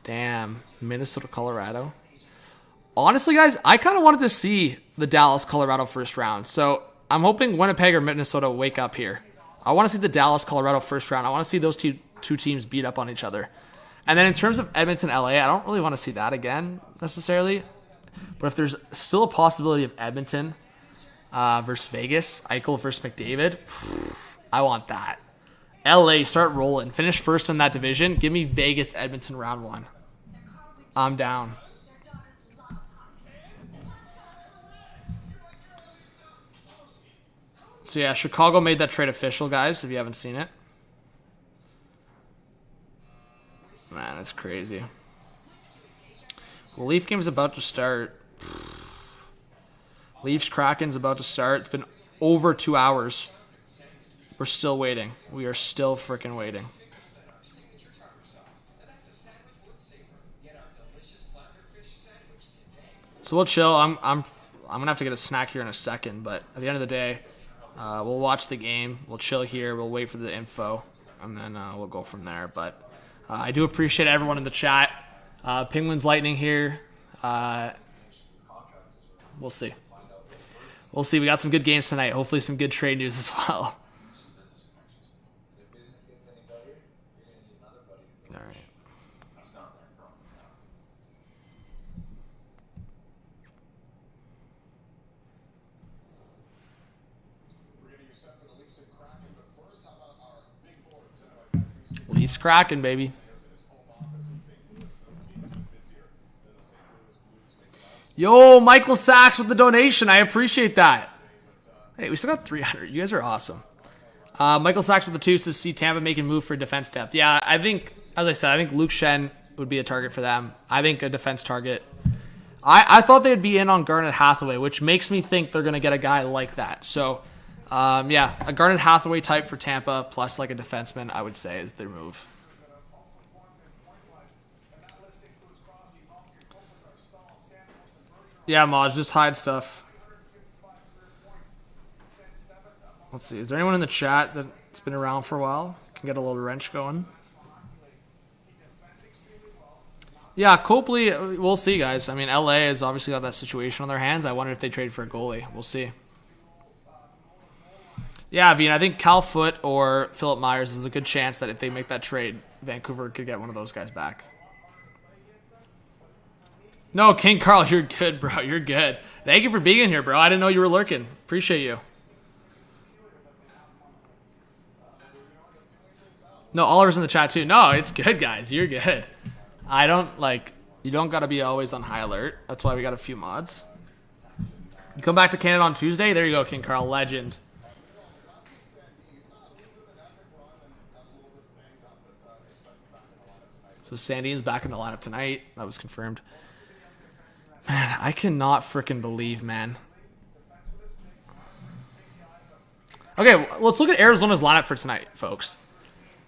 Damn. Minnesota, Colorado. Honestly, guys, I kind of wanted to see the Dallas-Colorado first round. So I'm hoping Winnipeg or Minnesota wake up here. I want to see the Dallas-Colorado first round. I want to see those two teams beat up on each other. And then in terms of Edmonton-LA, I don't really want to see that again necessarily. But if there's still a possibility of Edmonton versus Vegas, Eichel versus McDavid, I want that. LA, start rolling. Finish first in that division. Give me Vegas-Edmonton round one. I'm down. So yeah, Chicago made that trade official, guys, if you haven't seen it. Man, that's crazy. Well, Leaf game's about to start. Leafs Kraken's about to start. It's been over 2 hours. We're still waiting. We are still freaking waiting. So we'll chill. I'm gonna have to get a snack here in a second, but at the end of the day, we'll watch the game. We'll chill here. We'll wait for the info, and then we'll go from there. But I do appreciate everyone in the chat. Penguins Lightning here. We'll see. We'll see. We got some good games tonight. Hopefully some good trade news as well. All right. We're getting you set for the Leafs and Kraken, but first, how about our big board presented by Bet365? Leafs Kraken, baby. In his home office in St. Louis, no team has been busier than the St. Louis Blues making us. Yo, Michael Sachs with the donation. I appreciate that. Hey, we still got 300. You guys are awesome. Michael Sachs with the 2 says, see Tampa making move for defense depth. Yeah, I think, as I said, I think Luke Shen would be a target for them. I think a defense target. I thought they'd be in on Garnet Hathaway, which makes me think they're going to get a guy like that. So, yeah, a Garnet Hathaway type for Tampa plus like a defenseman, I would say, is their move. Yeah, Maj, just hide stuff. Let's see. Is there anyone in the chat that's been around for a while? Can get a little wrench going. Yeah, Copley, we'll see, guys. I mean, LA has obviously got that situation on their hands. I wonder if they trade for a goalie. We'll see. Yeah, Veen, I think Cal Foote or Philip Myers is a good chance that if they make that trade, Vancouver could get one of those guys back. No, King Carl, you're good, bro. You're good. Thank you for being in here, bro. I didn't know you were lurking. Appreciate you. No, Oliver's in the chat too. No, it's good, guys. You're good. I don't, like, you don't got to be always on high alert. That's why we got a few mods. You come back to Canada on Tuesday? There you go, King Carl. Legend. So Sandin's back in the lineup tonight. That was confirmed. Man, I cannot freaking believe, man. Okay, let's look at Arizona's lineup for tonight, folks.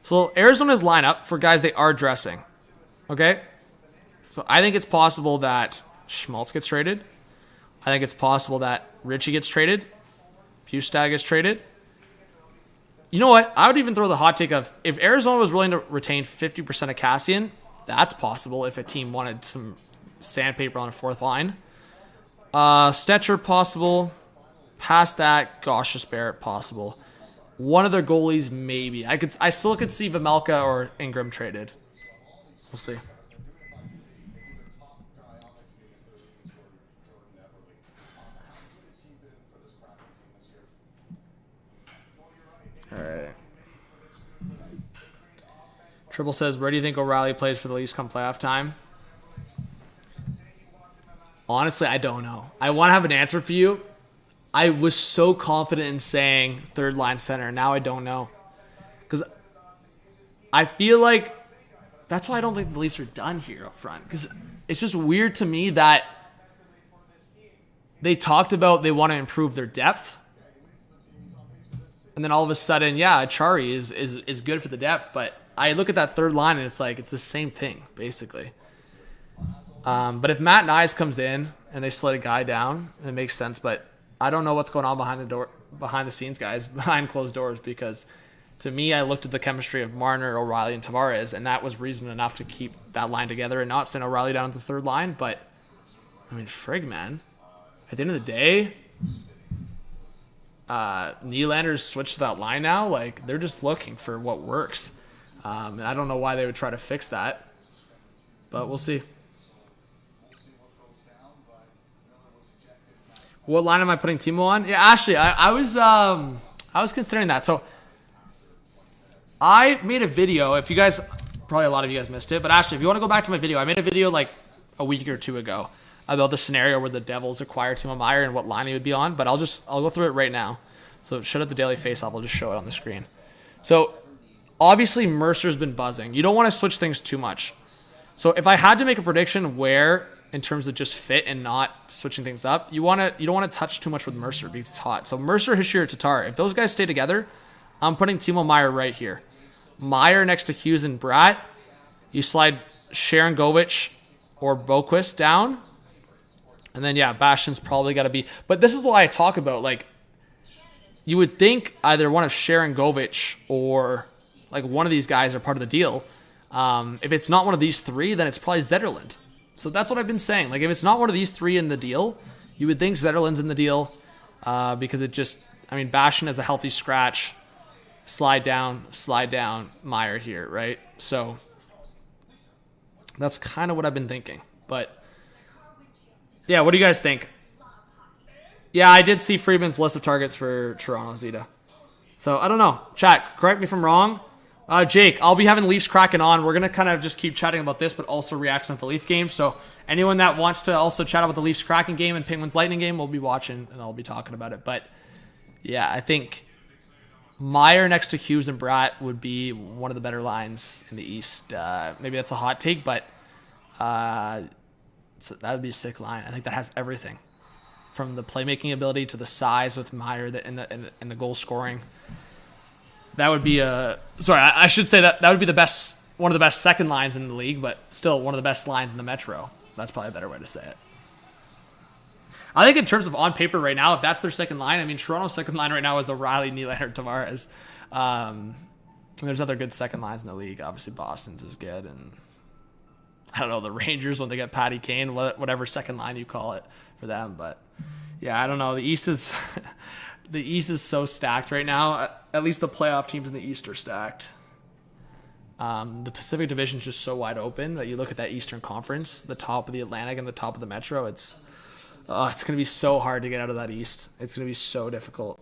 So Arizona's lineup for guys they are dressing. Okay? So I think it's possible that Schmaltz gets traded. I think it's possible that Richie gets traded. Fustad gets traded. You know what? I would even throw the hot take of if Arizona was willing to retain 50% of Cassian, that's possible if a team wanted some sandpaper on a fourth line. Stetcher possible. Past that, Gosh Barrett possible. One of their goalies maybe. I still could see Vejmelka or Ingram traded. We'll see. All right. Triple says, where do you think O'Reilly plays for the Leafs come playoff time? Honestly, I don't know. I want to have an answer for you. I was so confident in saying third line center. Now I don't know. Because I feel like that's why I don't think the Leafs are done here up front. Because it's just weird to me that they talked about they want to improve their depth. And then all of a sudden, yeah, Chari is good for the depth. But I look at that third line and it's like it's the same thing, basically. But if Matt Nyes comes in and they slid a guy down, it makes sense. But I don't know what's going on behind the scenes, guys, behind closed doors, because to me, I looked at the chemistry of Marner, O'Reilly, and Tavares, and that was reason enough to keep that line together and not send O'Reilly down to the third line. But, I mean, frig, man. At the end of the day, Nylander's switched to that line now. Like, they're just looking for what works. And I don't know why they would try to fix that. But we'll see. What line am I putting Timo on? Yeah, actually, I was considering that. So I made a video. If you guys, probably a lot of you guys missed it, but actually, if you want to go back to my video, I made a video like a week or two ago about the scenario where the Devils acquire Timo Meier and what line he would be on. But I'll go through it right now. So shut up the Daily Faceoff. I'll just show it on the screen. So obviously Mercer's been buzzing. You don't want to switch things too much. So if I had to make a prediction where, in terms of just fit and not switching things up, you don't want to touch too much with Mercer because it's hot. So Mercer, Hischier, Tatar, if those guys stay together, I'm putting Timo Meier right here. Meier next to Hughes and Bratt. You slide Sharon Govich or Boquist down. And then, yeah, Bastian's probably got to be. But this is why I talk about, like, you would think either one of Sharon Govich or, like, one of these guys are part of the deal. If it's not one of these three, then it's probably Zetterlund. So that's what I've been saying. Like, if it's not one of these three in the deal, you would think Zetterlund's in the deal because it just, I mean, Bastian has a healthy scratch. Slide down, Meier here, right? So that's kind of what I've been thinking. But yeah, what do you guys think? Yeah, I did see Friedman's list of targets for Toronto, Zeta. So I don't know. Chat, correct me if I'm wrong. Jake, I'll be having Leafs cracking on. We're going to kind of just keep chatting about this, but also reaction to the Leaf game. So anyone that wants to also chat about the Leafs cracking game and Penguins Lightning game, we'll be watching and I'll be talking about it. But yeah, I think Meier next to Hughes and Bratt would be one of the better lines in the East. Maybe that's a hot take, but so that would be a sick line. I think that has everything from the playmaking ability to the size with Meier and the goal scoring. That would be I should say that would be one of the best second lines in the league, but still one of the best lines in the Metro. That's probably a better way to say it. I think in terms of on paper right now, if that's their second line, I mean, Toronto's second line right now is O'Reilly, Nylander, Tavares. And there's other good second lines in the league. Obviously, Boston's is good, and I don't know, the Rangers when they get Patty Kane, whatever second line you call it for them. But yeah, I don't know. The East is the East is so stacked right now. At least the playoff teams in the East are stacked. The Pacific Division is just so wide open that you look at that Eastern Conference, the top of the Atlantic and the top of the Metro. It's going to be so hard to get out of that East. It's going to be so difficult.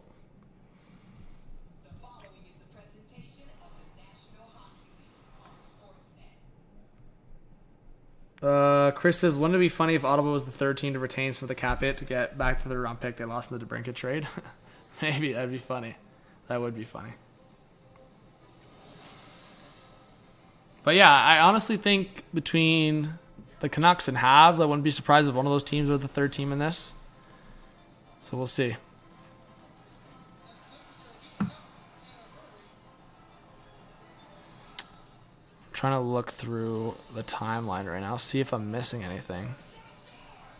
The following is a presentation of the National Hockey League on Sportsnet. Chris says, wouldn't it be funny if Ottawa was the third team to retain some of the cap hit to get back to their round pick they lost in the DeBrincat trade? Maybe that'd be funny. That would be funny. But yeah, I honestly think between the Canucks and Habs, I wouldn't be surprised if one of those teams were the third team in this. So we'll see. I'm trying to look through the timeline right now, see if I'm missing anything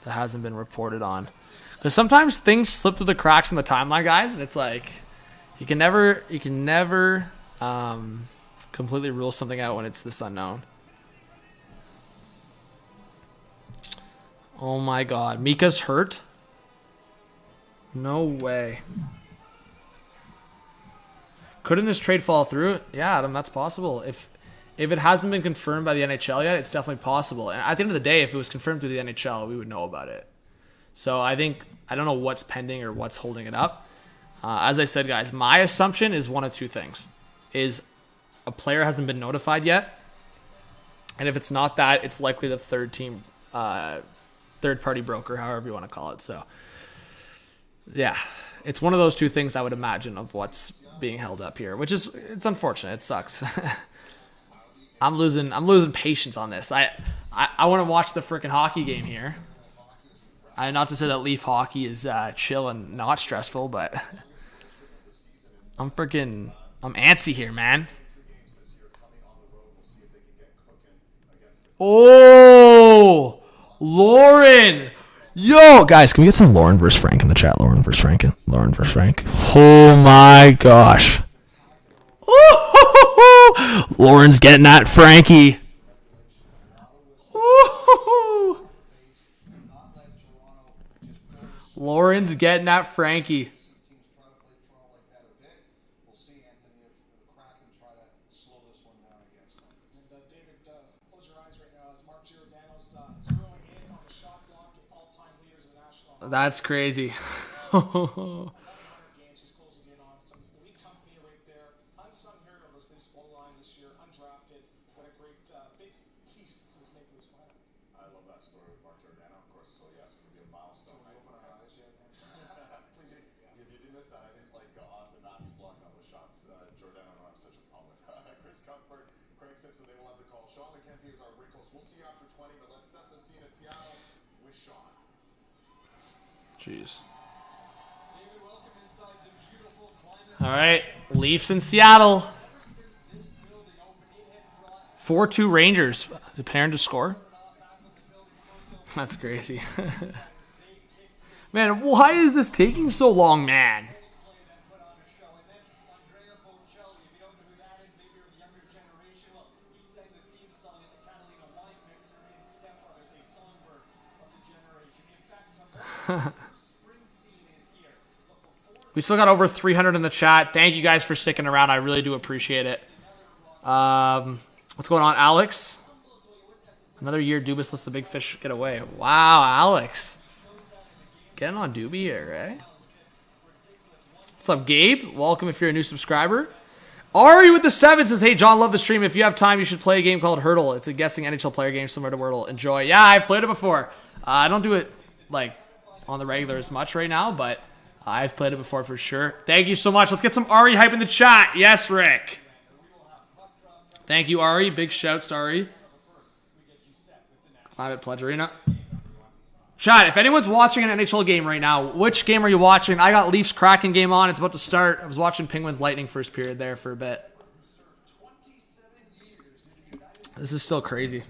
that hasn't been reported on. Because sometimes things slip through the cracks in the timeline, guys, and it's like you can never completely rule something out when it's this unknown. Oh my God, Mika's hurt? No way. Couldn't this trade fall through? Yeah, Adam, that's possible. If it hasn't been confirmed by the NHL yet, it's definitely possible. And at the end of the day, if it was confirmed through the NHL, we would know about it. So I don't know what's pending or what's holding it up. As I said, guys, my assumption is one of two things. Is a player hasn't been notified yet. And if it's not that, it's likely the third team, third-party broker, however you want to call it. So, yeah, it's one of those two things I would imagine of what's being held up here, which is, it's unfortunate. It sucks. I'm losing patience on this. I want to watch the freaking hockey game here. Not to say that Leaf hockey is chill and not stressful, but I'm antsy here, man. Oh, Lauren. Yo, guys, can we get some Lauren versus Frank in the chat? Lauren versus Frank. Oh my gosh. Lauren's getting at Frankie. Lauren's getting at Frankie. We'll see, Anthony, if the Kraken try to slow this one down against them. And David, close your eyes right now as Mark Giordano's zeroing in on the shot block at all-time leaders in the National Hockey That's crazy. games. He's closing in on some elite company right there. Unsung hero of this Leafs goal line this year, undrafted. What a great big piece to this Maple Leafs lineup. I love that story with Mark Giordano, of course, so yes, it could be a milestone. Open our eyes yet, man. Please, if you did miss that, I didn't like Austin Matthews blocking all the shots. Giordano, I don't have such a problem with Chris Cuthbert, Craig Simpson, they will have the call. Sean McKenzie is our wrinkles. We'll see you after 20, but let's set the scene at Seattle with Sean. Jeez. All right, Leafs in Seattle. 4-2 Rangers. Is Perrin to score? That's crazy. Man, why is this taking so long, man? We still got over 300 in the chat. Thank you guys for sticking around. I really do appreciate it. What's going on, Alex? Another year Dubas lets the big fish get away. Wow, Alex. Getting on Doobie here, eh? What's up, Gabe? Welcome if you're a new subscriber. Ari with the 7 says, hey, John, love the stream. If you have time, you should play a game called Hurdle. It's a guessing NHL player game similar to Wordle. Enjoy. Yeah, I've played it before. I don't do it, like, on the regular as much right now, but I've played it before for sure. Thank you so much. Let's get some Ari hype in the chat. Yes, Rick. Thank you, Ari. Big shouts to Ari. Climate Pledge Arena. Chat, if anyone's watching an NHL game right now, which game are you watching? I got Leafs Kraken game on. It's about to start. I was watching Penguins Lightning first period there for a bit. This is still crazy.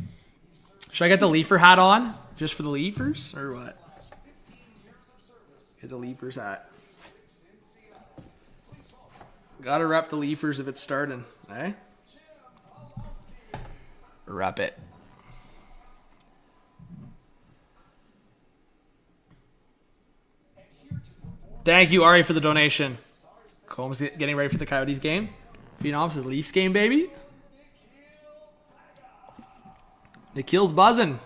Should I get the Leafer hat on? Just for the Leafers? Or what? Get the Leafers hat. Gotta rep the Leafers if it's starting. Eh? Rep it. Thank you, Ari, for the donation. Combs getting ready for the Coyotes game. Phenom's Leafs game, baby. Nikhil's buzzing.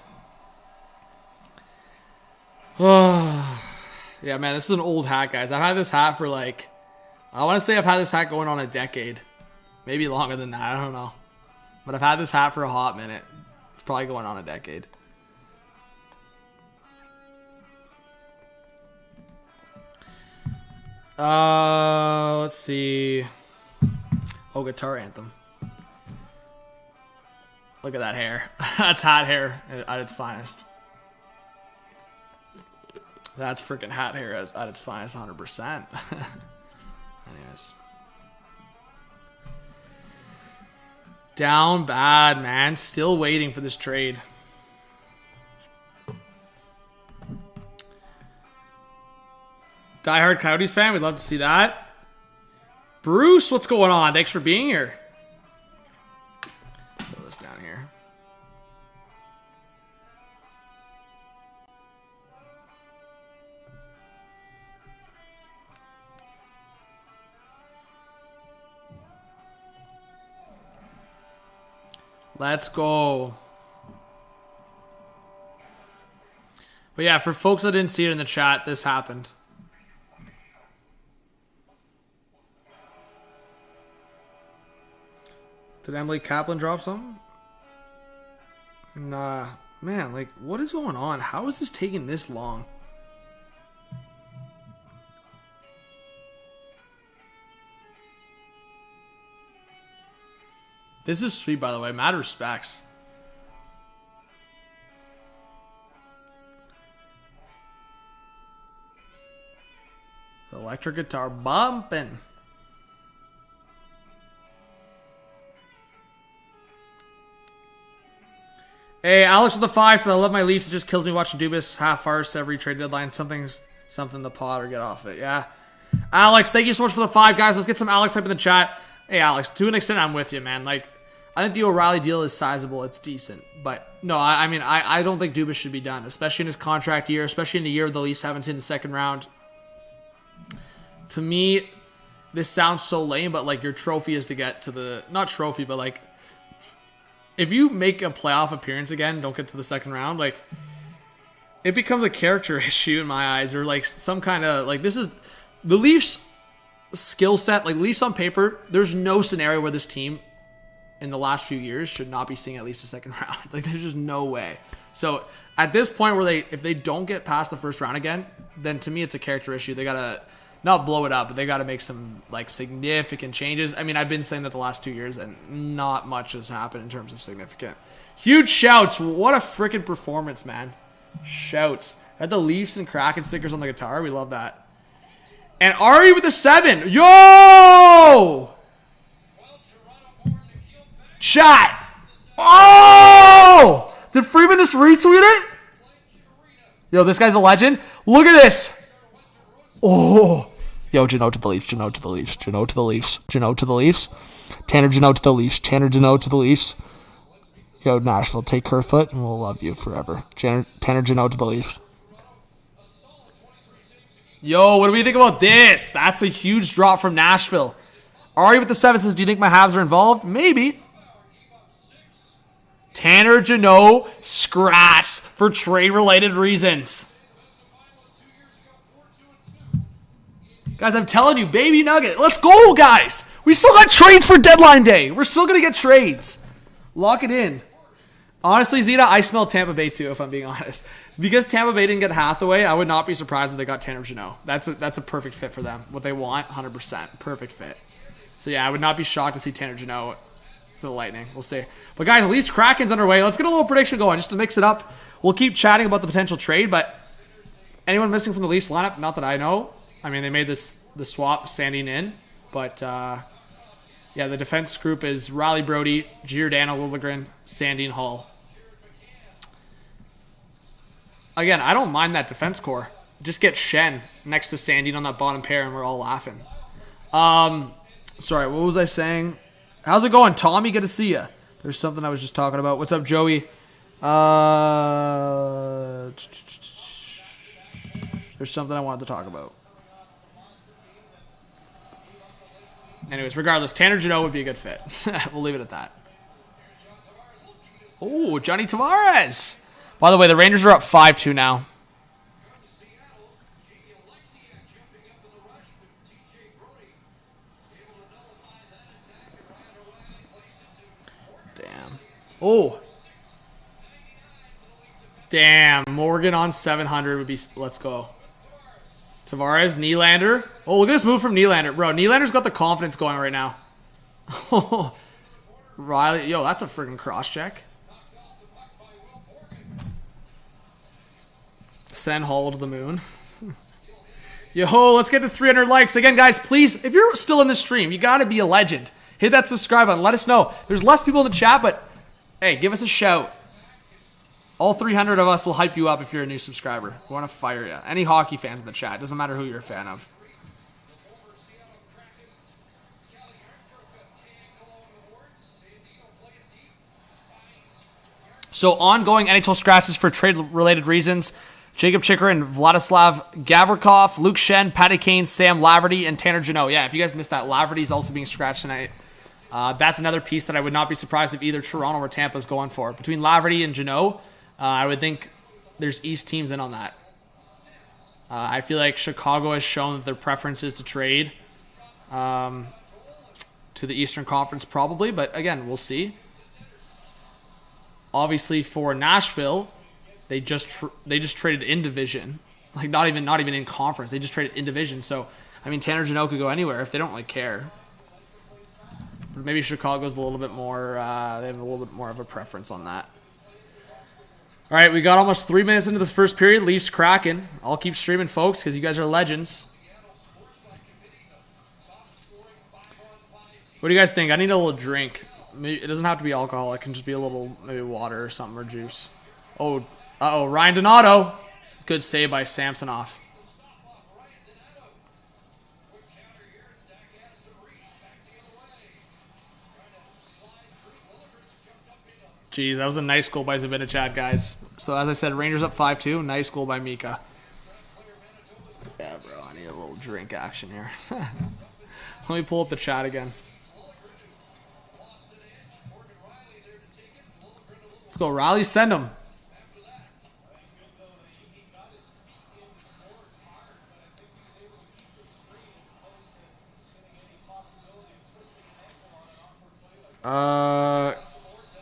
Yeah, man, this is an old hat, guys. I've had this hat for like, I want to say I've had this hat going on a decade. Maybe longer than that, I don't know. But I've had this hat for a hot minute. It's probably going on a decade. Let's see. Oh, Guitar Anthem. Look at that hair. That's hat hair at its finest. That's freaking hat hair at its finest, 100%. Anyways. Down bad, man. Still waiting for this trade. Diehard Coyotes fan, we'd love to see that. Bruce, what's going on? Thanks for being here. Throw this down here. Let's go. But yeah, for folks that didn't see it in the chat, this happened. Did Emily Kaplan drop something? Nah. Man, like, what is going on? How is this taking this long? This is sweet, by the way. Mad respects. Electric guitar bumping. Hey, Alex with the 5 said, I love my Leafs. It just kills me watching Dubas half farce every trade deadline. Something the pod or get off it. Yeah. Alex, thank you so much for the 5, guys. Let's get some Alex hype in the chat. Hey, Alex, to an extent, I'm with you, man. Like, I think the O'Reilly deal is sizable. It's decent. But, no, I mean, I don't think Dubas should be done, especially in his contract year, especially in the year the Leafs haven't seen the second round. To me, this sounds so lame, but, like, your trophy is to get to the... Not trophy, but, like... If you make a playoff appearance again, don't get to the second round, like, it becomes a character issue in my eyes, or like some kind of, like, this is the Leafs skill set, like Leafs on paper, there's no scenario where this team in the last few years should not be seeing at least a second round. Like, there's just no way. So at this point where if they don't get past the first round again, then to me it's a character issue. They gotta not blow it up, but they got to make some like significant changes. I mean, I've been saying that the last 2 years, and not much has happened in terms of significant. Huge shouts. What a freaking performance, man. Shouts. Had the Leafs and Kraken stickers on the guitar. We love that. And Ari with the 7. Yo! Chat. Oh! Did Freeman just retweet it? Yo, this guy's a legend. Look at this. Oh. Yo, Jeanot to the Leafs, Jeanot to the Leafs, Jeanot to the Leafs, Jeanot to the Leafs. Tanner Jeanot to the Leafs, Tanner Jeanot to the Leafs. Yo, Nashville, take Kerfoot, and we'll love you forever. Tanner Jeanot to the Leafs. Yo, what do we think about this? That's a huge drop from Nashville. Ari with the 7 says, do you think my Habs are involved? Maybe. Tanner Jeanot scratched for trade-related reasons. Guys, I'm telling you, baby nugget. Let's go, guys. We still got trades for deadline day. We're still going to get trades. Lock it in. Honestly, Zeta, I smell Tampa Bay too, if I'm being honest. Because Tampa Bay didn't get Hathaway, I would not be surprised if they got Tanner Jeanot. That's a perfect fit for them. What they want, 100%. Perfect fit. So yeah, I would not be shocked to see Tanner Jeanot for the Lightning. We'll see. But guys, Leafs Kraken's underway. Let's get a little prediction going just to mix it up. We'll keep chatting about the potential trade, but anyone missing from the Leafs lineup? Not that I know. I mean, they made the swap, Sandin in. But yeah, the defense group is Riley Brody, Giordano Liljegren, Sandin Hall. Again, I don't mind that defense core. Just get Shen next to Sandin on that bottom pair and we're all laughing. Sorry, what was I saying? How's it going, Tommy? Good to see you. There's something I was just talking about. What's up, Joey? There's something I wanted to talk about. Anyways, regardless, Tanner Jeanot would be a good fit. We'll leave it at that. Oh, Johnny Tavares. By the way, the Rangers are up 5-2 now. Damn. Oh. Damn. Morgan on 700 would be... Let's go. Tavares, Nylander. Oh, look at this move from Nylander. Bro, Nylander's got the confidence going right now. Riley. Yo, that's a freaking cross-check. Send Hall to the moon. Yo, let's get to 300 likes. Again, guys, please, if you're still in the stream, you got to be a legend. Hit that subscribe button. Let us know. There's less people in the chat, but hey, give us a shout. All 300 of us will hype you up if you're a new subscriber. We want to fire you. Any hockey fans in the chat. Doesn't matter who you're a fan of. So, ongoing NHL scratches for trade-related reasons. Jacob Chicker and Vladislav Gavrikov, Luke Shen, Patty Kane, Sam Laverty, and Tanner Jeanot. Yeah, if you guys missed that, Laverty's also being scratched tonight. That's another piece that I would not be surprised if either Toronto or Tampa is going for. Between Laverty and Jeanot, I would think there's East teams in on that. I feel like Chicago has shown that their preference is to trade to the Eastern Conference probably, but again, we'll see. Obviously, for Nashville, they just traded in division, like not even in conference. They just traded in division. So, I mean, Tanner Jeanot could go anywhere if they don't really care. But maybe Chicago's a little bit more. They have a little bit more of a preference on that. All right, we got almost 3 minutes into this first period. Leafs Kraken. I'll keep streaming, folks, because you guys are legends. What do you guys think? I need a little drink. It doesn't have to be alcohol. It can just be a little, maybe water or something, or juice. Oh, Ryan Donato. Good save by Samsonov. Jeez, that was a nice goal by Zivinachat, guys. So, as I said, Rangers up 5-2. Nice goal by Mika. Yeah, bro, I need a little drink action here. Let me pull up the chat again. Let's go, Riley. Send him.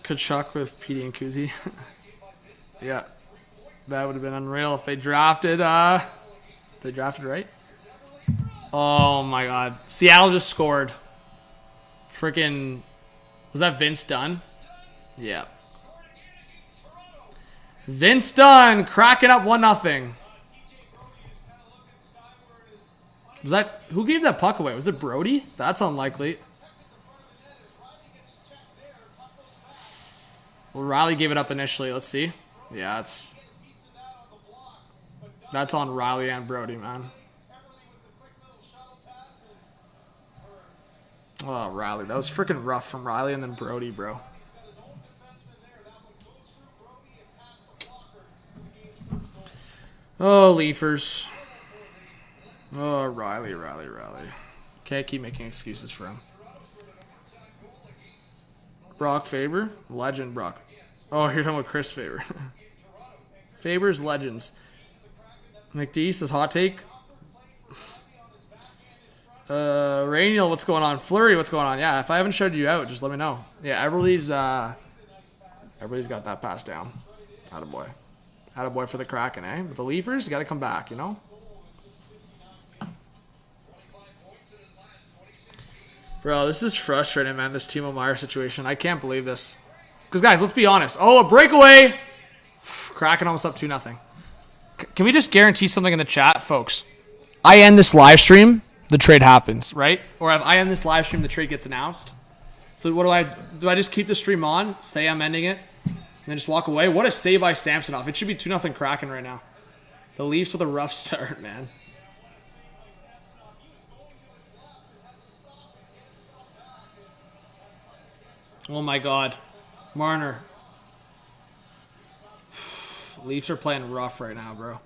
Kachuk with PD and Kuzi. Yeah. That would have been unreal if they drafted right? Oh my god. Seattle just scored. Freaking, was that Vince Dunn? Yeah. Vince Dunn cracking up 1-0. Was that, who gave that puck away? Was it Brody? That's unlikely. Well, Riley gave it up initially. Let's see. Yeah, that's on Riley and Brody, man. Oh, Riley. That was freaking rough from Riley and then Brody, bro. Oh, Leafers. Riley. Can't keep making excuses for him. Brock Faber? Legend Brock. Oh, you're talking about Chris Faber. Faber's legends. McD says hot take. Rainiel, what's going on? Flurry, what's going on? Yeah, if I haven't showed you out, just let me know. Yeah, everybody's got that pass down. Attaboy for the Kraken, eh? But the Leafers, you got to come back, you know? Bro, this is frustrating, man, this Timo Meier situation. I can't believe this. Because, guys, let's be honest. Oh, a breakaway! Kraken almost up 2-0. Can we just guarantee something in the chat, folks? I end this live stream, the trade happens, right? Or if I end this live stream, the trade gets announced. So what do I just keep the stream on, say I'm ending it, and then just walk away? What a save by Samsonov. It should be 2-0 Kraken right now. The Leafs with a rough start, man. Oh my god. Marner. Leafs are playing rough right now, bro.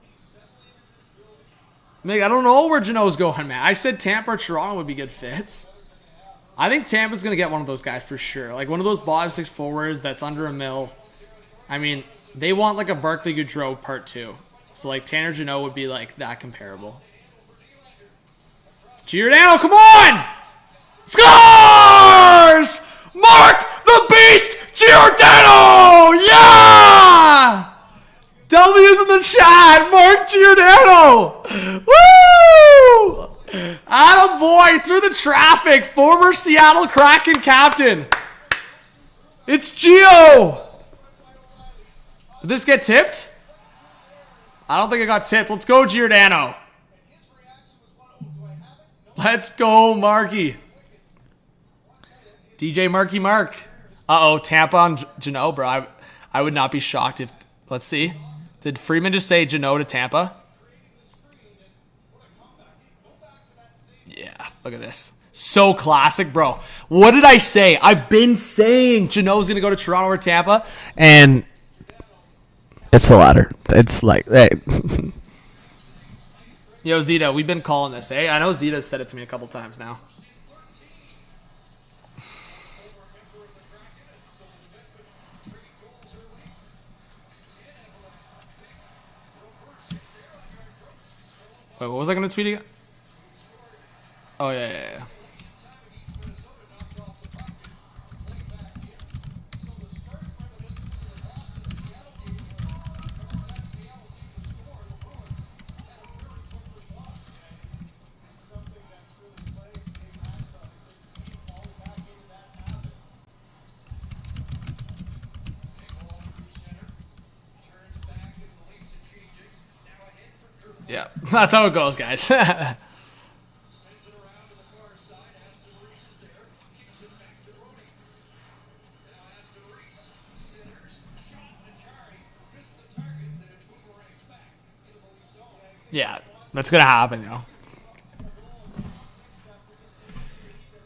Meg, I don't know where Jeanot's going, man. I said Tampa or Toronto would be good fits. I think Tampa's going to get one of those guys for sure. Like one of those bottom six forwards that's under $1 million. I mean, they want like a Barclay Goodrow part 2. So like Tanner Jeanot would be like that comparable. Giordano, come on! Scores! Mark the Beast Giordano! Yeah! W's in the chat. Mark Giordano. Woo! Attaboy through the traffic. Former Seattle Kraken captain. It's Gio. Did this get tipped? I don't think it got tipped. Let's go, Giordano. Let's go, Marky. DJ Marky Mark. Uh-oh, Tampa on Jeanot, bro. I would not be shocked if... Let's see. Did Freeman just say Jeanot to Tampa? Yeah, look at this. So classic, bro. What did I say? I've been saying Jeanot's going to go to Toronto or Tampa, and... It's the latter. It's like, hey. Yo, Zeta, we've been calling this, eh? I know Zeta's said it to me a couple times now. Wait, what was I going to tweet again? Oh, yeah. Yeah, that's how it goes, guys. Yeah, that's going to happen, you know.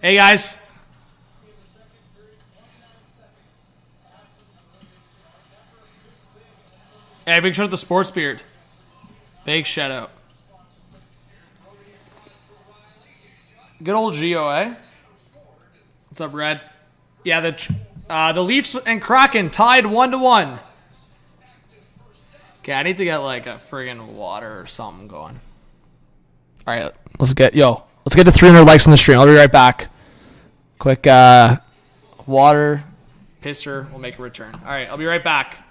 Hey, guys. Hey, big shout out to Sports Beard. Big shout out. Good old Gio, eh? What's up, Red? Yeah, the Leafs and Kraken tied 1-1. Okay, I need to get like a friggin' water or something going. All right, let's get to 300 likes on the stream. I'll be right back. Quick water, pisser. We'll make a return. All right, I'll be right back.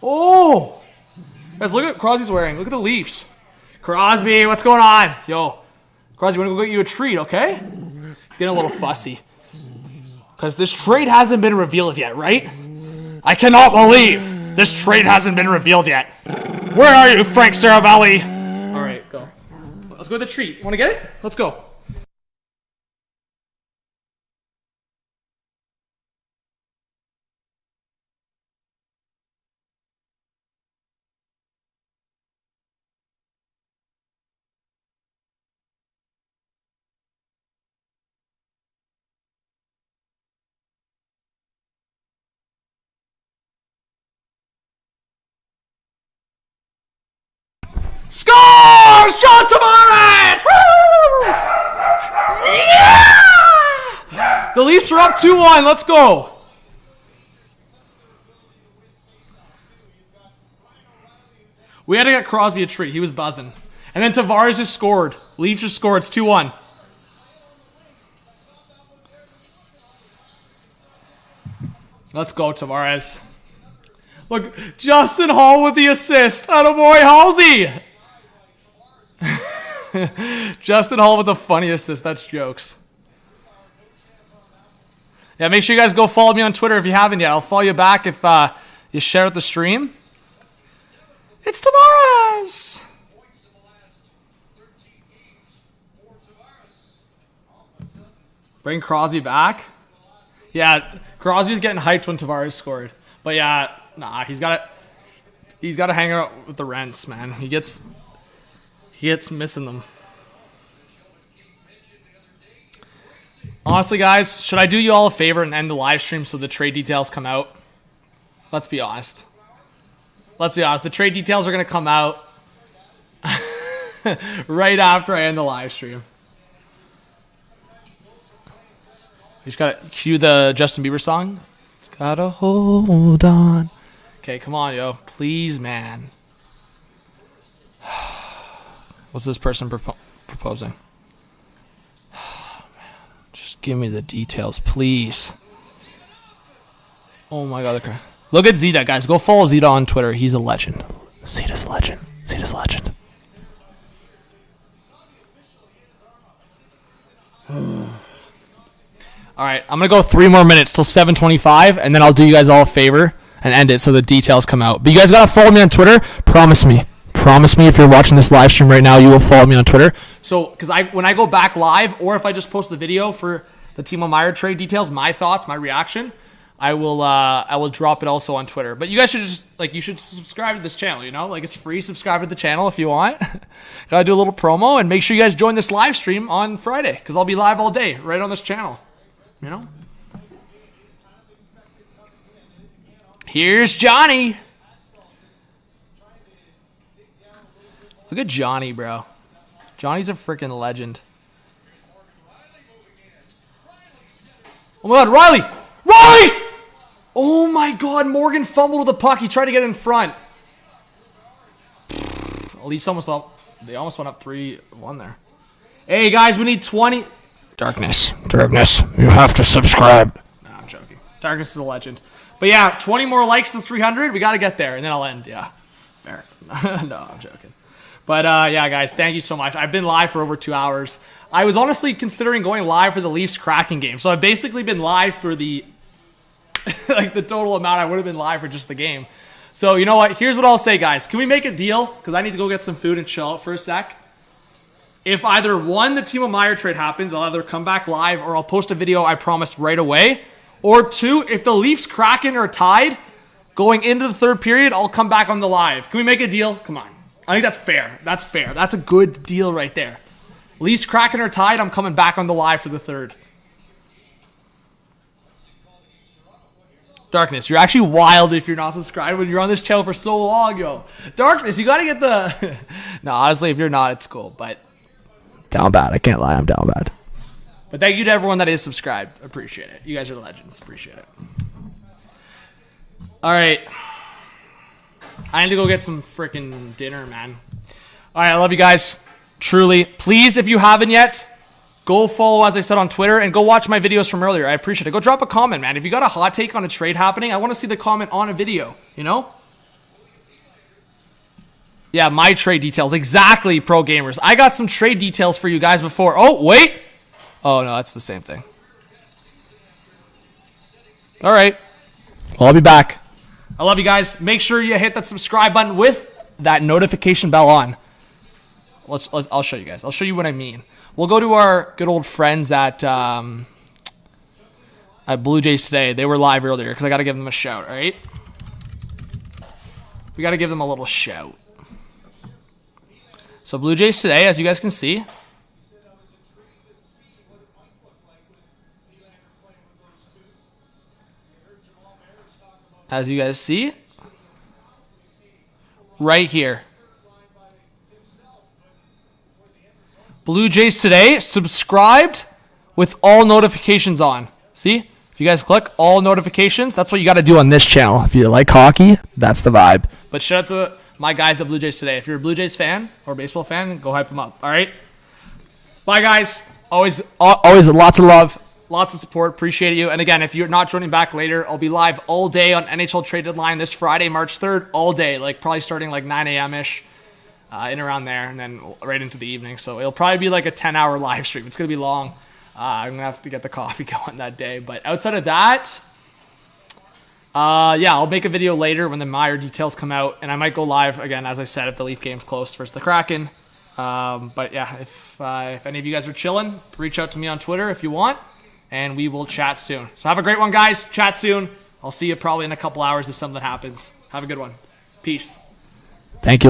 Oh! Guys, look at what Crosby's wearing. Look at the Leafs. Crosby, what's going on? Yo, Crosby, want to go get you a treat, okay? He's getting a little fussy. Because this trade hasn't been revealed yet, right? I cannot believe this trade hasn't been revealed yet. Where are you, Frank Saravalli? All right, go. Let's go with the treat. Want to get it? Let's go. Scores! John Tavares! Woo! Yeah! The Leafs are up 2-1. Let's go. We had to get Crosby a treat. He was buzzing. And then Tavares just scored. Leafs just scored. It's 2-1. Let's go, Tavares. Look, Justin Hall with the assist. Attaboy, Halsey! Justin Hall with the funny assist. That's jokes. Yeah, make sure you guys go follow me on Twitter if you haven't yet. I'll follow you back if you share out the stream. It's Tavares! Bring Crosby back. Yeah, Crosby's getting hyped when Tavares scored. But yeah, nah, he's got to hang out with the rents, man. He gets missing them. Honestly, guys, should I do you all a favor and end the live stream so the trade details come out? Let's be honest. The trade details are going to come out right after I end the live stream. You just got to cue the Justin Bieber song. Just gotta hold on. Okay, come on, yo. Please, man. What's this person proposing? Just give me the details, please. Oh my god. Look at Zeta, guys. Go follow Zeta on Twitter. He's a legend. Zeta's a legend. Zeta's a legend. Alright, I'm going to go 3 more minutes till 7:25, and then I'll do you guys all a favor and end it so the details come out. But you guys got to follow me on Twitter. Promise me if you're watching this live stream right now, you will follow me on Twitter. So, because when I go back live, or if I just post the video for the Timo Meier trade details, my thoughts, my reaction, I will drop it also on Twitter. But you guys should you should subscribe to this channel, you know? Like, it's free. Subscribe to the channel if you want. Gotta do a little promo, and make sure you guys join this live stream on Friday, because I'll be live all day right on this channel. You know? Here's Johnny. Look at Johnny, bro. Johnny's a freaking legend. Oh my god, Riley! Riley! Oh my god, Morgan fumbled with the puck. He tried to get in front. Leafs almost up. They almost went up 3-1 there. Hey guys, we need 20. Darkness. You have to subscribe. No, I'm joking. Darkness is a legend. But yeah, 20 more likes to 300. We got to get there, and then I'll end. Yeah, fair. No, I'm joking. But yeah, guys, thank you so much. I've been live for over 2 hours. I was honestly considering going live for the Leafs Kraken game. So I've basically been live for the the total amount I would have been live for just the game. So you know what? Here's what I'll say, guys. Can we make a deal? Because I need to go get some food and chill out for a sec. If either one, the Timo Meier trade happens, I'll either come back live or I'll post a video, I promise, right away. Or 2, if the Leafs Kraken are tied going into the third period, I'll come back on the live. Can we make a deal? Come on. I think that's fair. That's fair. That's a good deal right there. Leafs Kraken are tied, I'm coming back on the live for the third. Darkness, you're actually wild if you're not subscribed when you're on this channel for so long, yo. Darkness, you gotta get the... No, honestly, if you're not, it's cool, but... Down bad. I can't lie. I'm down bad. But thank you to everyone that is subscribed. Appreciate it. You guys are legends. Appreciate it. All right. I need to go get some freaking dinner, man. All right, I love you guys. Truly. Please, if you haven't yet, go follow, as I said, on Twitter, and go watch my videos from earlier. I appreciate it. Go drop a comment, man. If you got a hot take on a trade happening, I want to see the comment on a video, you know? Yeah, my trade details. Exactly, pro gamers. I got some trade details for you guys before. Oh, wait. Oh, no, that's the same thing. All right. Well, I'll be back. I love you guys. Make sure you hit that subscribe button with that notification bell on. I'll show you guys. I'll show you what I mean. We'll go to our good old friends at Blue Jays today. They were live earlier because I got to give them a shout, all right? We got to give them a little shout. So Blue Jays today, as you guys can see. As you guys see. Right here. Blue Jays today, subscribed with all notifications on. See? If you guys click all notifications, that's what you got to do on this channel. If you like hockey, that's the vibe. But shout out to my guys at Blue Jays today. If you're a Blue Jays fan or baseball fan, go hype them up. All right? Bye, guys. Always lots of love, lots of support. Appreciate you. And again, if you're not joining back later, I'll be live all day on NHL Trade Deadline this Friday, March 3rd, all day. Like probably starting like 9 a.m.-ish. In around there, and then right into the evening. So it'll probably be like a 10-hour live stream. It's going to be long. I'm going to have to get the coffee going that day. But outside of that, yeah, I'll make a video later when the Meier details come out, and I might go live again, as I said, if the Leaf game's close versus the Kraken. But yeah, if any of you guys are chilling, reach out to me on Twitter if you want, and we will chat soon. So have a great one, guys. Chat soon. I'll see you probably in a couple hours if something happens. Have a good one. Peace. Thank you.